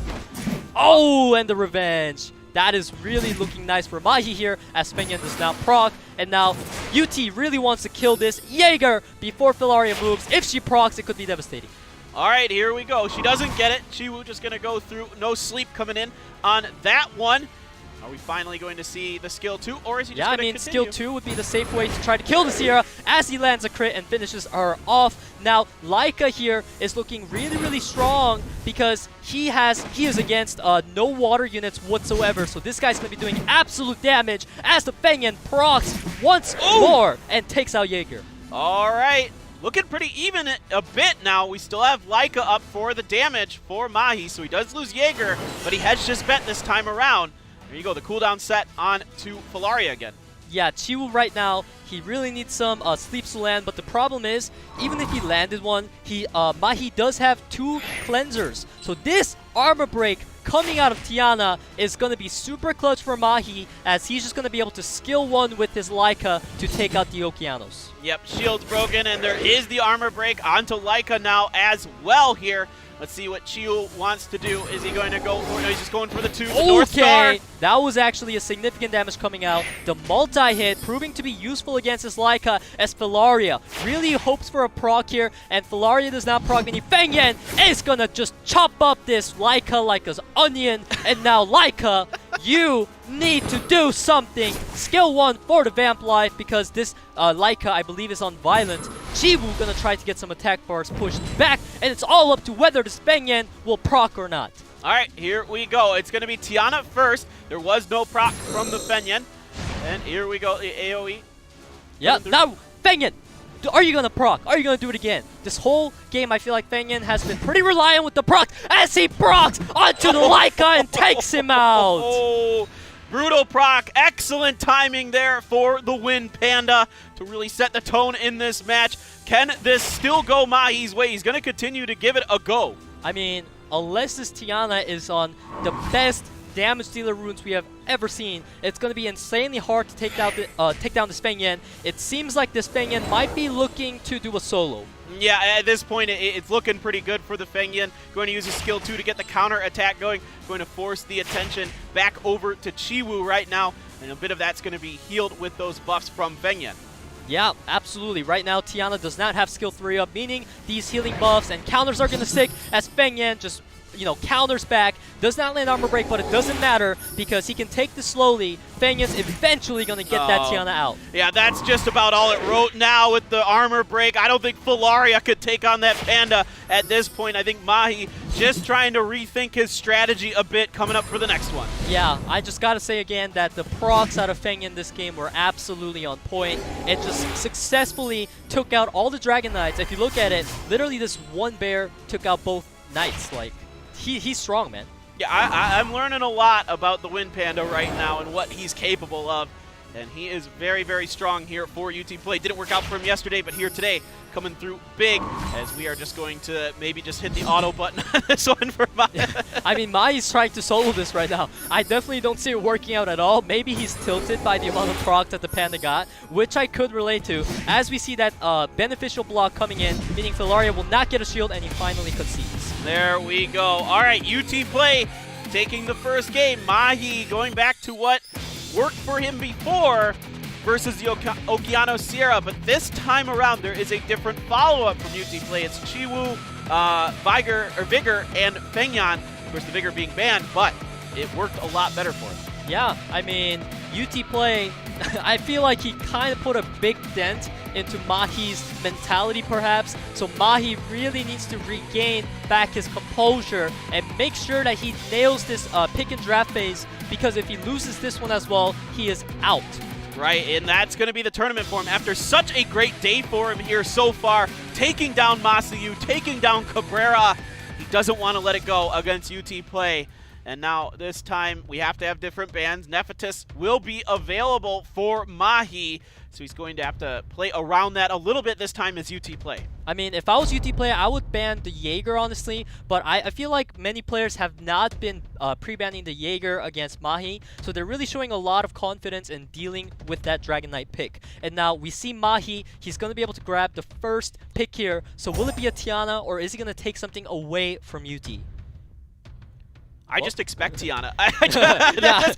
D: Oh, and the revenge. That is really looking nice for MAHI here, as Fengyan does not proc. And now UT really wants to kill this Jaeger before Filaria moves. If she procs, it could be devastating.
C: All right, here we go. She doesn't get it. Chiwoo just going to go through. No sleep coming in on that one. Are we finally going to see the skill 2, or is he just going to continue?
D: skill 2 would be the safe way to try to kill the Sierra as he lands a crit and finishes her off. Now, Laika here is looking really, really strong because he is against no water units whatsoever. So this guy's going to be doing absolute damage as the Fengyan procs once more and takes out Jaeger.
C: All right. Looking pretty even a bit now. We still have Laika up for the damage for MAHI, so he does lose Jaeger, but he hedged his bet this time around. There you go, the cooldown set on to Filaria again.
D: Yeah, Chiwoo right now, he really needs some sleeps to land, but the problem is, even if he landed one, MAHI does have 2 cleansers. So this armor break coming out of Tiana is going to be super clutch for MAHI, as he's just going to be able to skill 1 with his Laika to take out the Okeanos. Yep,
C: shield's broken, and there is the armor break onto Laika now as well here. Let's see what Chiwoo wants to do. Is he going to go for it? No, he's just going for the 2. The North Star.
D: That was actually a significant damage coming out. The multi-hit proving to be useful against his Laika, as Filaria really hopes for a proc here, and Filaria does not proc any. Fengyan is going to just chop up this Laika like an onion, and now Laika, you need to do something. Skill 1 for the Vamp Life, because this Laika, I believe, is on Violent. Chiwoo gonna try to get some attack bars pushed back, and it's all up to whether this Fengyan will proc or not.
C: Alright, here we go. It's gonna be Tiana first. There was no proc from the Fengyan. And here we go, the AoE.
D: Yeah, now, Fengyan! Are you gonna proc? Are you gonna do it again? This whole game, I feel like Fengyan has been pretty reliant with the proc, as he procs onto the Laika and takes him out!
C: Oh, brutal proc. Excellent timing there for the win, Panda, to really set the tone in this match. Can this still go MAHI's way? He's going to continue to give it a go.
D: I mean, unless this Tiana is on the best damage dealer runes we have ever seen. It's going to be insanely hard to take down this Feng Yan. It seems like this Feng Yan might be looking to do a solo.
C: Yeah, at this point, it's looking pretty good for the Feng Yan. Going to use his skill 2 to get the counter attack going. Going to force the attention back over to Chiwoo right now. And a bit of that's going to be healed with those buffs from Feng Yan.
D: Yeah, absolutely. Right now, Tiana does not have skill 3 up, meaning these healing buffs and counters are going to stick as Feng Yan just, counters back. Does not land armor break, but it doesn't matter because he can take this slowly. Feng Yan's eventually going to get that Tiana out.
C: Yeah, that's just about all it wrote now with the armor break. I don't think Filaria could take on that Panda at this point. I think Mahi just trying to rethink his strategy a bit coming up for the next one.
D: Yeah, I just got to say again that the procs out of Feng Yan this game were absolutely on point. It just successfully took out all the Dragon Knights. If you look at it, literally this one bear took out both Knights. Like, he's strong, man.
C: Yeah, I'm learning a lot about the Wind Panda right now and what he's capable of. And he is very, very strong here for UTPLAY. Didn't work out for him yesterday, but here today, coming through big, as we are just going to maybe just hit the auto button on this one for Mahi.
D: I mean, Mahi's trying to solo this right now. I definitely don't see it working out at all. Maybe he's tilted by the amount of proc that the Panda got, which I could relate to, as we see that beneficial block coming in, meaning Filaria will not get a shield, and he finally concedes.
C: There we go. All right, UTPLAY taking the first game. Mahi going back to what worked for him before versus the Okeano Sierra, but this time around there is a different follow-up from UTPLAY. It's Chiwoo, Vigor, and Feng Yan. Of course, the Vigor being banned, but it worked a lot better for him.
D: Yeah, I mean, UTPLAY, I feel like he kind of put a big dent into Mahi's mentality, perhaps. So Mahi really needs to regain back his composure and make sure that he nails this pick and draft phase, because if he loses this one as well, he is out.
C: Right, and that's going to be the tournament for him. After such a great day for him here so far, taking down MASAYU, taking down CABRERA, he doesn't want to let it go against UTPLAY. And now, this time, we have to have different bans. Nephthys will be available for Mahi, so he's going to have to play around that a little bit this time as UTPLAY.
D: I mean, if I was UTPLAY, I would ban the Jaeger, honestly, but I feel like many players have not been pre-banning the Jaeger against Mahi, so they're really showing a lot of confidence in dealing with that Dragon Knight pick. And now, we see Mahi, he's going to be able to grab the first pick here, so will it be a Tiana, or is he going to take something away from UT?
C: I just expect Tiana.
D: Yeah.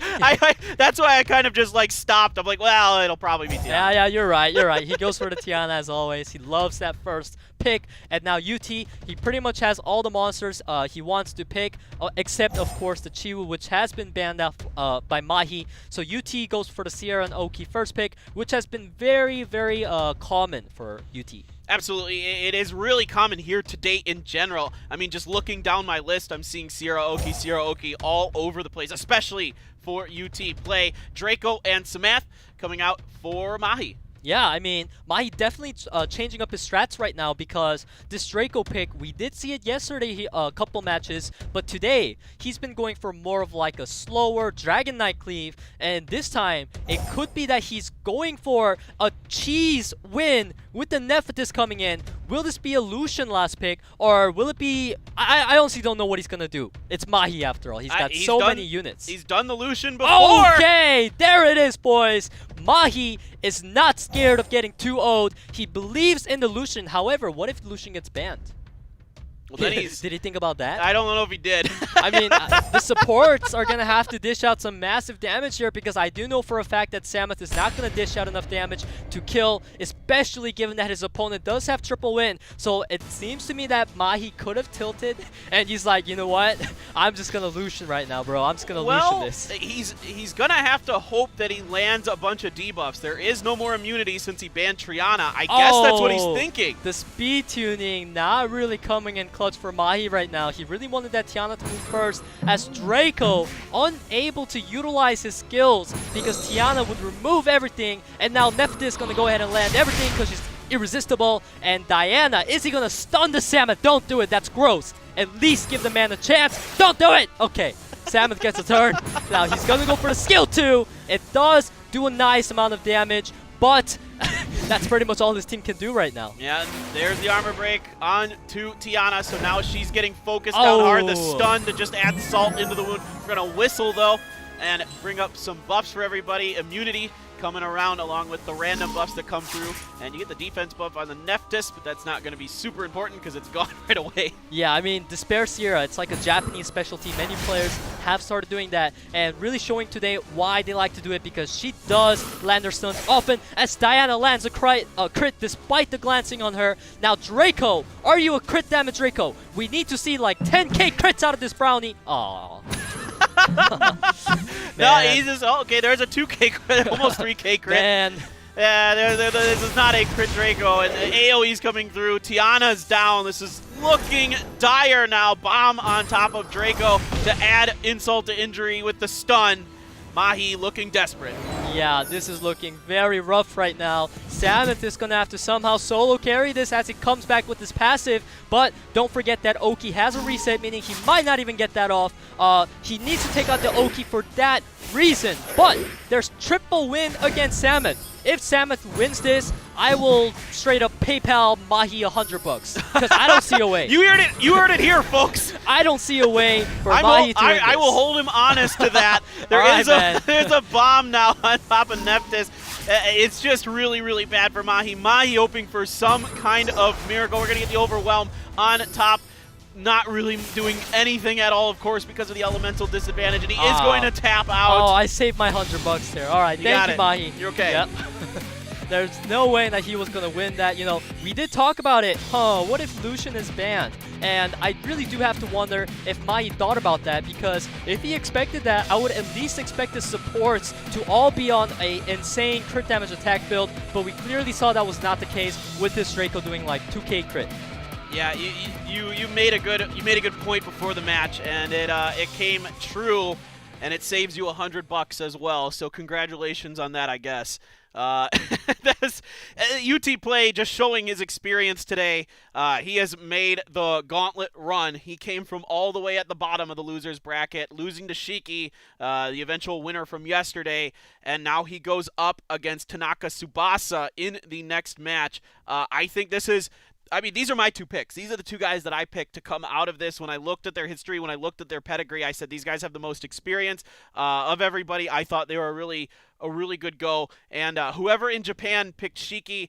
C: That's why I kind of just like stopped. I'm like, well, it'll probably be Tiana.
D: Yeah, you're right. You're right. He goes for the Tiana as always. He loves that first pick. And now UT, he pretty much has all the monsters he wants to pick, except of course the Chiwoo, which has been banned out by Mahi. So UT goes for the Sierra and Oki first pick, which has been very, very common for UT.
C: Absolutely, it is really common here to date in general. I mean, just looking down my list, I'm seeing Sierra Oki all over the place, especially for UTPLAY. Draco and Samath coming out for Mahi.
D: Yeah, I mean, Mahi definitely changing up his strats right now, because this Draco pick, we did see it yesterday a couple matches, but today he's been going for more of like a slower Dragon Knight cleave, and this time it could be that he's going for a cheese win with the Nephthys coming in. Will this be a Lucian last pick, or will it be... I honestly don't know what he's going to do. It's Mahi after all. He's got so many units.
C: He's done the Lucian before!
D: Okay, there it is, boys! Mahi is not scared of getting 2-0'd. He believes in the Lucian. However, what if Lucian gets banned?
C: Well, then he's...
D: Did he think about that?
C: I don't know if he did.
D: I mean, the supports are going to have to dish out some massive damage here, because I do know for a fact that Samath is not going to dish out enough damage to kill, especially given that his opponent does have triple win. So it seems to me that Mahi could have tilted, and he's like, you know what? I'm just going to Lucian right now, bro. I'm just going to Lucian this.
C: He's going to have to hope that he lands a bunch of debuffs. There is no more immunity since he banned Triana. I guess that's what he's thinking.
D: The speed tuning not really coming in clutch for Mahi right now. He really wanted that Tiana to move first, as Draco unable to utilize his skills because Tiana would remove everything, and now Nephthys is going to go ahead and land everything because she's irresistible. And Diana, is he going to stun the Samath? Don't do it. That's gross. At least give the man a chance. Don't do it. Okay, Samath gets a turn. Now he's going to go for the skill 2. It does do a nice amount of damage, but that's pretty much all this team can do right now.
C: Yeah, and there's the armor break on to Tiana, so now she's getting focused down hard. The stun to just add salt into the wound. We're going to whistle, though, and bring up some buffs for everybody. Immunity coming around along with the random buffs that come through. And you get the defense buff on the Nephthys, but that's not going to be super important because it's gone right away.
D: Yeah, I mean, Despair Sierra, it's like a Japanese specialty. Many players have started doing that and really showing today why they like to do it, because she does land her stuns often as Diana lands a crit despite the glancing on her. Now, Draco, are you a crit damage Draco? We need to see like 10k crits out of this brownie. Aww.
C: No, he's just, oh, okay, there's a 2k crit, almost 3k crit.
D: Man.
C: Yeah, this is not a crit Draco, and the AoE's coming through. Tiana's down. This is looking dire now. Bomb on top of Draco to add insult to injury with the stun. Mahi looking desperate.
D: Yeah, this is looking very rough right now. Samus is going to have to somehow solo carry this as it comes back with this passive. But don't forget that Oki has a reset, meaning he might not even get that off. He needs to take out the Oki for that reason. But there's triple win against Samus. If Samus wins this, I will straight up PayPal Mahi $100 because I don't see a way.
C: You heard it here, folks.
D: I don't see a way for Mahi to win this.
C: I will hold him honest to that. There's a bomb now on top of Nephthys. It's just really, really bad for Mahi. Mahi hoping for some kind of miracle. We're going to get the overwhelm on top. Not really doing anything at all, of course, because of the elemental disadvantage, and he is going to tap out.
D: Oh, I saved my $100 there. All right, thank you, Mahi.
C: You're okay.
D: Yep. There's no way that he was going to win that. You know, we did talk about it. What if Lucian is banned? And I really do have to wonder if Mahi thought about that, because if he expected that, I would at least expect the supports to all be on a insane crit damage attack build, but we clearly saw that was not the case with this Draco doing like 2k crit.
C: Yeah, you made a good point before the match, and it came true, and it saves you $100 as well. So congratulations on that, I guess. That's UTPLAY just showing his experience today. He has made the gauntlet run. He came from all the way at the bottom of the losers bracket, losing to Shiki, the eventual winner from yesterday, and now he goes up against Tanaka Tsubasa in the next match. I think this is. I mean, these are my two picks. These are the two guys that I picked to come out of this. When I looked at their history, when I looked at their pedigree, I said these guys have the most experience of everybody. I thought they were a really good go. And whoever in Japan picked Shiki,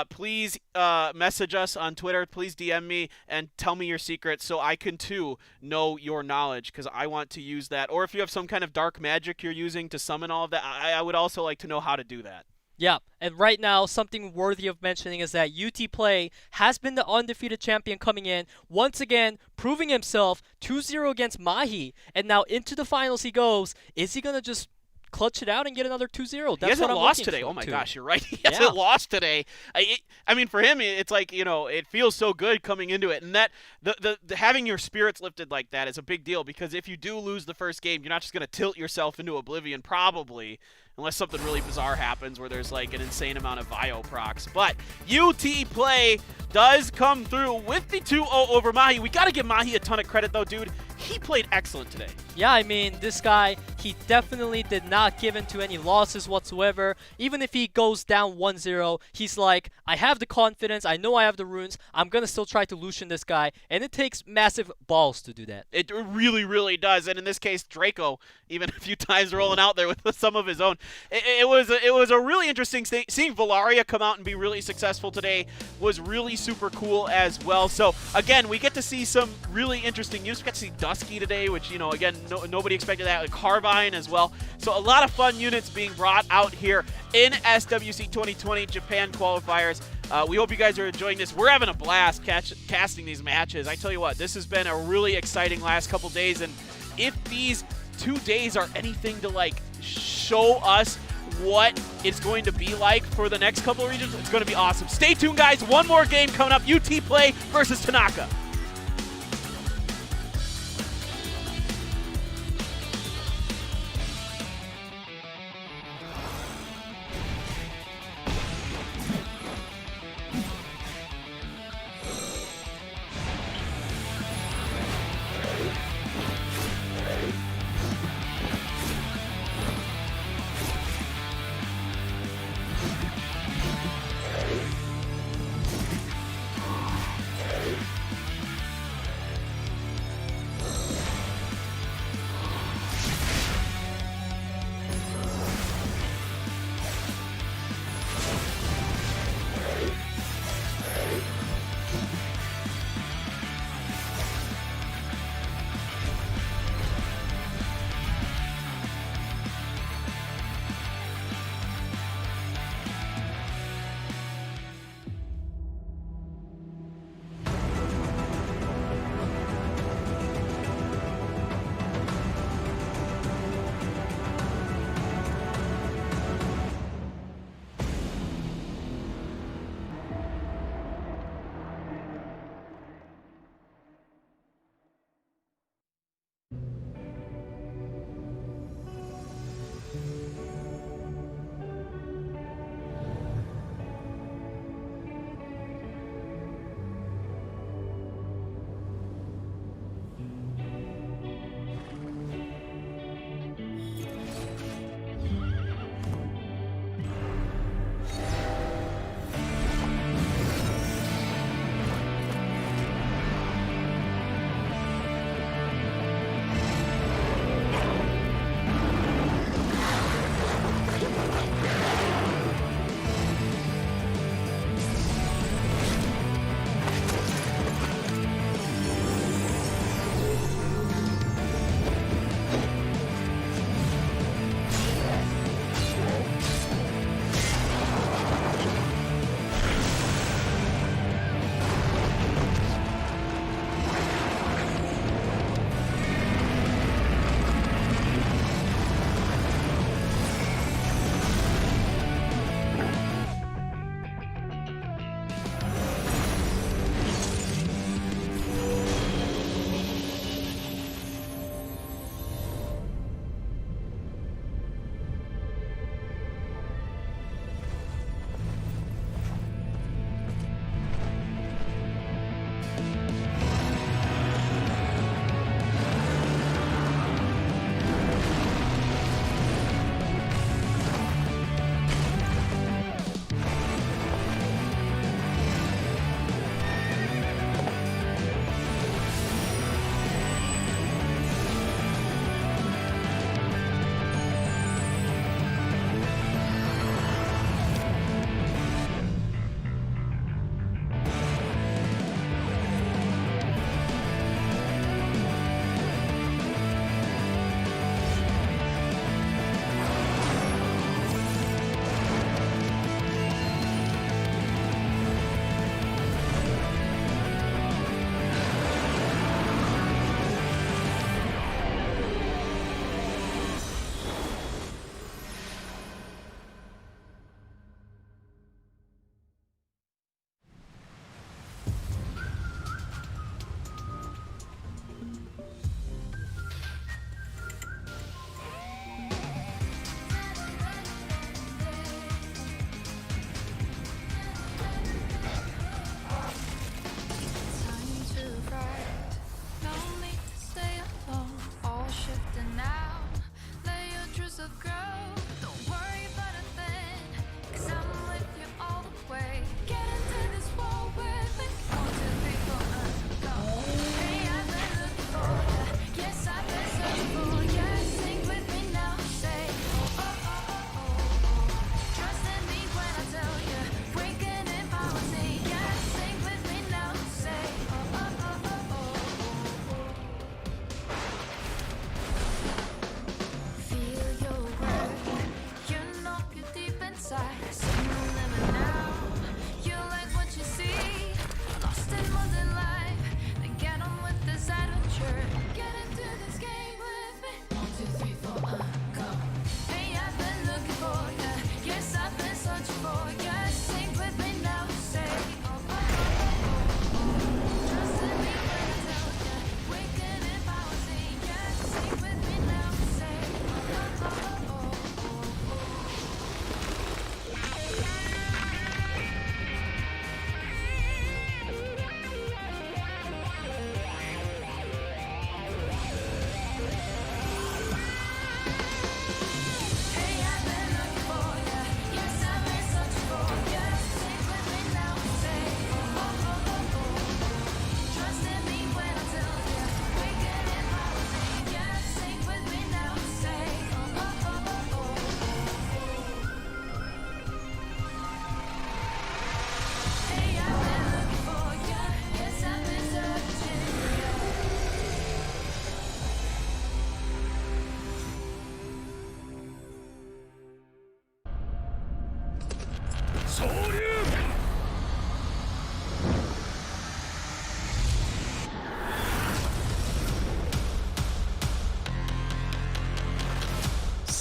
C: please message us on Twitter. Please DM me and tell me your secrets so I can too know your knowledge, because I want to use that. Or if you have some kind of dark magic you're using to summon all of that, I would also like to know how to do that.
D: Yeah, and right now, something worthy of mentioning is that UTPLAY has been the undefeated champion coming in, once again, proving himself 2-0 against Mahi, and now into the finals he goes. Is he going to just clutch it out and get another 2-0?
C: He hasn't lost today. Oh my gosh, you're right. He hasn't lost today. I mean, for him, it's like, you know, it feels so good coming into it. And that the having your spirits lifted like that is a big deal, because if you do lose the first game, you're not just going to tilt yourself into oblivion, probably, unless something really bizarre happens where there's like an insane amount of Vio procs. But UTPLAY does come through with the 2-0 over Mahi. We got to give Mahi a ton of credit, though, dude. He played excellent today.
D: Yeah, I mean, this guy, he definitely did not give in to any losses whatsoever. Even if he goes down 1-0, he's like, I have the confidence, I know I have the runes, I'm going to still try to Lucian this guy. And it takes massive balls to do that.
C: It really, really does. And in this case, Draco, even a few times rolling out there with some of his own. It was a really interesting thing. Seeing Valaria come out and be really successful today was really super cool as well. So, again, we get to see some really interesting use. We got to see Dusky today, which, you know, again, nobody expected that. Like Carbine as well. So a lot of fun units being brought out here in SWC 2020 Japan qualifiers. We hope you guys are enjoying this. We're having a blast casting these matches. I tell you what, this has been a really exciting last couple days, and if these 2 days are anything to like show us what it's going to be like for the next couple of regions, it's going to be awesome. Stay tuned, guys. One more game coming up. UTPLAY versus Tanaka.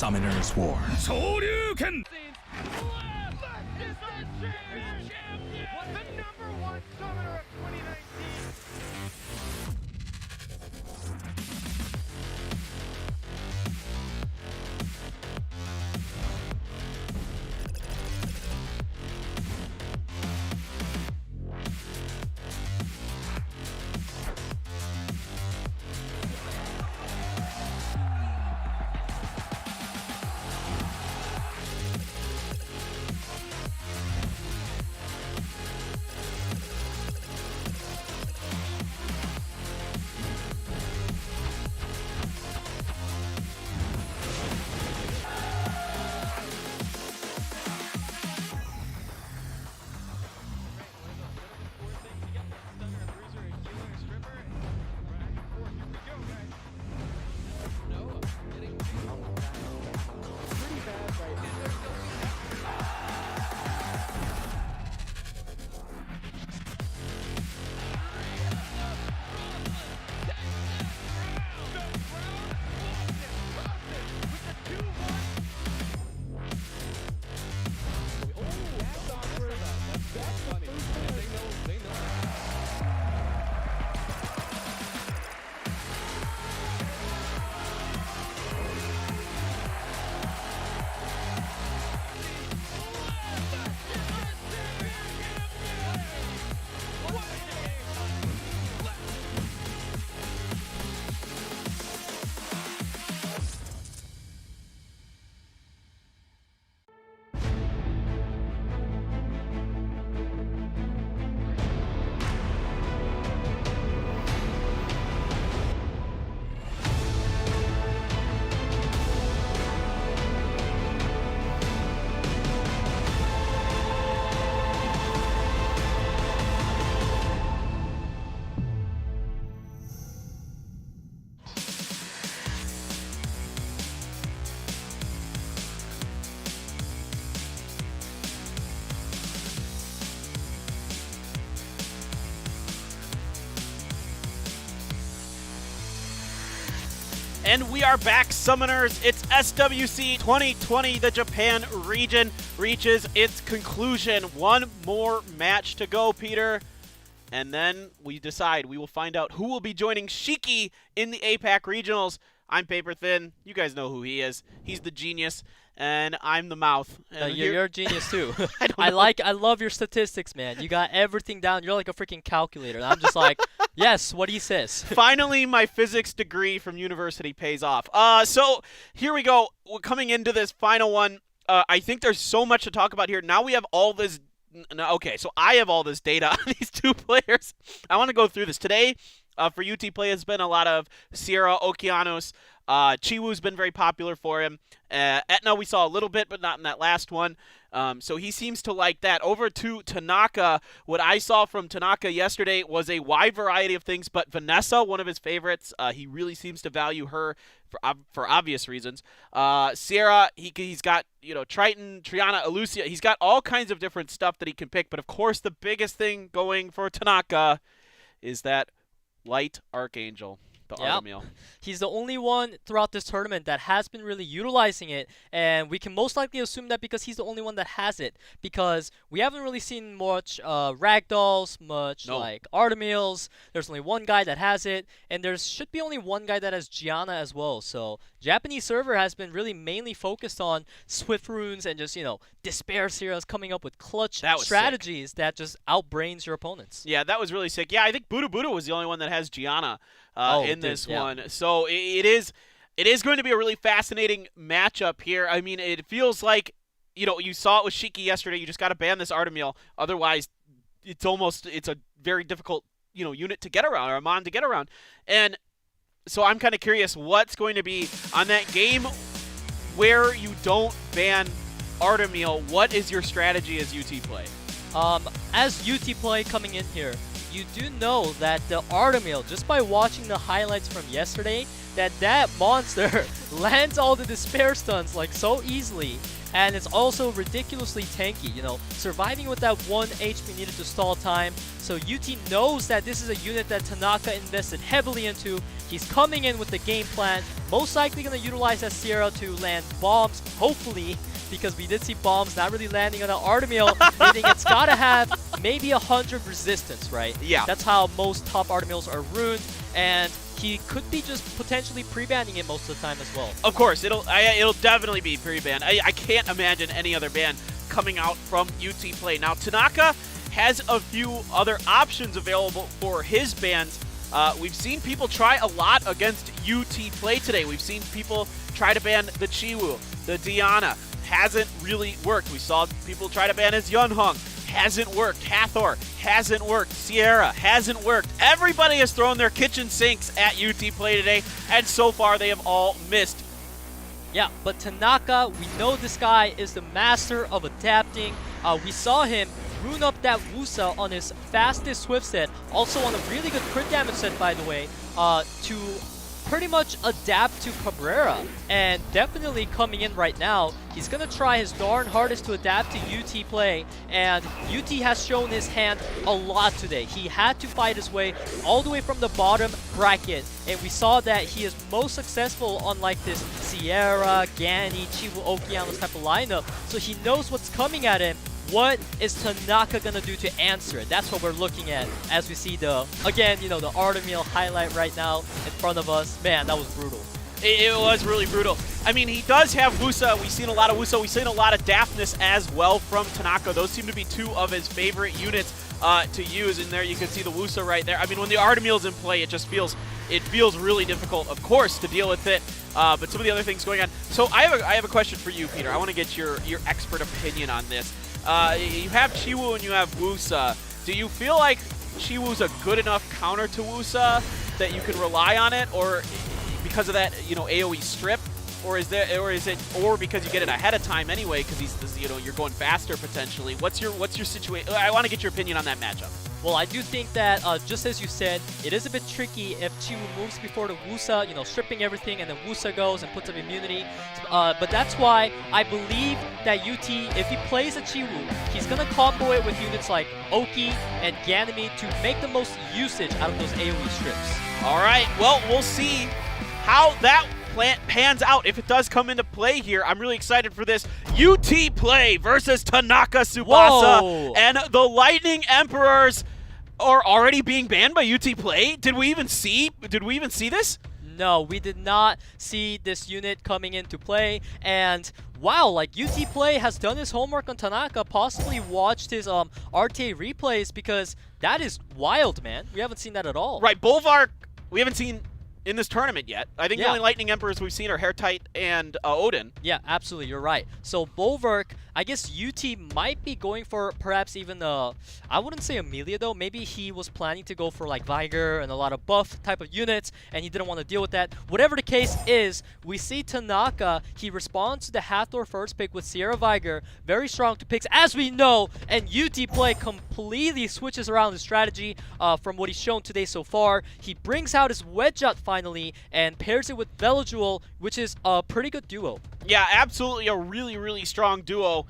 A: Summoner's War.
C: And we are back, Summoners. It's SWC 2020. The Japan region reaches its conclusion. One more match to go, Peter. And then we decide. We will find out who will be joining Shiki in the APAC regionals. I'm Paper Thin. You guys know who he is. He's the genius. And I'm the mouth. And
D: You're a genius too.
C: I
D: love your statistics, man. You got everything down. You're like a freaking calculator. And I'm just like, yes, what he says.
C: Finally, my physics degree from university pays off. So here we go. We're coming into this final one. I think there's so much to talk about here. Now we have all this. Okay, so I have all this data on these two players. I want to go through this today. For UTPLAY, it's been a lot of Sierra, Okeanos. Chiwoo's been very popular for him. Etna we saw a little bit, but not in that last one. So he seems to like that. Over to Tanaka. What I saw from Tanaka yesterday was a wide variety of things, but Vanessa, one of his favorites. He really seems to value her for obvious reasons. Sierra, he's got, Triton, Triana, Elucia. He's got all kinds of different stuff that he can pick, but of course the biggest thing going for Tanaka is that Light Archangel, the Artemil.
D: He's the only one throughout this tournament that has been really utilizing it, and we can most likely assume that because he's the only one that has it, because we haven't really seen much Ragdolls, like Artemils. There's only one guy that has it, and there should be only one guy that has Gianna as well. So Japanese server has been really mainly focused on Swift Runes and just, Despair Sierras coming up with clutch strategies that just outbrains your opponents.
C: Yeah, that was really sick. Yeah, I think BURUBURU was the only one that has Gianna in this one. So it is going to be a really fascinating matchup here. I mean, it feels like, you saw it with Shiki yesterday. You just got to ban this Artemil. Otherwise, it's a very difficult, unit to get around, or a mon to get around. And so I'm kind of curious what's going to be on that game where you don't ban Artemil. What is your strategy as UTPLAY?
D: As UTPLAY coming in here, you do know that the Artemil, just by watching the highlights from yesterday, that monster lands all the Despair stuns like so easily, and it's also ridiculously tanky, surviving with that 1 HP needed to stall time. So UT knows that this is a unit that Tanaka invested heavily into. He's coming in with the game plan, most likely going to utilize that Sierra to land bombs, hopefully, because we did see bombs not really landing on the Artemil, meaning it's got to have maybe 100 resistance, right?
C: Yeah.
D: That's how most top Artemils are ruined, and he could be just potentially pre-banning it most of the time as well.
C: Of course, it'll definitely be pre-banned. I can't imagine any other ban coming out from UTPLAY. Now, Tanaka has a few other options available for his bans. We've seen people try a lot against UTPLAY today. We've seen people try to ban the Chiwoo, the Diana. Hasn't really worked. We saw people try to ban his Yunhong. Hasn't worked. Hathor hasn't worked. Sierra hasn't worked. Everybody has thrown their kitchen sinks at UTPLAY today, and so far they have all missed.
D: Yeah, but Tanaka, we know this guy is the master of adapting. We saw him rune up that Wusa on his fastest Swift set, also on a really good crit damage set, by the way, to pretty much adapt to Cabrera. And definitely coming in right now, he's gonna try his darn hardest to adapt to UTPLAY, and UT has shown his hand a lot today. He had to fight his way all the way from the bottom bracket, and we saw that he is most successful on like this Sierra, Gani, Chiwu, Okeanos type of lineup, so he knows what's coming at him. What is Tanaka gonna do to answer it? That's what we're looking at as we see the, again, you know, the Artemil highlight right now in front of us. Man, that was brutal.
C: It was really brutal. I mean, he does have Wusa. We've seen a lot of Wusa. We've seen a lot of Daphnis as well from Tanaka. Those seem to be two of his favorite units to use. And there you can see the Wusa right there. I mean, when the Artemil's in play, it just feels really difficult, of course, to deal with it. But some of the other things going on. So I have a question for you, Peter. I want to get your expert opinion on this. You have Chiwoo and you have Wusa. Do you feel like Chiwoo's a good enough counter to Wusa that you can rely on it, or because of that, you know, AoE strip, or is because you get it ahead of time anyway because he's, you know, you're going faster potentially? What's your situation? I want to get your opinion on that matchup.
D: Well, I do think that, just as you said, it is a bit tricky if Chiwoo moves before the Wusa, you know, stripping everything, and then Wusa goes and puts up immunity. But that's why I believe that UT, if he plays a Chiwoo, he's going to combo it with units like Oki and Ganymede to make the most usage out of those AoE strips.
C: All right, well, we'll see how that pans out if it does come into play here. I'm really excited for this. UTPLAY versus Tanaka Tsubasa.
D: Whoa.
C: And the Lightning Emperors are already being banned by UTPLAY. Did we even see this?
D: No, we did not see this unit coming into play, and wow, like UTPLAY has done his homework on Tanaka, possibly watched his RTA replays, because that is wild, man. We haven't seen that at all.
C: Right, Bolvark, we haven't seen in this tournament yet. I think
D: Yeah.
C: the only Lightning Emperors we've seen are Hairtight and Odin.
D: Yeah, absolutely, you're right. So Bolvark, I guess UT might be going for perhaps even I wouldn't say Amelia though. Maybe he was planning to go for like Viger and a lot of buff type of units, and he didn't want to deal with that. Whatever the case is, we see Tanaka, he responds to the Hathor first pick with Sierra Viger, very strong to picks as we know, and UTPLAY completely switches around his strategy from what he's shown today so far. He brings out his Wedgeot finally and pairs it with Velojewel, which is a pretty good duo.
C: Yeah, absolutely a really, really strong duo.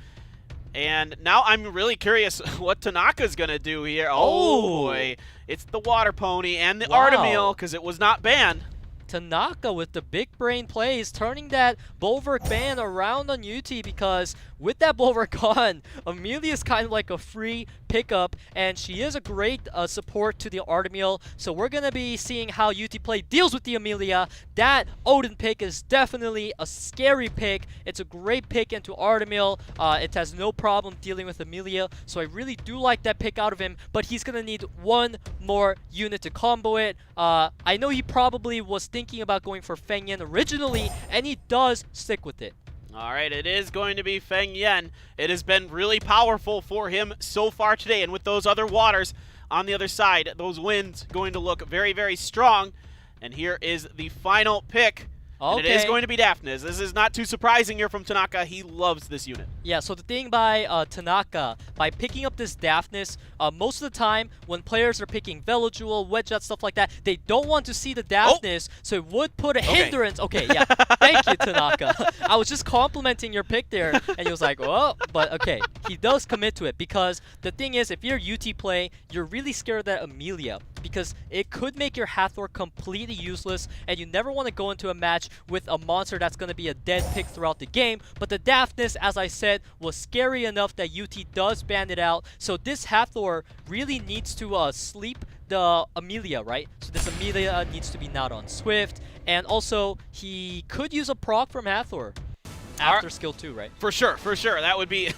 C: And now I'm really curious what Tanaka's going to do here. Oh, boy. It's the Water Pony and the Artemil, because it was not banned.
D: Tanaka with the big brain plays, turning that Bulwark ban around on UT, because with that Bulwark gone, Amelia's kind of like a free pickup, and she is a great support to the Artemil. So we're going to be seeing how UTPLAY deals with the Amelia. That Odin pick is definitely a scary pick. It's a great pick into Artemil. It has no problem dealing with Amelia, so I really do like that pick out of him, but he's going to need one more unit to combo it. I know he probably was thinking about going for Feng Yan originally, and he does stick with it.
C: All right, it is going to be Feng Yan. It has been really powerful for him so far today, and with those other waters on the other side, those winds going to look very, very strong. And here is the final pick.
D: Okay.
C: And it is going to be Daphnis. This is not too surprising here from Tanaka. He loves this unit.
D: Yeah, so the thing by Tanaka, by picking up this Daphnis, most of the time when players are picking Velojewel, Wedgeot, stuff like that, they don't want to see the Daphnis, so it would put a hindrance. Okay, yeah. Thank you, Tanaka. I was just complimenting your pick there, and he was like, oh, but okay. He does commit to it, because the thing is, if you're UTPLAY, you're really scared of that Amelia, because it could make your Hathor completely useless, and you never want to go into a match match with a monster that's going to be a dead pick throughout the game. But the Daphnis, as I said, was scary enough that UT does ban it out. So this Hathor really needs to sleep the Amelia, right? So this Amelia needs to be not on Swift. And also, he could use a proc from Hathor after skill 2, right?
C: For sure, for sure. That would be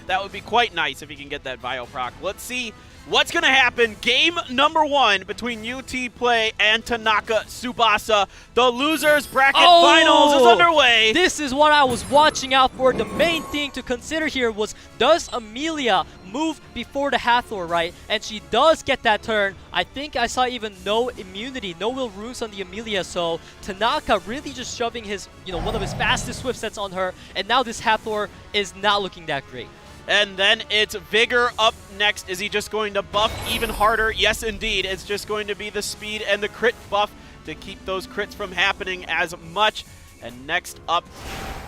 C: that would be quite nice if he can get that Bio proc. Let's see what's going to happen. Game number 1 between UTPLAY and TANAKA TSUBASA. The losers bracket finals is underway.
D: This is what I was watching out for. The main thing to consider here was, does Amelia move before the Hathor, right? And she does get that turn. I think I saw even no immunity, no will runes on the Amelia, so Tanaka really just shoving his, one of his fastest swift sets on her, and now this Hathor is not looking that great.
C: And then it's Vigor up next. Is he just going to buff even harder? Yes, indeed. It's just going to be the speed and the crit buff to keep those crits from happening as much. And next up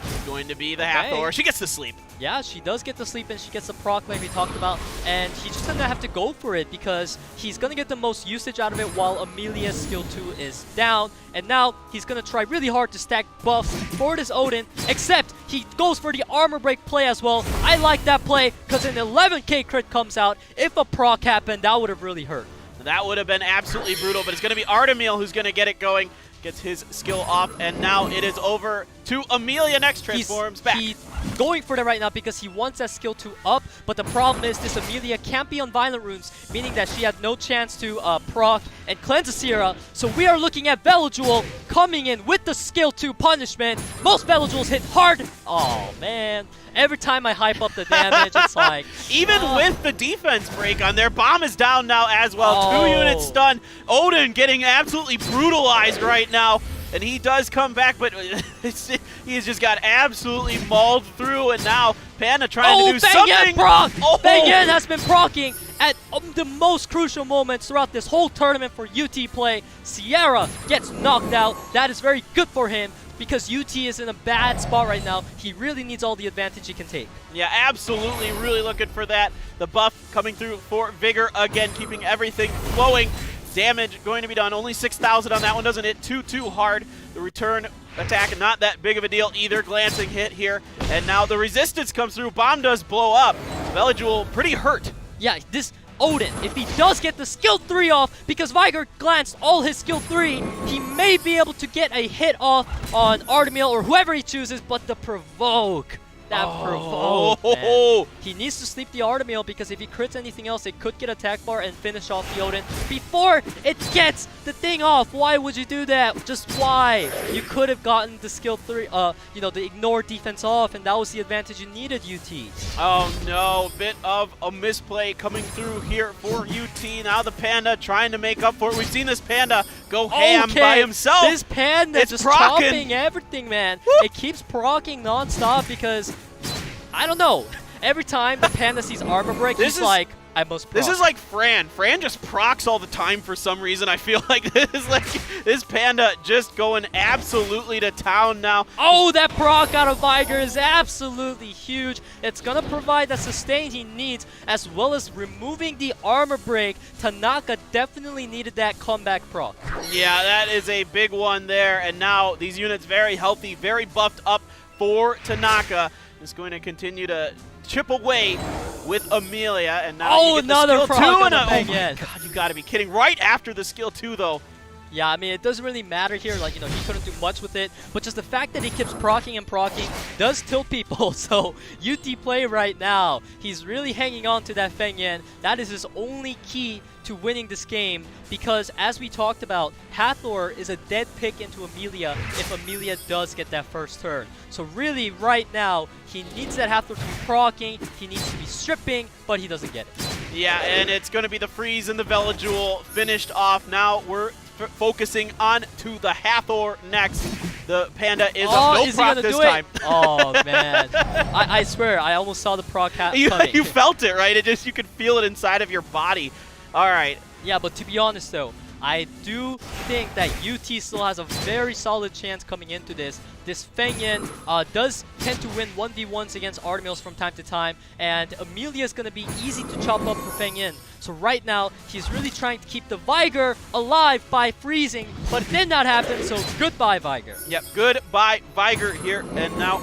C: is going to be the Hathor. She gets to sleep.
D: Yeah, she does get to sleep, and she gets the proc like we talked about. And he's just going to have to go for it because he's going to get the most usage out of it while Amelia's skill 2 is down. And now he's going to try really hard to stack buffs for this Odin, except he goes for the armor break play as well. I like that play because an 11k crit comes out. If a proc happened, that would have really hurt.
C: That would have been absolutely brutal, but it's going to be Artemil who's going to get it going. Gets his skill off, and now it is over to Amelia next. Transforms back.
D: He's going for that right now because he wants that skill 2 up, but the problem is this Amelia can't be on Violent Runes, meaning that she had no chance to proc and cleanse Asira. So we are looking at Velojoule coming in with the skill 2 punishment. Most Velojoules hit hard. Oh, man. Every time I hype up the damage, it's like...
C: Even with the defense break on there, bomb is down now as well. 2 units stunned. Odin getting absolutely brutalized right now. And he does come back, but he's just got absolutely mauled through. And now Panda trying to do something.
D: Bang Yen has been proccing at the most crucial moments throughout this whole tournament for UTPLAY. Sierra gets knocked out. That is very good for him, because UT is in a bad spot right now. He really needs all the advantage he can take.
C: Yeah, absolutely. Really looking for that. The buff coming through for Vigor again, keeping everything flowing. Damage going to be done. Only 6,000 on that one. Doesn't hit too hard. The return attack, not that big of a deal either. Glancing hit here. And now the resistance comes through. Bomb does blow up. Velojoule pretty hurt.
D: Yeah, this Odin, if he does get the skill 3 off, because Vigor glanced all his skill 3, he may be able to get a hit off on Artemil or whoever he chooses, but the provoke. That provoke, man. He needs to sleep the Artemil, because if he crits anything else, it could get attack bar and finish off the Odin before it gets the thing off. Why would you do that? Just why? You could have gotten the skill 3, the ignore defense off, and that was the advantage you needed, UT.
C: Oh no, bit of a misplay coming through here for UT. Now the Panda trying to make up for it. We've seen this Panda go ham by himself.
D: This Panda is just chopping everything, man.
C: Woo!
D: It keeps procking non-stop because, I don't know, every time the Panda sees armor break, he's like, I must proc.
C: This is like Fran. Fran just procs all the time for some reason. I feel like this Panda just going absolutely to town now.
D: Oh, that proc out of Vigor is absolutely huge. It's going to provide the sustain he needs, as well as removing the armor break. Tanaka definitely needed that comeback proc.
C: Yeah, that is a big one there. And now these units very healthy, very buffed up for Tanaka. Is going to continue to chip away with Amelia, and now
D: another
C: skill 2 and
D: oh my
C: God, you gotta be kidding. Right after the skill 2 though.
D: Yeah, I mean, it doesn't really matter here. Like, he couldn't do much with it. But just the fact that he keeps procking and procking does tilt people. So, UTPLAY right now, he's really hanging on to that Feng Yan. That is his only key to winning this game. Because, as we talked about, Hathor is a dead pick into Amelia if Amelia does get that first turn. So, really, right now, he needs that Hathor to be procking. He needs to be stripping, but he doesn't get it.
C: Yeah, and it's going to be the freeze and the Velojoule finished off. Now, we're focusing on to the Hathor next. The Panda is up. No proc this time.
D: Oh, man. I swear, I almost saw the proc coming.
C: You felt it, right? You could feel it inside of your body. All right.
D: Yeah, but to be honest, though, I do think that UT still has a very solid chance coming into this. This Feng Yin does tend to win 1v1s against Artemils from time to time, and Amelia is going to be easy to chop up for Feng Yin. So right now, he's really trying to keep the Viger alive by freezing, but it did not happen, so goodbye, Viger.
C: Yep, goodbye, Viger here, and now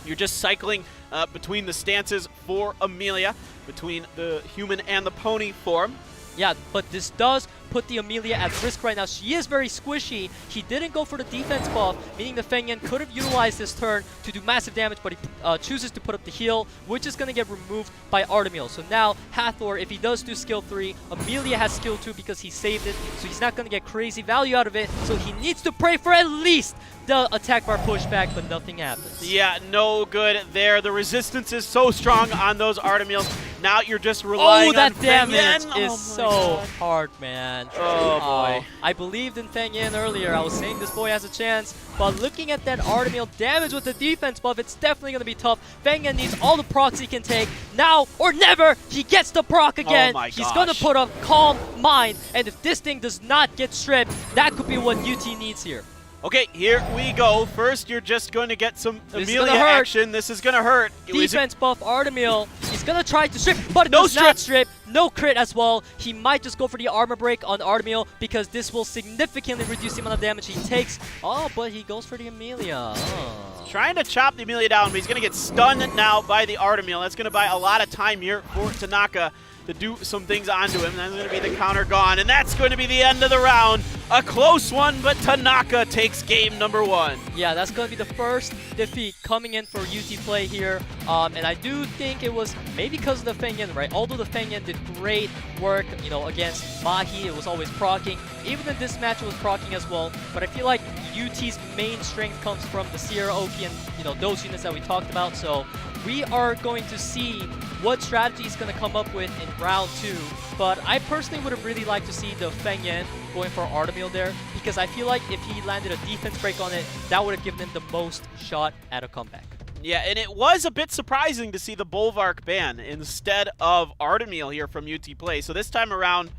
C: you're just cycling between the stances for Amelia, between the human and the pony form.
D: Yeah, but this does put the Amelia at risk right now. She is very squishy. He didn't go for the defense buff, meaning the Feng Yin could have utilized this turn to do massive damage, but he chooses to put up the heal, which is going to get removed by Artemil. So now, Hathor, if he does do skill 3, Amelia has skill 2 because he saved it, so he's not going to get crazy value out of it, so he needs to pray for at least the attack bar pushback, but nothing happens.
C: Yeah, no good there. The resistance is so strong on those Artemils. Now you're just relying on Feng Yin.
D: That damage is so hard, man.
C: Oh boy.
D: I believed in Feng Yin earlier. I was saying this boy has a chance, but looking at that Artemil damage with the defense buff, it's definitely going to be tough. Feng Yin needs all the procs he can take. Now or never, he gets the proc again.
C: Oh my
D: He's going to put a calm mind, and if this thing does not get stripped, that could be what UT needs here.
C: Okay, here we go. First, you're just going to get some
D: This
C: Amelia action. This is going to hurt.
D: Defense buff Artemil. He's going to try to strip, but it
C: No
D: does not strip. No crit as well. He might just go for the armor break on Artemil because this will significantly reduce the amount of damage he takes. Oh, but he goes for the Amelia. Oh.
C: Trying to chop the Amelia down, but he's going to get stunned now by the Artemil. That's going to buy a lot of time here for Tanaka to do some things onto him. That's going to be the counter gone, and that's going to be the end of the round. A close one, but Tanaka takes game number 1.
D: Yeah, that's going to be the first defeat coming in for UTPLAY here. And I do think it was maybe because of the Feng Yin, right? Although the Feng Yin did great work, you know, against Mahi, it was always proccing. Even in this match, it was proccing as well. But I feel like UT's main strength comes from the Sierra Oki and, you know, those units that we talked about. So we are going to see what strategy he's going to come up with in round 2. But I personally would have really liked to see the Feng Yin going for Artemil there, because I feel like if he landed a defense break on it, that would have given him the most shot at a comeback.
C: Yeah, and it was a bit surprising to see the Bulwark ban instead of Artemil here from UTPLAY. So this time around,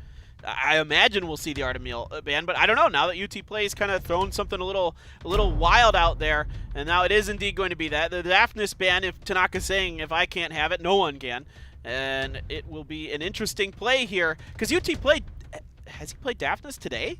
C: I imagine we'll see the Artemil ban, but I don't know. Now that UTPLAY has kind of thrown something a little wild out there, and now it is indeed going to be that. The Daphnis ban, if Tanaka's saying if I can't have it, no one can. And it will be an interesting play here, because UTPLAY, has he played Daphnis today?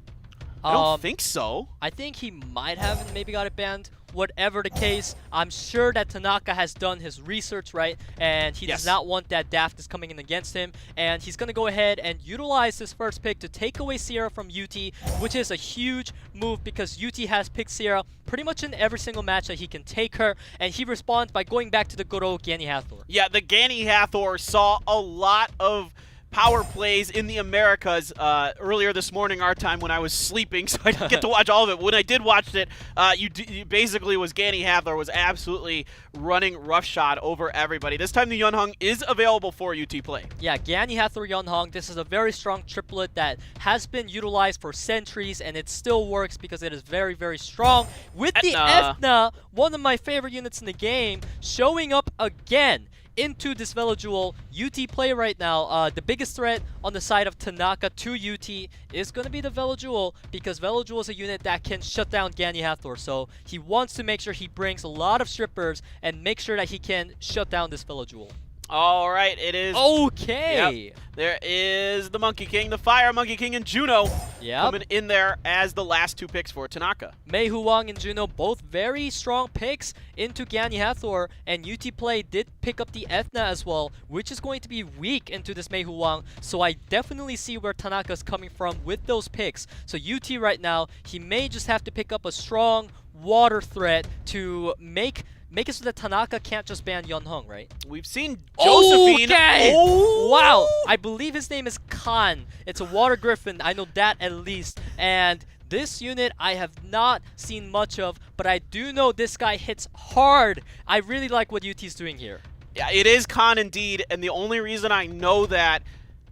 C: I don't think so.
D: I think he might have and maybe got it banned. Whatever the case, I'm sure that Tanaka has done his research, right? And he does not want that Daphnis coming in against him. And he's going to go ahead and utilize this first pick to take away Sierra from UT, which is a huge move because UT has picked Sierra pretty much in every single match that he can take her. And he responds by going back to the good old Gani Hathor.
C: Yeah, the Gani Hathor saw a lot of power plays in the Americas earlier this morning, our time, when I was sleeping, so I didn't get to watch all of it. When I did watch it, you basically was Gani Hathor was absolutely running roughshod over everybody. This time the Yunhong is available for UTPLAY.
D: Yeah, Gani Hathor Yunhong. This is a very strong triplet that has been utilized for centuries, and it still works because it is very, very strong. With the Ethna, one of my favorite units in the game, showing up again into this Velo Jewel. UTPLAY right now, the biggest threat on the side of Tanaka to UT is going to be the Velo Jewel, because Velo Jewel is a unit that can shut down Gani Hathor. So he wants to make sure he brings a lot of strippers and make sure that he can shut down this Velo Jewel.
C: All right, it is.
D: Okay.
C: Yep. There is the Monkey King, the Fire Monkey King, and Juno coming in there as the last 2 picks for Tanaka.
D: Mei Huang and Juno, both very strong picks into Gani Hathor, and UTPLAY did pick up the Ethna as well, which is going to be weak into this Mei Huang. So I definitely see where Tanaka's coming from with those picks. So UT right now, he may just have to pick up a strong water threat to make it so that Tanaka can't just ban Yunhong, right?
C: We've seen Josephine.
D: Okay! Oh! Wow! I believe his name is Khan. It's a water griffin. I know that at least. And this unit I have not seen much of, but I do know this guy hits hard. I really like what UT's doing here.
C: Yeah, it is Khan indeed, and the only reason I know that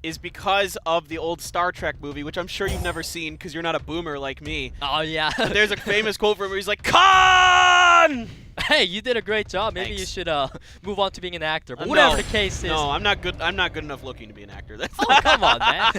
C: is because of the old Star Trek movie, which I'm sure you've never seen because you're not a boomer like me.
D: Oh, yeah.
C: And there's a famous quote from him where he's like, Khan!
D: Hey, you did a great job. Maybe you should move on to being an actor. But whatever the case is.
C: No, I'm not good enough looking to be an actor. That's
D: oh, come on, man.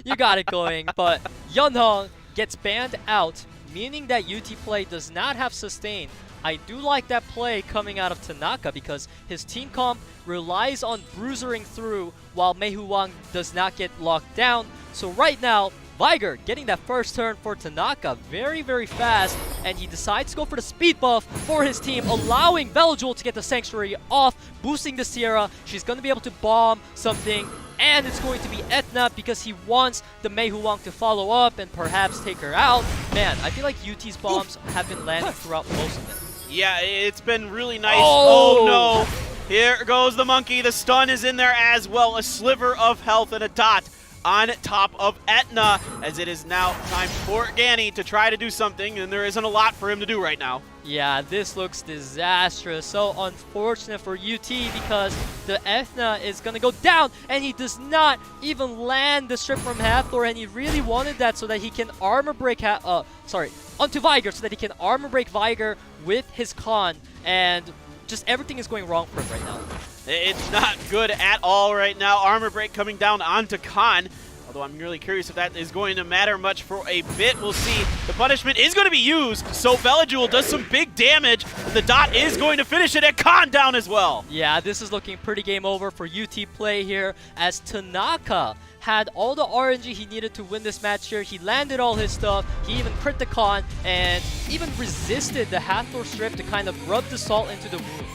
D: You got it going. But Yeonhong gets banned out, meaning that UTPLAY does not have sustain. I do like that play coming out of Tanaka because his team comp relies on bruisering through while Maehoo Wang does not get locked down. So right now, Viger getting that first turn for Tanaka very, very fast, and he decides to go for the speed buff for his team, allowing Belajul to get the Sanctuary off, boosting the Sierra. She's going to be able to bomb something, and it's going to be Etna because he wants the Maehoo Wang to follow up and perhaps take her out. Man, I feel like UT's bombs have been landing throughout most of them.
C: Yeah, it's been really nice.
D: Oh.
C: Oh no! Here goes the monkey. The stun is in there as well. A sliver of health and a dot on top of Etna, as it is now time for Gani to try to do something, and there isn't a lot for him to do right now.
D: Yeah, this looks disastrous. So unfortunate for UT because the Ethna is going to go down, and he does not even land the strip from Hathor, and he really wanted that so that he can armor break onto Viger so that he can armor break Viger with his con, and just everything is going wrong for him right now.
C: It's not good at all right now. Armor break coming down onto Khan. Although I'm really curious if that is going to matter much for a bit. We'll see. The punishment is going to be used, so Belajul does some big damage. The dot is going to finish it, and Khan down as well.
D: Yeah, this is looking pretty game over for UTPLAY here, as Tanaka had all the RNG he needed to win this match here. He landed all his stuff, he even crit the con, and even resisted the Hathor strip to kind of rub the salt into the wound.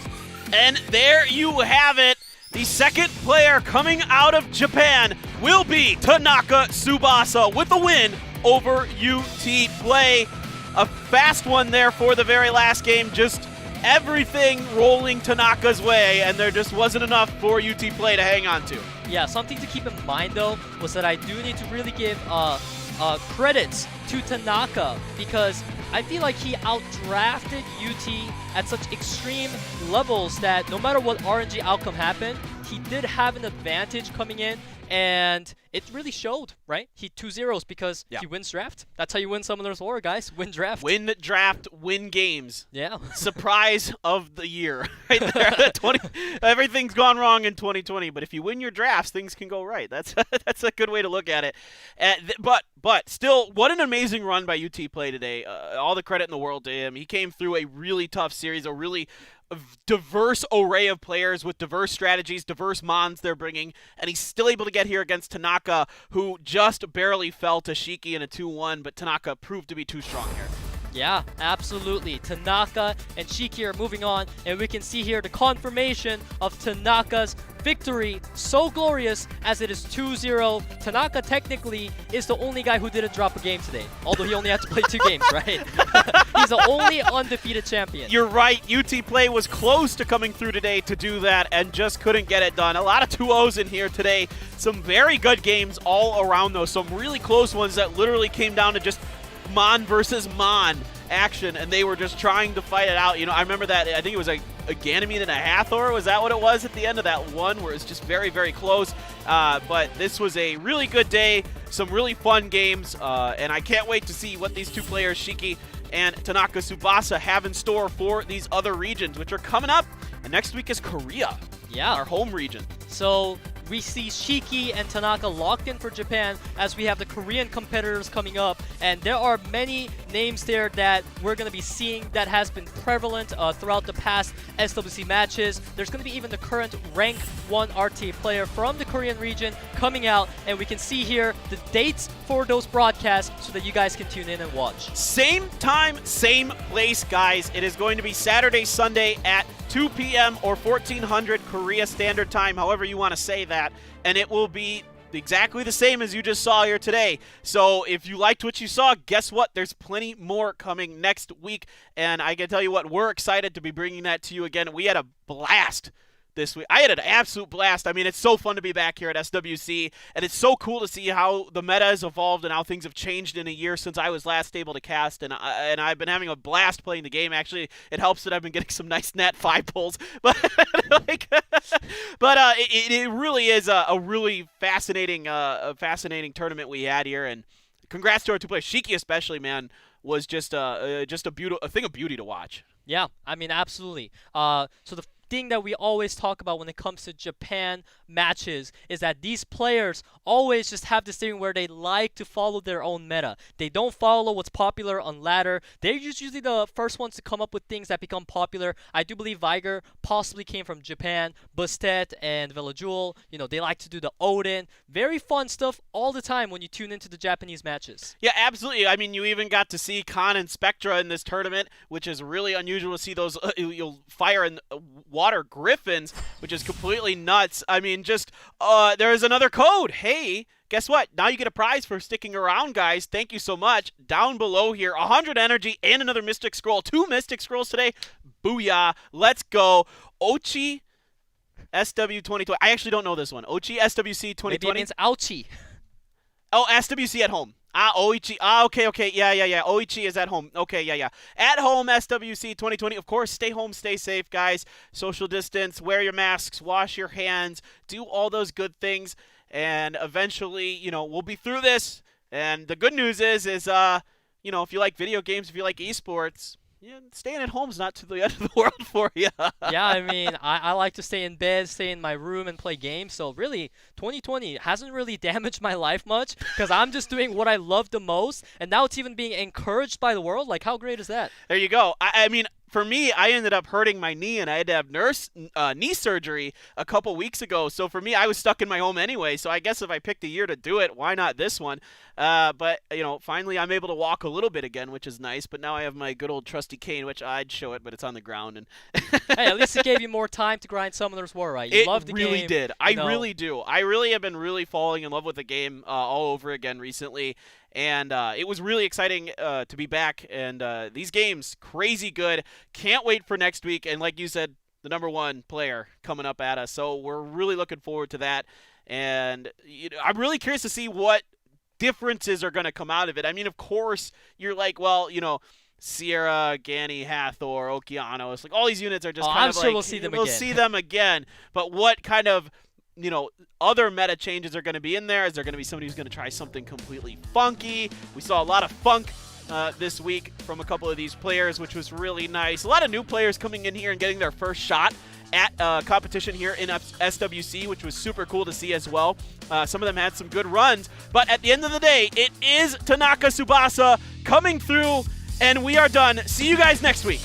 C: And there you have it. The second player coming out of Japan will be Tanaka Tsubasa with the win over UTPLAY. A fast one there for the very last game. Just everything rolling Tanaka's way, and there just wasn't enough for UTPLAY to hang on to.
D: Yeah, something to keep in mind though was that I do need to really give credits to Tanaka because I feel like he outdrafted UT at such extreme levels that no matter what RNG outcome happened, he did have an advantage coming in, and it really showed, right? He 2-0s because he wins draft. That's how you win Summoner's War, guys. Win draft.
C: Win draft, win games.
D: Yeah.
C: Surprise of the year right there. Everything's gone wrong in 2020, but if you win your drafts, things can go right. That's a good way to look at it. But still, what an amazing run by UTPLAY today. All the credit in the world to him. He came through a really tough series, a really diverse array of players with diverse strategies, diverse mons they're bringing, and he's still able to get here against Tanaka, who just barely fell to Shiki in a 2-1, but Tanaka proved to be too strong here.
D: Yeah, absolutely. Tanaka and Shiki are moving on, and we can see here the confirmation of Tanaka's victory. So glorious as it is 2-0. Tanaka technically is the only guy who didn't drop a game today, although he only had to play 2 games, right? He's the only undefeated champion.
C: You're right. UTPLAY was close to coming through today to do that and just couldn't get it done. A lot of 2-0s in here today. Some very good games all around, though. Some really close ones that literally came down to just Mon versus Mon action, and they were just trying to fight it out. You know, I remember that, I think it was a Ganymede and a Hathor. Was that what it was at the end of that one where it's just very, very close? But this was a really good day, some really fun games, and I can't wait to see what these two players, Shiki and Tanaka Tsubasa, have in store for these other regions, which are coming up. And next week is Korea, our home region.
D: So we see Shiki and Tanaka locked in for Japan as we have the Korean competitors coming up, and there are many names there that we're going to be seeing that has been prevalent throughout the past SWC matches. There's going to be even the current rank 1 RTA player from the Korean region coming out, and we can see here the dates for those broadcasts so that you guys can tune in and watch.
C: Same time, same place, guys. It is going to be Saturday, Sunday at 2 p.m. or 1400 Korea Standard Time, however you want to say that, and it will be exactly the same as you just saw here today. So if you liked what you saw, guess what? There's plenty more coming next week, and I can tell you what, we're excited to be bringing that to you again. We had a blast this week. I had an absolute blast. I mean, it's so fun to be back here at SWC, and it's so cool to see how the meta has evolved and how things have changed in a year since I was last able to cast, and I've been having a blast playing the game. Actually, it helps that I've been getting some nice Nat 5 pulls, but it really is a really fascinating tournament we had here, and congrats to our two players. Shiki especially, man, was just a thing of beauty to watch.
D: Yeah, I mean, absolutely. So the thing that we always talk about when it comes to Japan matches is that these players always just have this thing where they like to follow their own meta. They don't follow what's popular on ladder. They're usually the first ones to come up with things that become popular. I do believe Viger possibly came from Japan. Bustet and Villajewel, you know, they like to do the Odin. Very fun stuff all the time when you tune into the Japanese matches.
C: Yeah, absolutely. I mean, you even got to see Khan and Spectra in this tournament, which is really unusual to see those you'll fire and water griffins, which is completely nuts. I mean, just there is another code. Hey, guess what? Now you get a prize for sticking around, guys. Thank you so much. Down below here, 100 energy and another Mystic Scroll. 2 Mystic Scrolls today. Booyah. Let's go. Ochi SW2020. I actually don't know this one. Ochi SWC2020.
D: Maybe it means ouchie.
C: Oh, SWC at home. Oichi. Okay. Yeah. Oichi is at home. Okay, yeah. At home, SWC 2020. Of course, stay home, stay safe, guys. Social distance, wear your masks, wash your hands, do all those good things. And eventually, you know, we'll be through this. And the good news is, you know, if you like video games, if you like esports, yeah, staying at home is not to the end of the world for you.
D: Yeah, I mean, I like to stay in bed, stay in my room, and play games. So really, 2020 hasn't really damaged my life much because I'm just doing what I love the most. And now it's even being encouraged by the world. Like, how great is that?
C: There you go. I mean, for me, I ended up hurting my knee, and I had to have knee surgery a couple weeks ago. So for me, I was stuck in my home anyway. So I guess if I picked a year to do it, why not this one? But, you know, finally I'm able to walk a little bit again, which is nice. But now I have my good old trusty cane, which I'd show it, but it's on the ground. And
D: hey, at least it gave you more time to grind Summoner's War, right? You love the game.
C: It really did. I really do. I really have been really falling in love with the game all over again recently. And it was really exciting to be back. And these games, crazy good. Can't wait for next week. And like you said, the #1 player coming up at us. So we're really looking forward to that. And you know, I'm really curious to see what differences are going to come out of it. I mean, of course, you're like, well, you know, Sierra, Gani, Hathor, Okeanos, like all these units are just kind
D: I'm
C: of
D: sure
C: like,
D: we'll see them
C: again.
D: We'll
C: see them again. But what kind of, you know, other meta changes are going to be in there? Is there going to be somebody who's going to try something completely funky? We saw a lot of funk this week from a couple of these players, which was really nice. A lot of new players coming in here and getting their first shot at competition here in SWC, which was super cool to see as well. Some of them had some good runs, but at the end of the day, it is Tanaka Tsubasa coming through, and we are done. See you guys next week.